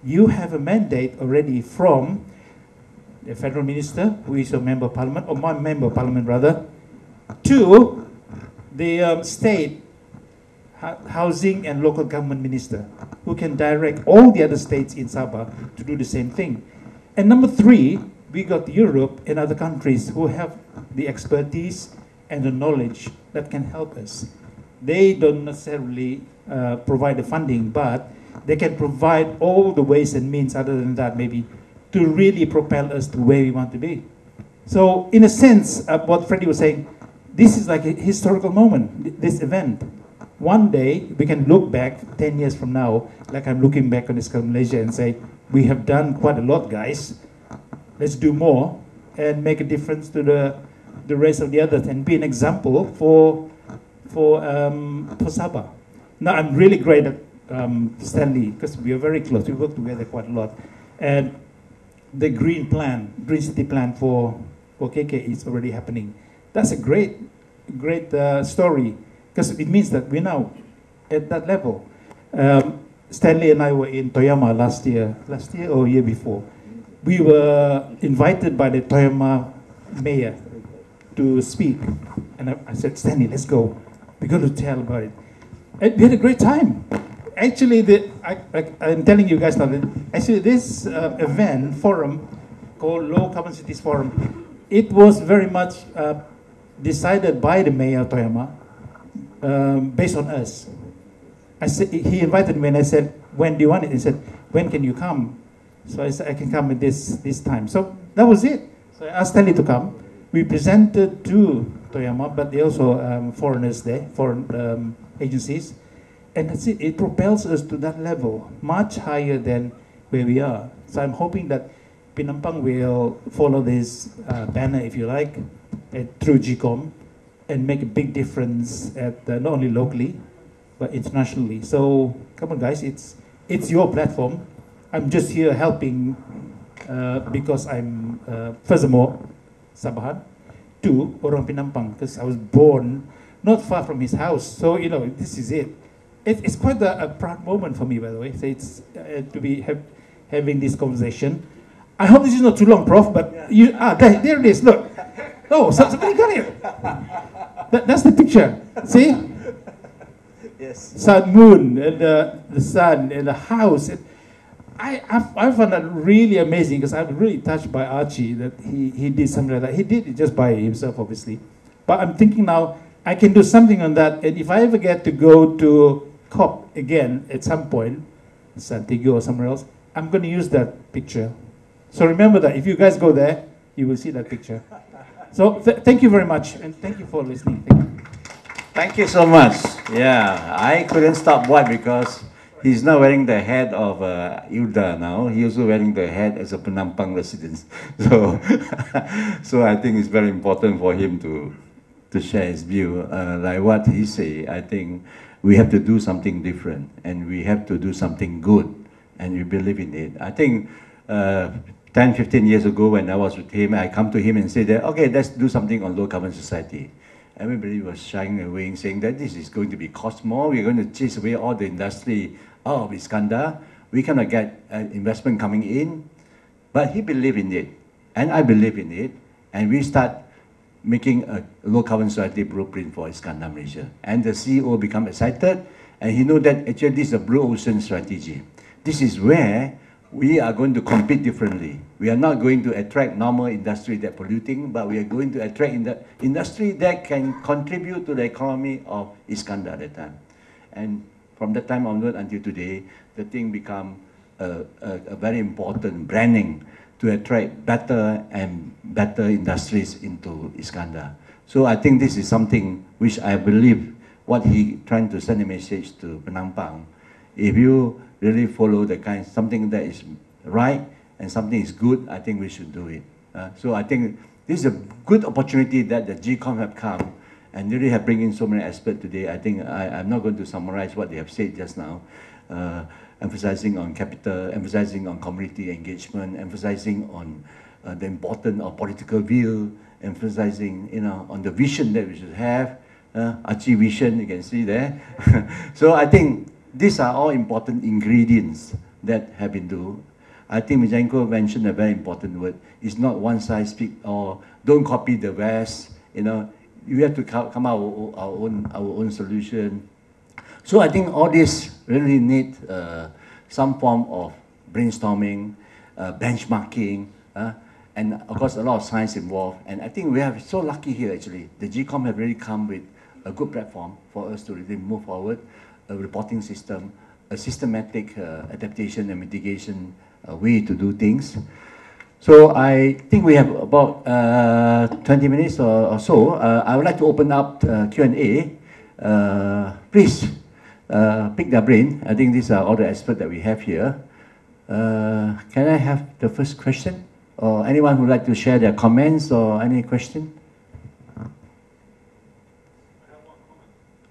you have a mandate already from the federal minister, who is a member of parliament, or my member of parliament rather, to the state housing and local government minister, who can direct all the other states in Sabah to do the same thing. And number three, we got Europe and other countries who have the expertise and the knowledge that can help us. They don't necessarily provide the funding, but they can provide all the ways and means other than that, maybe, to really propel us to where we want to be. So in a sense, what Freddie was saying, this is like a historical moment, this event. One day, we can look back 10 years from now, like I'm looking back on this Malaysia, and say, we have done quite a lot, guys. Let's do more and make a difference to the rest of the others, and be an example for Sabah. Now, I'm really great at Stanley, because we are very close. We work together quite a lot. And the green city plan for KK is already happening. That's a great story, because it means that we're now at that level. Stanley and I were in Toyama last year or year before. We were invited by the Toyama mayor to speak. And I said, Stanley, let's go. We're going to tell about it. And we had a great time. Actually, I'm telling you guys now that actually this event, forum, called Low Carbon Cities Forum, it was very much decided by the mayor of Toyama, based on us. He invited me, and I said, when do you want it? He said, when can you come? So I said, I can come at this time. So that was it. So I asked Stanley to come. We presented to Toyama, but there also foreigners there, foreign agencies. And that's it. It propels us to that level, much higher than where we are. So I'm hoping that Penampang will follow this banner, if you like, through GCoM, and make a big difference at not only locally, but internationally. So come on, guys, it's your platform. I'm just here helping because I'm, furthermore, Sabahan. Two, orang Penampang, because I was born not far from his house. So, you know, this is it. It's quite a proud moment for me, by the way. So it's to be having this conversation. I hope this is not too long, Prof, but there it is, look. Oh, somebody got it. That's the picture. See? Yes. Sun, moon, and the sun, and the house. And I found that really amazing, because I'm really touched by Archie that he did something like that. He did it just by himself, obviously. But I'm thinking now, I can do something on that, and if I ever get to go to COP again at some point, Santiago or somewhere else, I'm going to use that picture. So remember that. If you guys go there, you will see that picture. So thank you very much, and thank you for listening. Thank you. Thank you so much. Yeah, I couldn't stop White because he's now wearing the hat of Ilda now. He's also wearing the hat as a Penampang resident. So, so I think it's very important for him to share his view. Like what he say, I think we have to do something different, and we have to do something good, and we believe in it. I think 10, 15 years ago when I was with him, I come to him and say that, okay, let's do something on low carbon society. Everybody was shying away and saying that this is going to be cost more. We're going to chase away all the industry out of Iskandar. we cannot get investment coming in. But he believed in it, and I believe in it, and we start making a low-carbon society blueprint for Iskandar, Malaysia. And the CEO become excited, and he know that actually this is a blue ocean strategy. This is where we are going to compete differently. We are not going to attract normal industry that polluting, but we are going to attract industry that can contribute to the economy of Iskandar at that time. And from that time onward until today, the thing become a very important branding to attract better and better industries into Iskandar. So I think this is something which I believe what he trying to send a message to Penampang. If you really follow the kind, something that is right and something is good, I think we should do it. So I think this is a good opportunity that the GCoM have come and really have bring in so many experts today. I think I'm not going to summarize what they have said just now. Emphasizing on capital, emphasizing on community engagement, emphasizing on the importance of political will, emphasizing on the vision that we should have, achieve vision, you can see there. So I think these are all important ingredients that have been done. I think Mijanko mentioned a very important word. It's not one size fits all. Don't copy the West. You have to come out with our own solution. So I think all this really need some form of brainstorming, benchmarking, and of course a lot of science involved. And I think we are so lucky here actually. The GCoM have really come with a good platform for us to really move forward, a reporting system, a systematic adaptation and mitigation way to do things. So I think we have about 20 minutes or so. I would like to open up Q&A. Please pick their brain. I think these are all the experts that we have here. Can I have the first question? Or anyone who would like to share their comments or any question?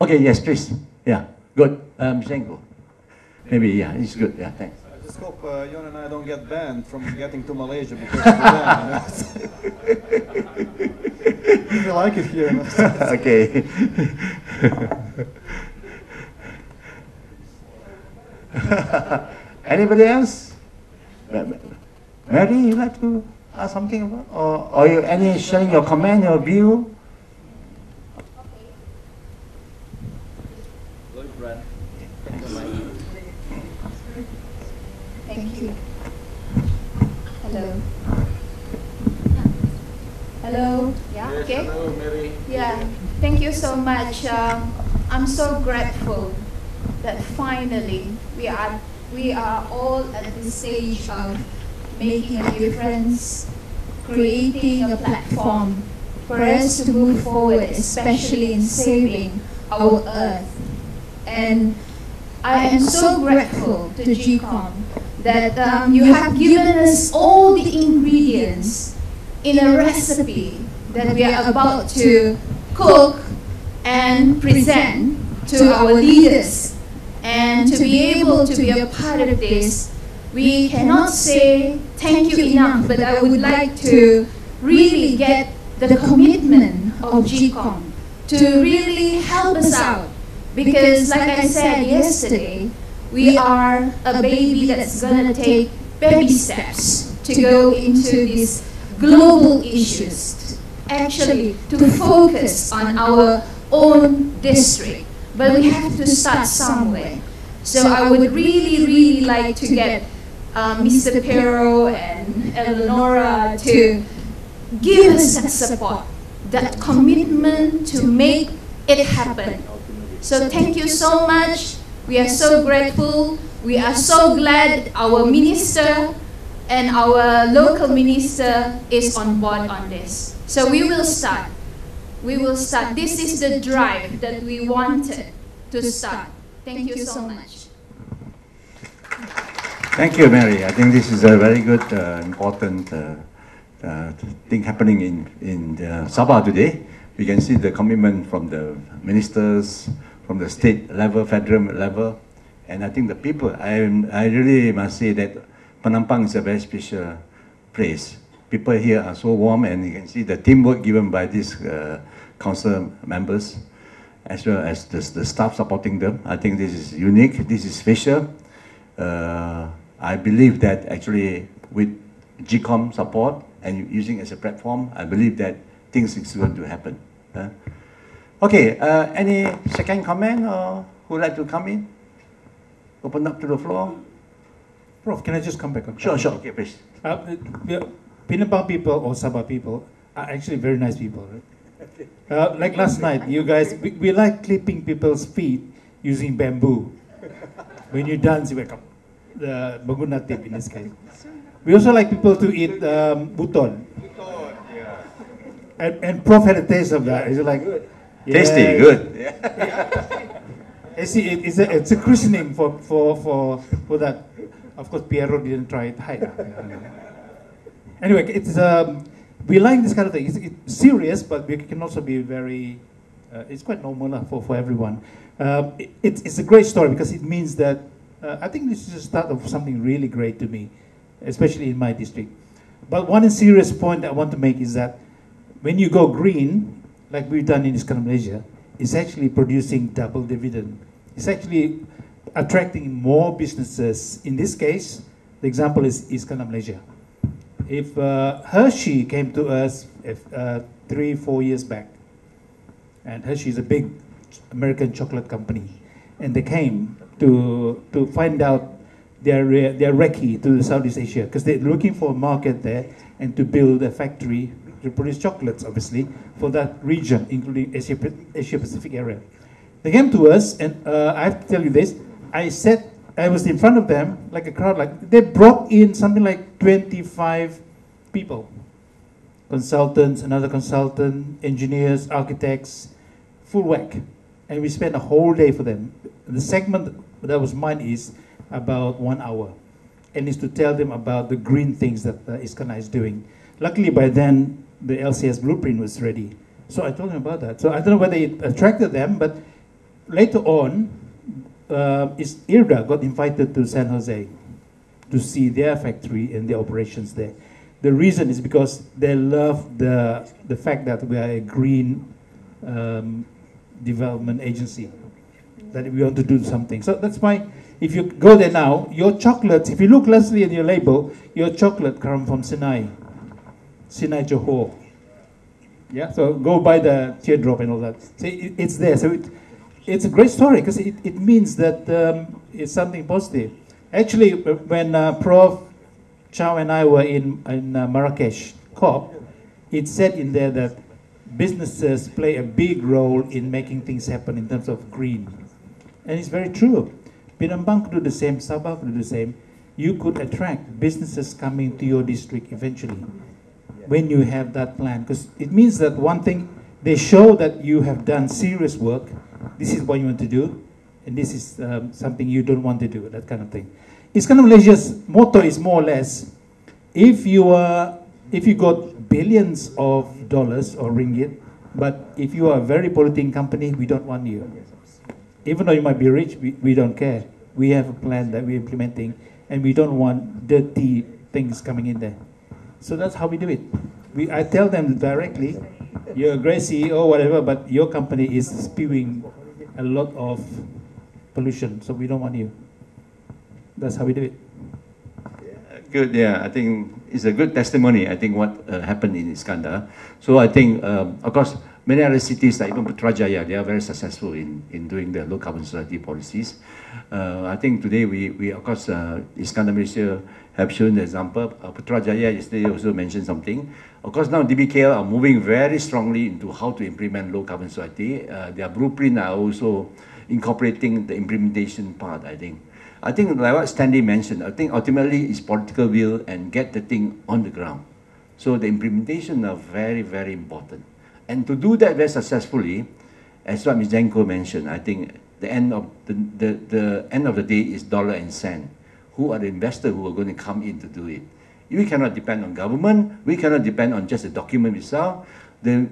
Okay, yes, please. Yeah, good. Shenko. Maybe, yeah, it's good. Yeah, thanks. I just hope Yon and I don't get banned from getting to Malaysia because of the ban. We like it here. Okay. Anybody else? Mary, you like to ask something about? Or you any sharing your comment, your view? Thank you. Hello. Hello. Yeah. Okay. Hello, Mary. Yeah. Thank you so much. I'm so grateful that finally we are all at the stage of making a difference, creating a platform for us to move forward, especially in saving our earth. And I am so grateful to GCoM that you have given us all the ingredients in a recipe that we are about to cook and present to our leaders. And to be able to be a part of this, we cannot say thank you enough, but I would like to really get the commitment of GCoM to really help us out. Because like I said yesterday, we are a baby that's going to take baby steps to go into these global issues, actually to focus on our own district. But we have to start somewhere. So I would really like to get Mr. Pero and Eleonora to give us that support, that commitment to make it happen. So thank you so much. We are so grateful. We are so glad our minister and our local minister is on board on this. So we will start. We will start. This is the drive that we wanted to start. Thank you so much. Thank you, Mary. I think this is a very good, important thing happening in Sabah today. We can see the commitment from the ministers, from the state level, federal level, and I think the people. I really must say that Penampang is a very special place. People here are so warm, and you can see the teamwork given by these council members, as well as the staff supporting them. I think this is unique. This is special. I believe that actually with GCoM support and using it as a platform, I believe that things is going to happen. Okay, any second comment or who would like to come in? Open up to the floor. Prof, can I just come back on? Sure, sure. Okay, please. Kinabalu people or Sabah people are actually very nice people, right? Like last night, you guys, we like clipping people's feet using bamboo. When you dance, you wake up. The Baguna tip in this case. We also like people to eat buton. And Prof had a taste of that. He's like, yeah, tasty, good. You see, it's a christening for that. Of course, Piero didn't try it. Anyway, it's we like this kind of thing. It's serious, but we can also be very. It's quite normal for everyone. It's a great story because it means that I think this is the start of something really great to me, especially in my district. But one serious point I want to make is that when you go green, like we've done in Malaysia, it's actually producing double dividend. It's actually attracting more businesses. In this case, the example is Malaysia. If Hershey came to us 3-4 years back, and Hershey is a big American chocolate company, and they came to find out their recce to the Southeast Asia because they're looking for a market there and to build a factory to produce chocolates, obviously, for that region, including Asia Pacific area. They came to us, and I have to tell you this. I was in front of them, like a crowd, like they brought in something like 25 people. Consultants, another consultant, engineers, architects, full whack. And we spent a whole day for them. The segment that was mine is about 1 hour. And it's to tell them about the green things that Iskandar is doing. Luckily by then, the LCS blueprint was ready. So I told them about that. So I don't know whether it attracted them, but later on, IRDA got invited to San Jose to see their factory and their operations there. The reason is because they love the fact that we are a green development agency, that we want to do something. So that's why if you go there now, your chocolates, if you look closely at your label, your chocolate comes from Sinai Johor. Yeah, so go buy the teardrop and all that. So it's there. So it's a great story because it means that it's something positive. Actually, when Prof. Chow and I were in Marrakesh COP, it said in there that businesses play a big role in making things happen in terms of green. And it's very true. Penambang could do the same, Sabah could do the same. You could attract businesses coming to your district eventually when you have that plan. Because it means that one thing, they show that you have done serious work. This is what you want to do, and this is something you don't want to do, that kind of thing. Malaysia's motto is more or less, if you got billions of dollars or ringgit, but if you are a very polluting company, we don't want you. Even though you might be rich, we don't care. We have a plan that we're implementing, and we don't want dirty things coming in there. So that's how we do it. I tell them directly, you're a great CEO, whatever, but your company is spewing a lot of pollution, so we don't want you. That's how we do it. Good, yeah. I think it's a good testimony, I think, what happened in Iskandar. So I think, of course, many other cities, like even Putrajaya, they are very successful in doing the low carbon society policies. I think today we of course, Iskandar Malaysia have shown the example. Putrajaya yesterday also mentioned something. Of course, now DBKL are moving very strongly into how to implement low carbon society. Their blueprint are also incorporating the implementation part, I think. I think like what Stanley mentioned, I think ultimately it's political will and get the thing on the ground. So the implementation are very, very important. And to do that very successfully, as what Ms. Janko mentioned, I think the end of the end of the day is dollar and cent. Who are the investors who are going to come in to do it? We cannot depend on government. We cannot depend on just the document itself. It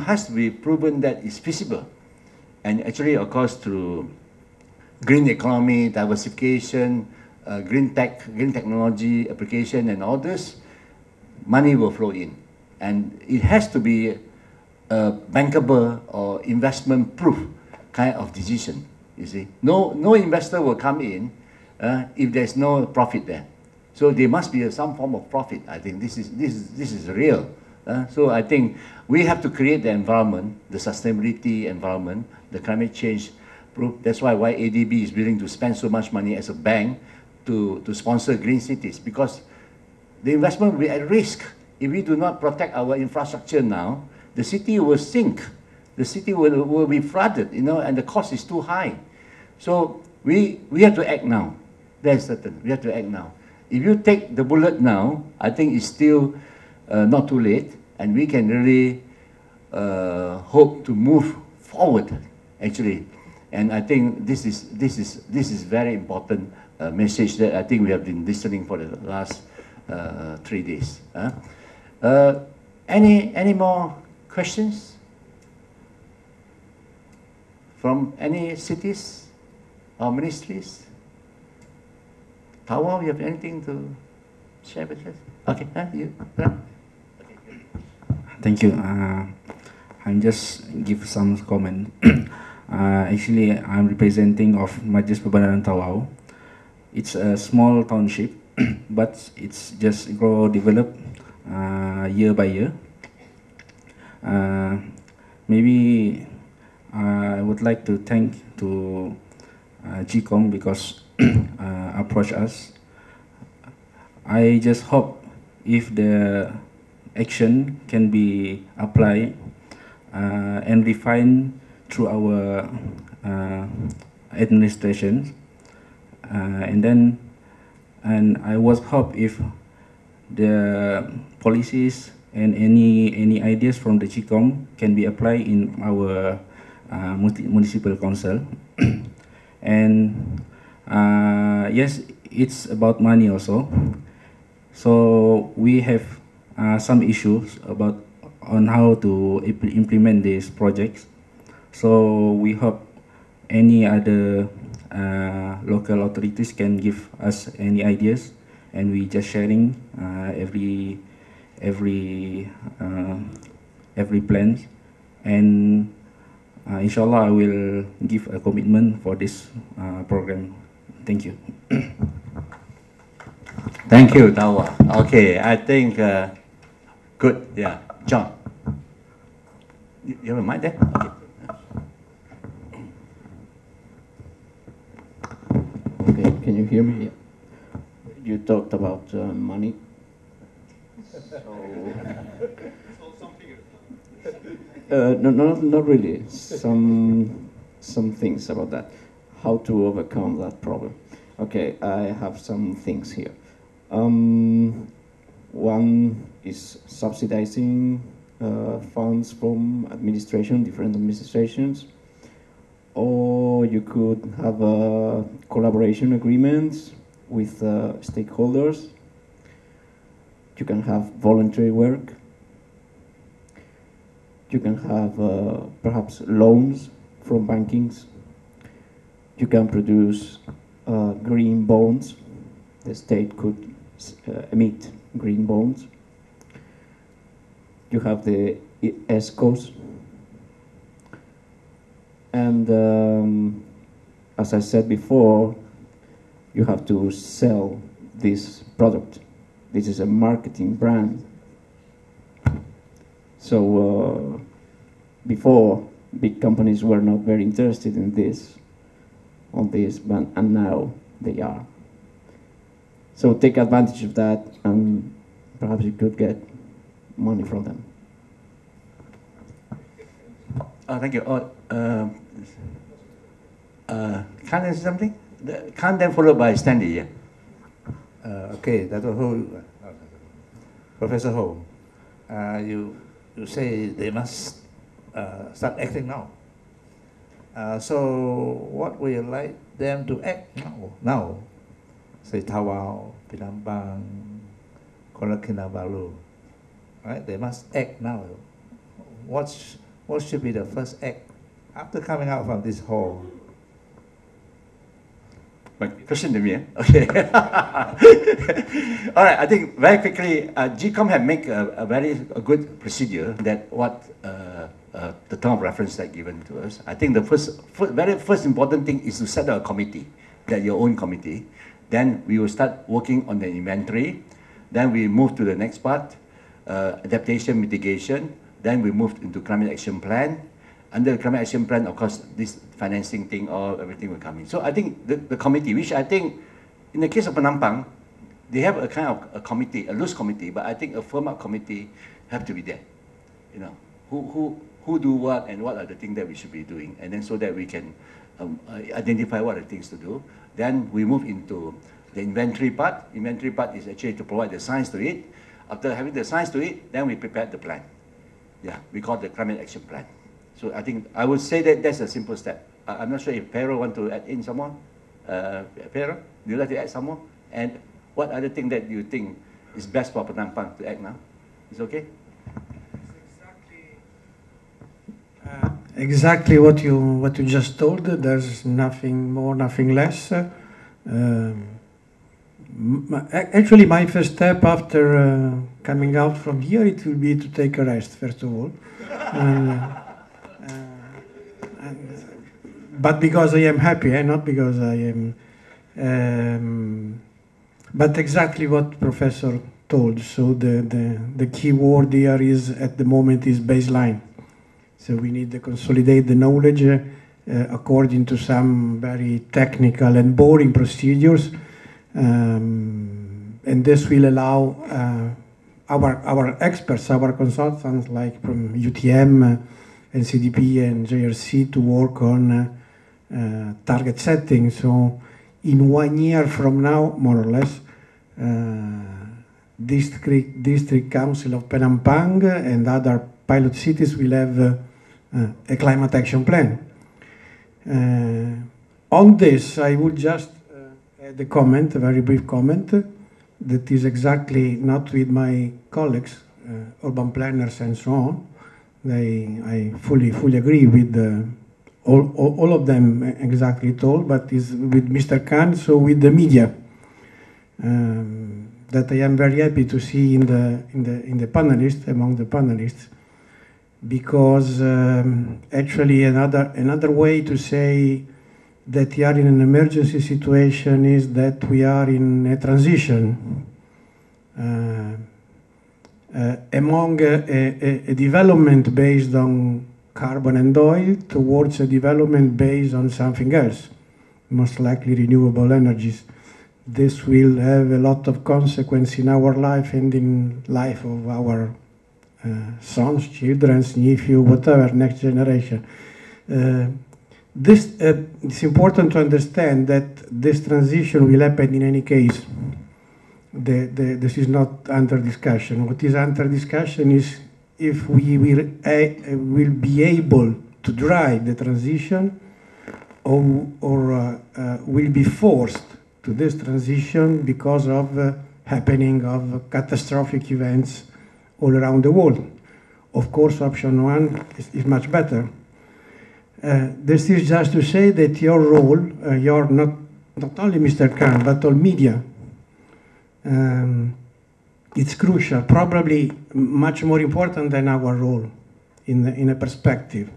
has to be proven that it's feasible. And actually, of course, through green economy, diversification, green technology application, and all this, money will flow in. And it has to be a bankable or investment-proof kind of decision, you see. No investor will come in if there's no profit there. So there must be some form of profit. I think this is real. So I think we have to create the environment, the sustainability environment, the climate change proof. That's why ADB is willing to spend so much money as a bank to sponsor green cities, because the investment will be at risk. If we do not protect our infrastructure now, the city will sink. The city will be flooded, and the cost is too high. So we have to act now. That's certain. We have to act now. If you take the bullet now, I think it's still not too late, and we can really hope to move forward, actually. And I think this is very important message that I think we have been listening for the last 3 days. Any more questions from any cities or ministries? Tawa, you have anything to share with us? Okay, you. Thank you. I'm just give some comment. Actually, I'm representing of Majlis Perbandaran Tawau. It's a small township, but it's just grow develop year by year. Maybe I would like to thank to GCoM because approach us. I just hope if the action can be applied and refined through our administration, and I was hope if the policies and any ideas from the GCoM can be applied in our municipal council. And yes, it's about money also. So we have some issues about on how to implement these projects. So we hope any other local authorities can give us any ideas, and we just sharing every plan, and inshallah I will give a commitment for this program. Thank you. Thank you, Tawa. Okay, I think good. Yeah, John. You have a mic there? Okay. Okay, can you hear me? You talked about money. No, not really. Some things about that. How to overcome that problem. Okay, I have some things here. One is subsidizing funds from different administrations, or you could have collaboration agreements with stakeholders. You can have voluntary work. You can have perhaps loans from bankings. You can produce green bonds. The state could emit green bonds. You have the ESCOs. And as I said before, you have to sell this product. This is a marketing brand. So before, big companies were not very interested in this, and now they are. So take advantage of that, and perhaps you could get money from them. Thank you. Can I say something? Can then followed by Stanley, yeah. Okay, Dr. Ho, Professor Ho, you say they must start acting now. So what would you like them to act now? Say Tawau, Pinambang, Kinabalu, right? They must act now. What should be the first act after coming out from this hall? My question to me, eh? Okay. All right, I think very quickly, GCoM have made a very good procedure that what the term of reference that given to us. I think the very first important thing is to set up a committee, that your own committee. Then we will start working on the inventory. Then we move to the next part, adaptation mitigation. Then we moved into climate action plan. Under the climate action plan, of course, this financing thing, all everything will come in. So I think the committee, which I think, in the case of Penampang, they have a kind of a committee, a loose committee, but I think a firm-up committee have to be there. You know, who do what and what are the things that we should be doing, and then so that we can identify what are the things to do. Then we move into the inventory part. Inventory part is actually to provide the science to it. After having the science to it, then we prepare the plan. Yeah, we call it the climate action plan. So I think I would say that that's a simple step. I'm not sure if Pero want to add in some more. Pero, do you like to add some more? And what other thing that you think is best for Penampang to act now? Is okay? Exactly what you just told. There's nothing more, nothing less. Actually, my first step after coming out from here, it will be to take a rest first of all. But because I am happy, not because I am. But exactly what Professor told. So the key word here is at the moment is baseline. So we need to consolidate the knowledge according to some very technical and boring procedures, and this will allow our experts, our consultants, like from UTM, NCDP, and JRC, to work on target setting. So in 1 year from now, more or less, District Council of Penampang and other pilot cities will have a climate action plan. On this, I would just add a comment, a very brief comment, that is exactly not with my colleagues, urban planners and so on. I fully agree with all of them exactly told, but is with Mr. Khan, so with the media. That I am very happy to see in the panelists, among the panelists, because actually another way to say that we are in an emergency situation is that we are in a transition among a development based on carbon and oil towards a development based on something else, most likely renewable energies. This will have a lot of consequence in our life and in life of our sons, children, nephew, whatever, next generation. It's important to understand that this transition will happen in any case. This is not under discussion. What is under discussion is if we will be able to drive the transition or will be forced to this transition because of happening of catastrophic events all around the world. Of course, option one is much better. This is just to say that your role, your not only Mr. Khan, but all media, it's crucial, probably much more important than our role in a perspective.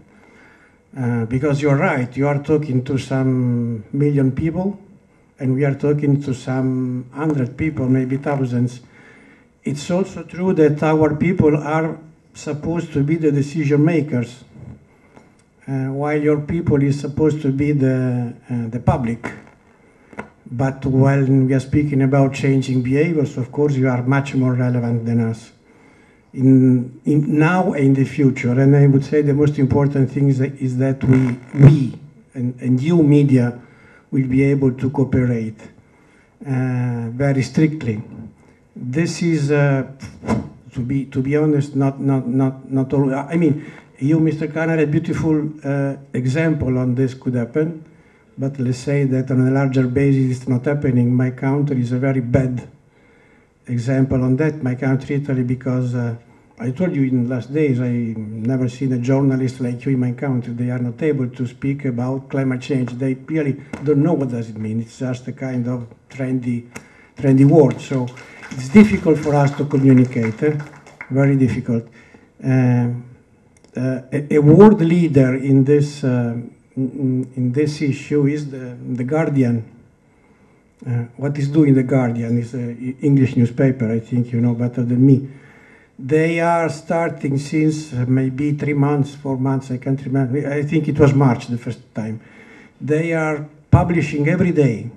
Because you're right, you are talking to some million people, and we are talking to some 100 people, maybe thousands. It's also true that our people are supposed to be the decision makers, while your people is supposed to be the public. But when we are speaking about changing behaviors, of course, you are much more relevant than us in now and in the future. And I would say the most important thing is that we and you media will be able to cooperate very strictly. This is, to be honest, not all. I mean, you, Mr. Khan, had a beautiful example on this could happen, but let's say that on a larger basis it's not happening. My country is a very bad example on that. My country, Italy, because I told you in the last days, I never seen a journalist like you in my country. They are not able to speak about climate change. They really don't know what does it mean. It's just a kind of trendy word. So it's difficult for us to communicate, very difficult. A world leader in this issue is the Guardian. what is doing the Guardian is an English newspaper. I think you know better than me. They are starting since maybe 3 months, 4 months, I can't remember. I think it was March the first time. They are publishing every day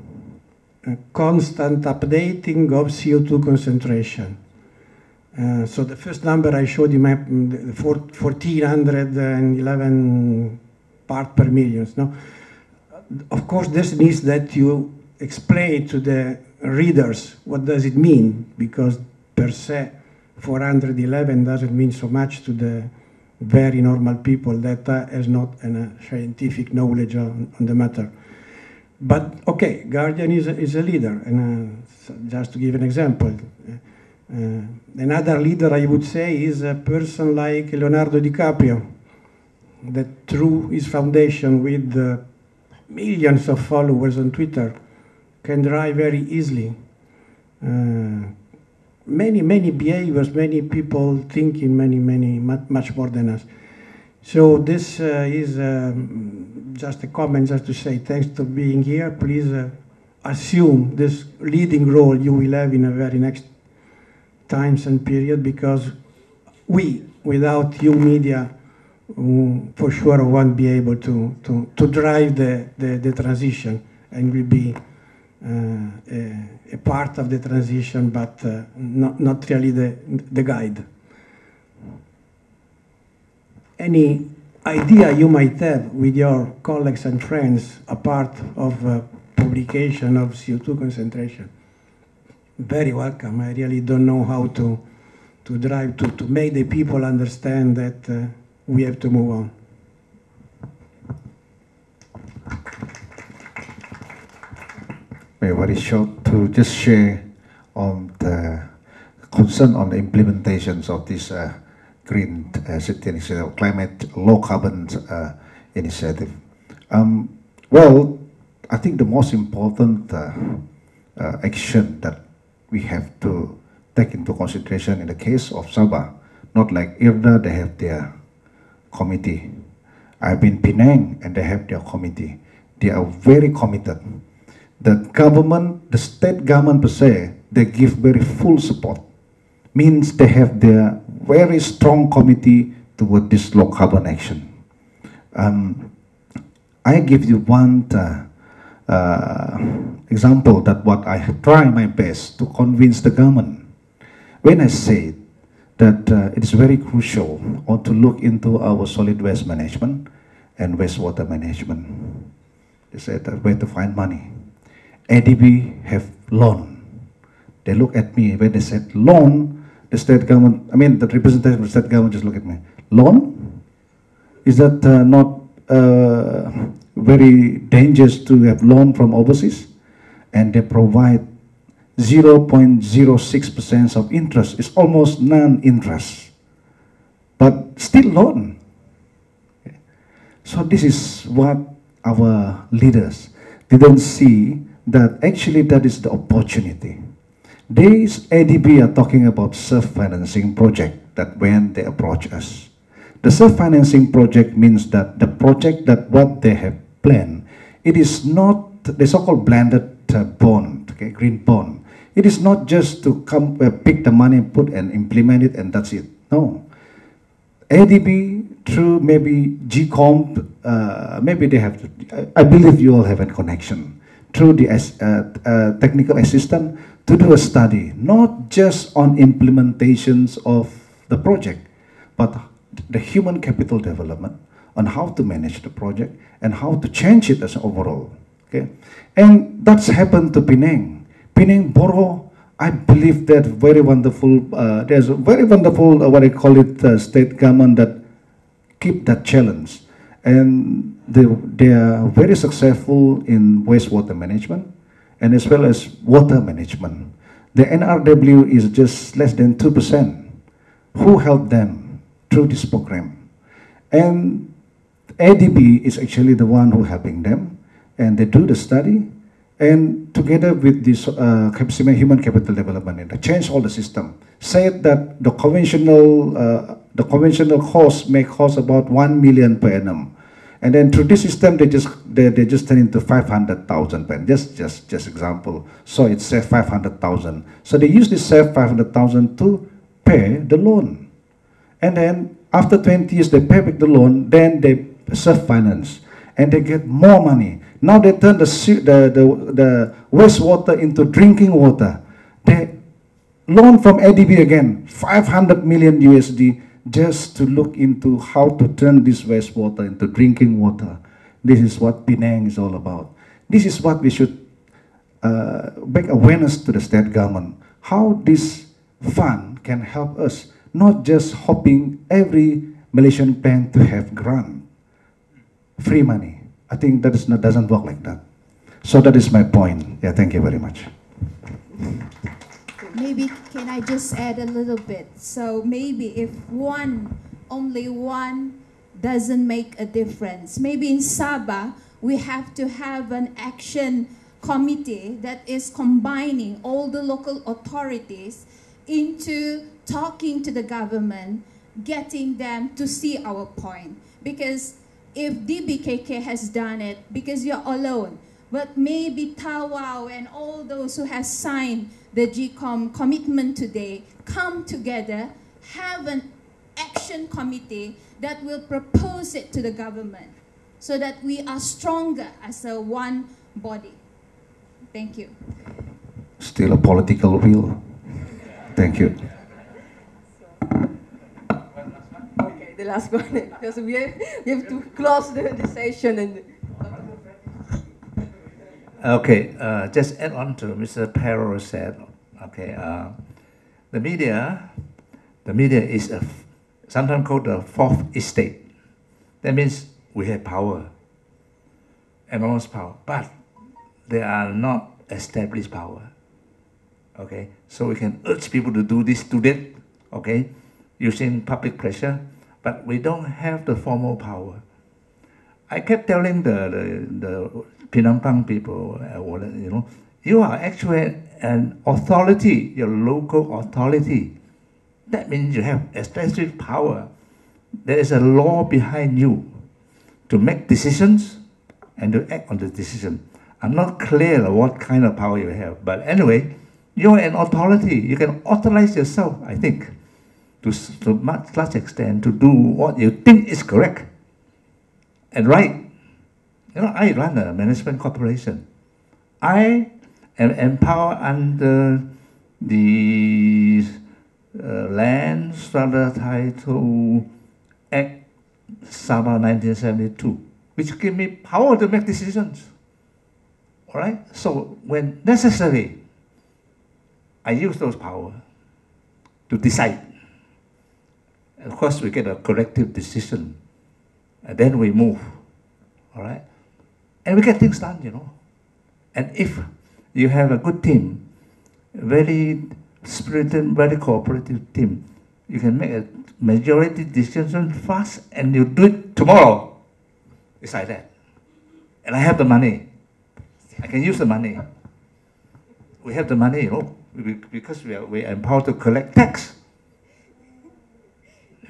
a constant updating of CO2 concentration. So the first number I showed you, 1411 part per million. No? Of course, this means that you explain to the readers what does it mean, because per se 411 doesn't mean so much to the very normal people that has not a scientific knowledge on the matter. But okay, Guardian is a leader, and just to give an example, another leader I would say is a person like Leonardo DiCaprio, that through his foundation with millions of followers on Twitter can drive very easily. Many behaviors, many people thinking much more than us. So this is just a comment just to say thanks for being here. Please assume this leading role you will have in the very next times and period, because without you media, for sure won't be able to drive the transition, and will be a part of the transition, but not really the guide. Any idea you might have with your colleagues and friends, apart of publication of CO2 concentration, very welcome. I really don't know how to drive, to make the people understand that we have to move on. Very short to just share on the concern on the implementations of this green city initiative, climate low carbon initiative. Well, I think the most important action that we have to take into consideration in the case of Sabah, not like IRDA, they have their committee. I've been Penang and they have their committee. They are very committed. The government, the state government per se, they give very full support. Means they have their very strong committee toward this low carbon action. I give you one example that what I try my best to convince the government. When I say that it is very crucial or to look into our solid waste management and wastewater management. They said that where to find money. ADB have loan. They look at me when they said loan, the state government, I mean the representative of the state government just look at me. Loan? Is that not very dangerous to have loan from overseas? And they provide 0.06% of interest. It's almost non-interest, but still loan. Okay. So this is what our leaders didn't see, that actually that is the opportunity. These ADB are talking about self-financing project that when they approach us. The self-financing project means that the project that what they have planned, it is not the so-called blended bond, okay, green bond. It is not just to come pick the money, put and implement it, and that's it. No. ADB through maybe GCoM, maybe they have to, I believe you all have a connection through the technical assistant to do a study, not just on implementations of the project, but the human capital development, on how to manage the project and how to change it as overall. Okay, and that's happened to Penang. Penang Borough, I believe that very wonderful. There's a very wonderful what I call it state government that keep that challenge, and they are very successful in wastewater management and as well as water management. The NRW is just less than 2%. Who helped them through this program? And ADB is actually the one who helping them, and they do the study, and together with this human capital development, and they change all the system. Said that the conventional cost may cost about 1 million per annum, And then through this system, they just turn into 500,000 pen. Just example. So it saved 500,000. So they use this saved 500,000 to pay the loan. And then after 20 years, they pay back the loan. Then they self-finance, and they get more money. Now they turn the wastewater into drinking water. They loan from ADB again, 500 million USD, just to look into how to turn this wastewater into drinking water. This is what Penang is all about. This is what we should make awareness to the state government, how this fund can help us, not just hoping every Malaysian bank to have grant, free money. I think that doesn't work like that. So that is my point. Yeah, thank you very much. Maybe can I just add a little bit? So maybe if only one doesn't make a difference. Maybe in Sabah, we have to have an action committee that is combining all the local authorities into talking to the government, getting them to see our point. Because if DBKK has done it, because you're alone, but maybe Tawau and all those who have signed the GCoM commitment today come together, have an action committee that will propose it to the government so that we are stronger as a one body. Thank you. Still a political will. Thank you. Okay, the last one, because we have to close the session. And okay, just add on to Mr. Perro said. Okay, the media is sometimes called the fourth estate. That means we have power, enormous power, but they are not established power. Okay, so we can urge people to do this, do that. Okay, using public pressure, but we don't have the formal power. I kept telling the Penampang people, you are actually an authority, your local authority. That means you have established power. There is a law behind you to make decisions and to act on the decision. I'm not clear what kind of power you have, but anyway, you're an authority. You can authorize yourself, I think, to much large extent to do what you think is correct and right. I run a management corporation. I am empowered under the Land Strata Title Act Sabah 1972, which give me power to make decisions. All right? So when necessary, I use those power to decide. Of course, we get a collective decision, and then we move. All right? And we get things done, And if you have a good team, very spirited, very cooperative team, you can make a majority decision fast, and you do it tomorrow. It's like that. And I have the money. I can use the money. We have the money, because we are empowered to collect tax.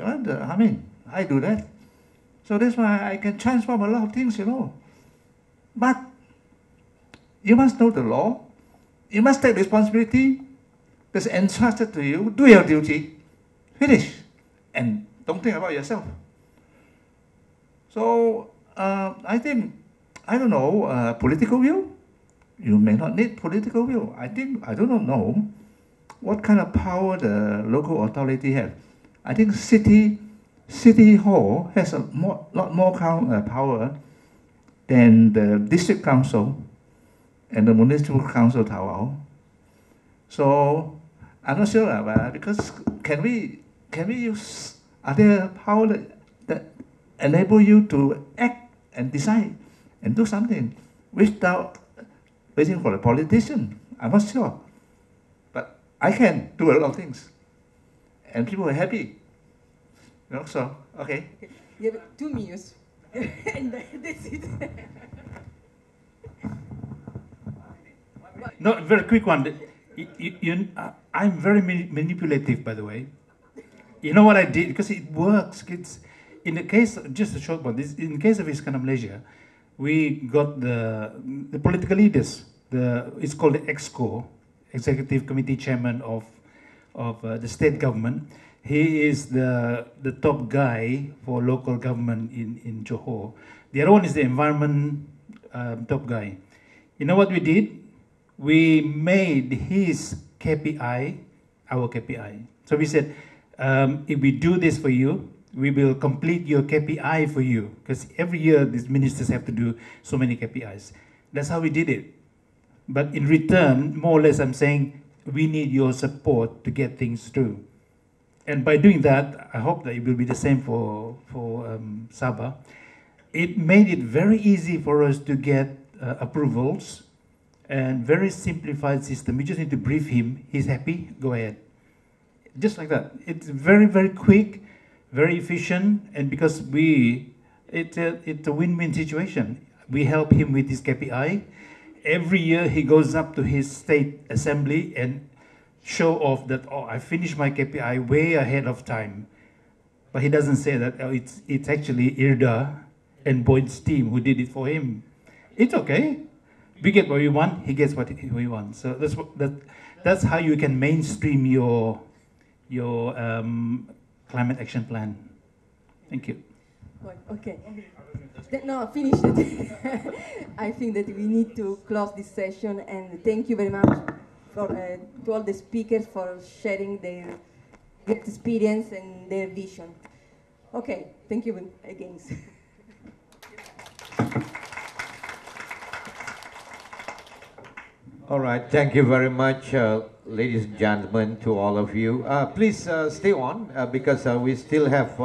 I do that. So that's why I can transform a lot of things, But you must know the law. You must take responsibility that's entrusted to you. Do your duty. Finish. And don't think about yourself. So I think, political will. You may not need political will. I do not know what kind of power the local authority have. I think city hall has a lot more power than the district council and the municipal council Tawau. So I'm not sure, because can we use, are there power that enable you to act and decide and do something without waiting for a politician? I'm not sure, but I can do a lot of things, and people are happy. So okay. You have 2 minutes, and that's it. No, very quick one. I'm very manipulative, by the way. You know what I did? Because it works. in the case, just a short one, in the case of Iskandar Malaysia, we got the political leaders. It's called the EXCO, Executive Committee Chairman of the state government. He is the top guy for local government in Johor. The other one is the environment top guy. You know what we did? We made his KPI our KPI. So we said, if we do this for you, we will complete your KPI for you. Because every year these ministers have to do so many KPIs. That's how we did it. But in return, more or less, I'm saying, we need your support to get things through. And by doing that, I hope that it will be the same for Sabah. It made it very easy for us to get approvals and very simplified system. We just need to brief him. He's happy, go ahead. Just like that. It's very, very quick, very efficient, and because it's a win-win situation. We help him with his KPI. Every year he goes up to his state assembly and show off that, oh, I finished my KPI way ahead of time. But he doesn't say that, oh, it's actually Irda and Boyd's team who did it for him. It's okay. We get what we want, he gets what we want. So that's how you can mainstream your climate action plan. Thank you. Okay. No, finish it. I think that we need to close this session, and thank you very much to all the speakers for sharing their experience and their vision. Okay, thank you again. All right, thank you very much, ladies and gentlemen, to all of you. Please stay on because we still have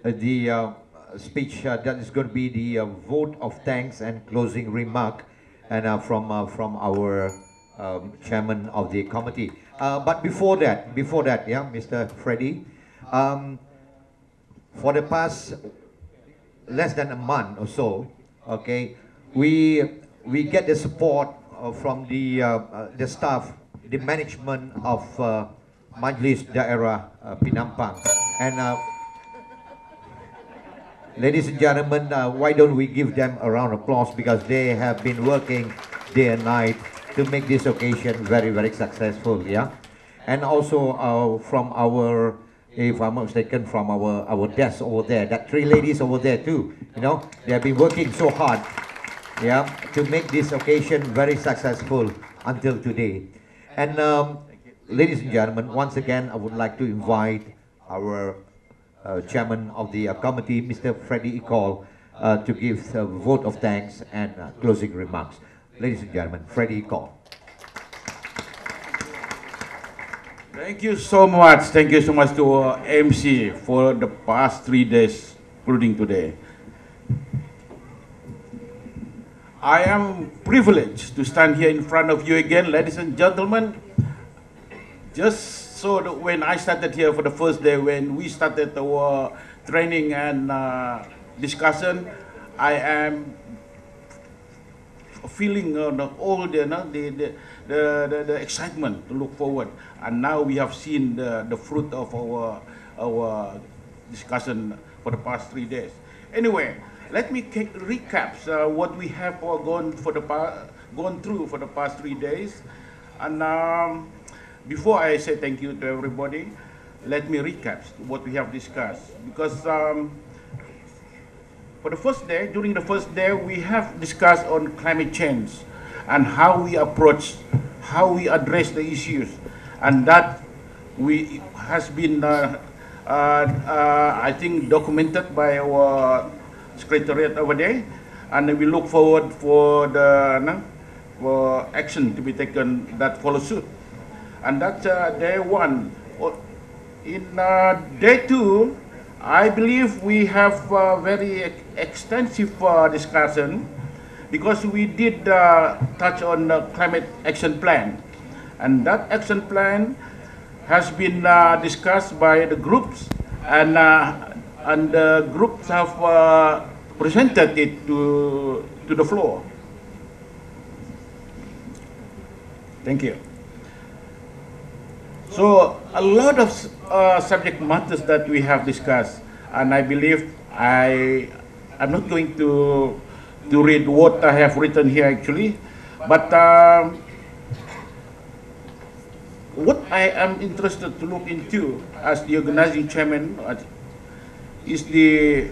the speech that is going to be the vote of thanks and closing remark, and from our chairman of the committee. But before that, yeah, Mr. Freddie, for the past less than a month or so, okay, we get the support from the staff, the management of Majlis Daerah Penampang. And ladies and gentlemen, why don't we give them a round of applause, because they have been working day and night to make this occasion very, very successful, yeah? And also from our, if I'm not mistaken, from our desk over there, that three ladies over there too, you know, they have been working so hard, yeah, to make this occasion very successful until today. And ladies and gentlemen, once again, I would like to invite our chairman of the committee, Mr. Freddie Icol, to give a vote of thanks and closing remarks. Ladies and gentlemen, Freddie Icol. Thank you so much. Thank you so much to MC for the past 3 days, including today. I am privileged to stand here in front of you again, ladies and gentlemen. Just so that when I started here for the first day, when we started our training and discussion, I am feeling all the excitement to look forward. And now we have seen the fruit of our discussion for the past 3 days. Anyway, let me recap what we have gone through for the past 3 days. And before I say thank you to everybody, let me recap what we have discussed. Because for the first day, during the first day, we have discussed on climate change and how we approach, how we address the issues. And that has been, I think, documented by our secretariat over there, and we look forward for the for action to be taken that follow suit. And that's day one. In day two, I believe we have very extensive discussion, because we did touch on the climate action plan, and that action plan has been discussed by the groups, and the groups have presented it to the floor. Thank you. So a lot of subject matters that we have discussed, and I believe I'm not going to read what I have written here actually, but what I am interested to look into as the organizing chairman is the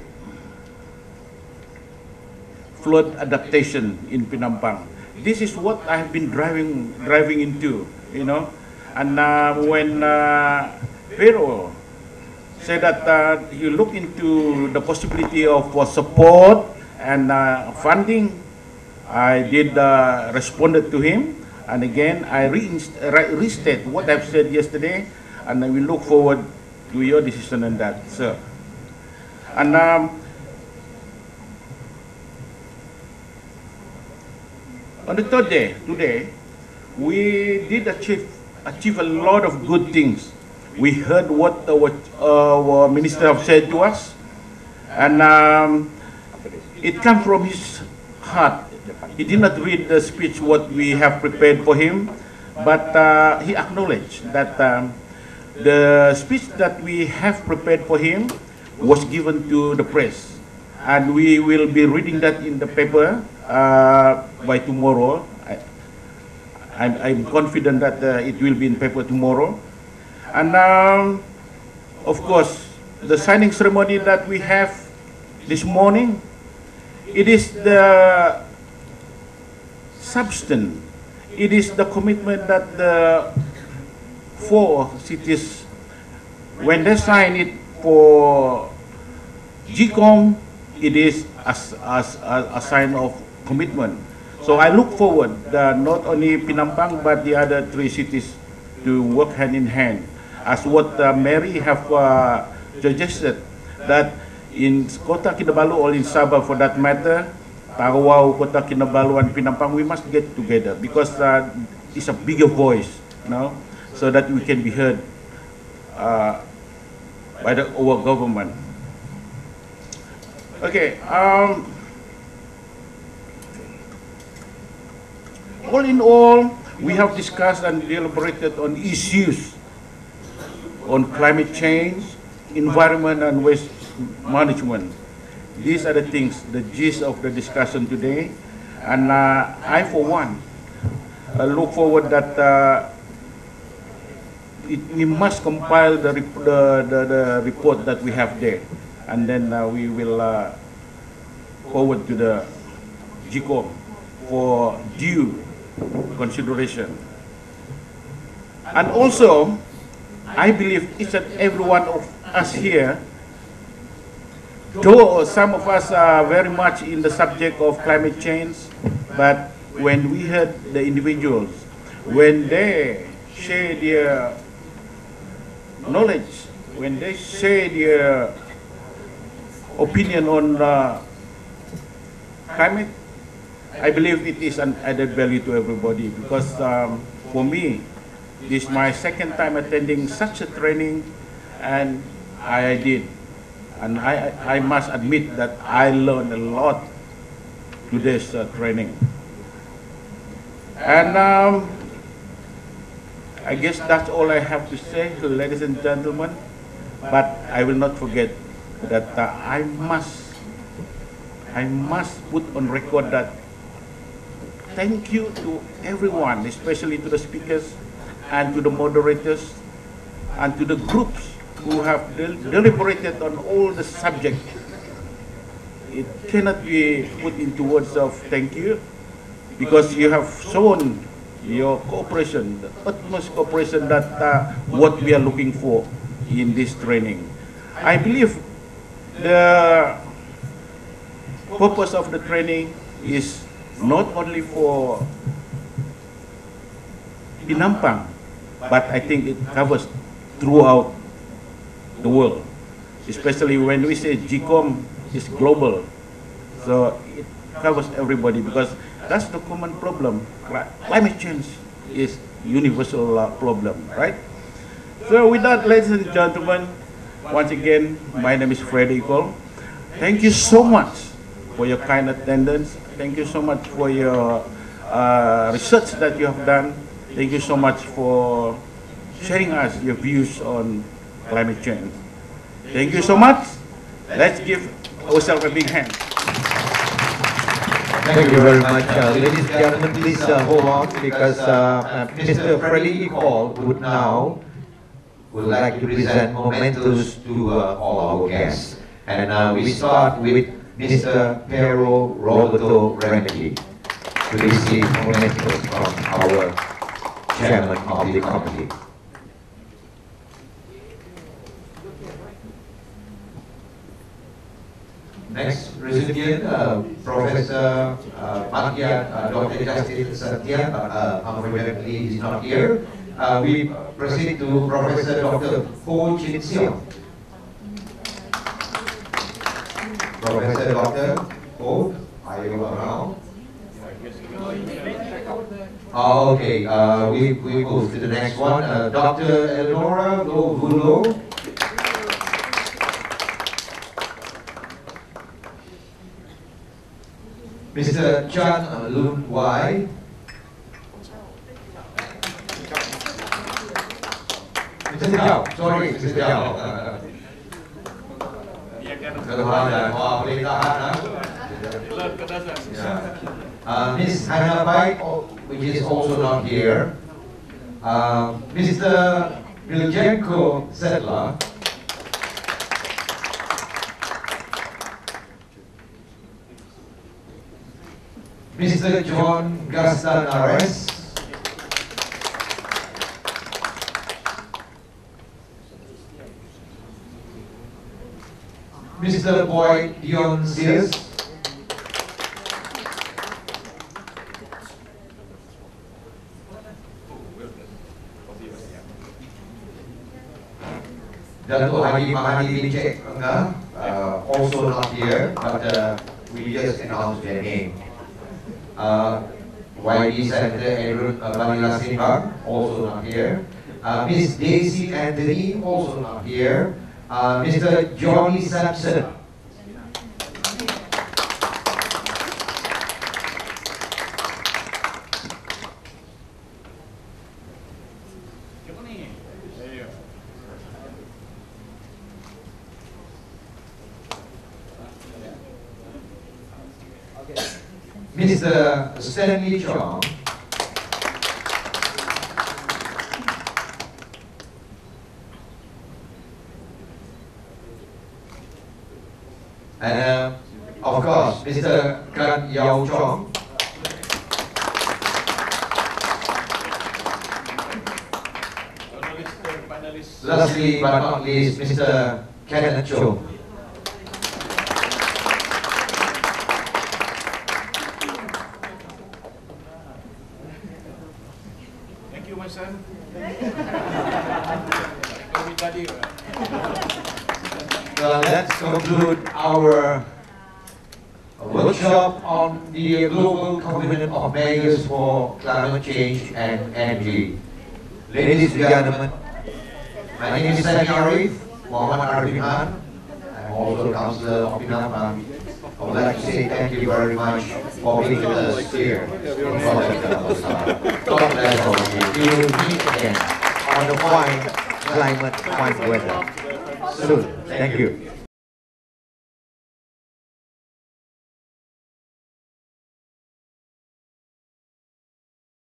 flood adaptation in Penampang. This is what I have been driving into, you know. And when Pero said that you look into the possibility of support and funding, I did responded to him. And again, I restate what I've said yesterday, and I will look forward to your decision on that, sir. And on the third day, today, we did achieve a lot of good things. We heard what our minister have said to us, and it comes from his heart. He did not read the speech what we have prepared for him, but he acknowledged that the speech that we have prepared for him was given to the press, and we will be reading that in the paper by tomorrow. I'm confident that it will be in paper tomorrow. And of course, the signing ceremony that we have this morning, it is the substance, it is the commitment that the 4 cities, when they sign it for GCoM, it is a sign of commitment. So I look forward not only Penampang but the other 3 cities to work hand in hand, as what Mary have suggested, that in Kota Kinabalu or in Sabah for that matter, Tawau, Kota Kinabalu and Penampang, we must get together because it's a bigger voice, you know, so that we can be heard by our government. Okay. All in all, we have discussed and deliberated on issues on climate change, environment and waste management. These are the things, the gist of the discussion today. And I, for one, look forward that we must compile the report that we have there. And then we will forward to the GCoM for due consideration. And also, I believe each and every one of us here, though some of us are very much in the subject of climate change, but when we heard the individuals, when they share their knowledge, when they share their opinion on climate, I believe it is an added value to everybody, because for me, this is my second time attending such a training, and I did. And I must admit that I learned a lot to this training. And I guess that's all I have to say, ladies and gentlemen. But I will not forget that I must put on record that thank you to everyone, especially to the speakers and to the moderators and to the groups who have deliberated on all the subjects. It cannot be put into words of thank you, because you have shown your cooperation, the utmost cooperation that what we are looking for in this training. I believe the purpose of the training is not only for Penampang, but I think it covers throughout the world, especially when we say GCoM is global. So it covers everybody, because that's the common problem. Climate change is universal problem, right? So with that, ladies and gentlemen, once again, my name is Freddy Cole. Thank you so much for your kind attendance. Thank you so much for your research that you have done. Thank you so much for sharing us your views on climate change. Thank you so much. Let's give ourselves a big hand. Thank you very much. Ladies and gentlemen, please hold on because Mr. Freddy Hall would like to present mementos to all our guests. And we start with Mr. Pero Roberto Remedy to receive mementos from our chairman of the committee. Next recipient, Professor Dr. Justin Satya, unfortunately he is not here. We proceed to Professor Dr. Ho Chin Siong. Professor Dr. Ho, are you around? Oh, okay, we move to the next one. Dr. Eleonora Vulo. Mr. Chan Lun Wai. Mr. Giao, sorry, Mr. Giao. Ms. Hannah Pai, which is also not here. Mr. Viljenko Sedla. Mr. John Gastanares. Mr. Boy Dion Sears. Dato' Haji Mahadi bin Cek also not here, but we just announced their name. YD Senator Edward Vanilla Simbang, also not here. Miss Daisy Anthony, also not here. Mr. Johnny Sampson. Mr. Stanley Chong. And of course, Mr. Gan Yao Chong. Lastly but not least, Mr. Kenneth Cho. Thank you, my son. Well, let's conclude our workshop on the Global Covenant of Mayors for Climate Change and Energy. Ladies and gentlemen, my name is Sani Arif, Muhammad Arifin Khan. I'm also Councillor of Pinang. I would like to say thank you very much for being with us here in Kota. God bless all of you. We will meet again on the fine climate, fine weather soon. Thank you.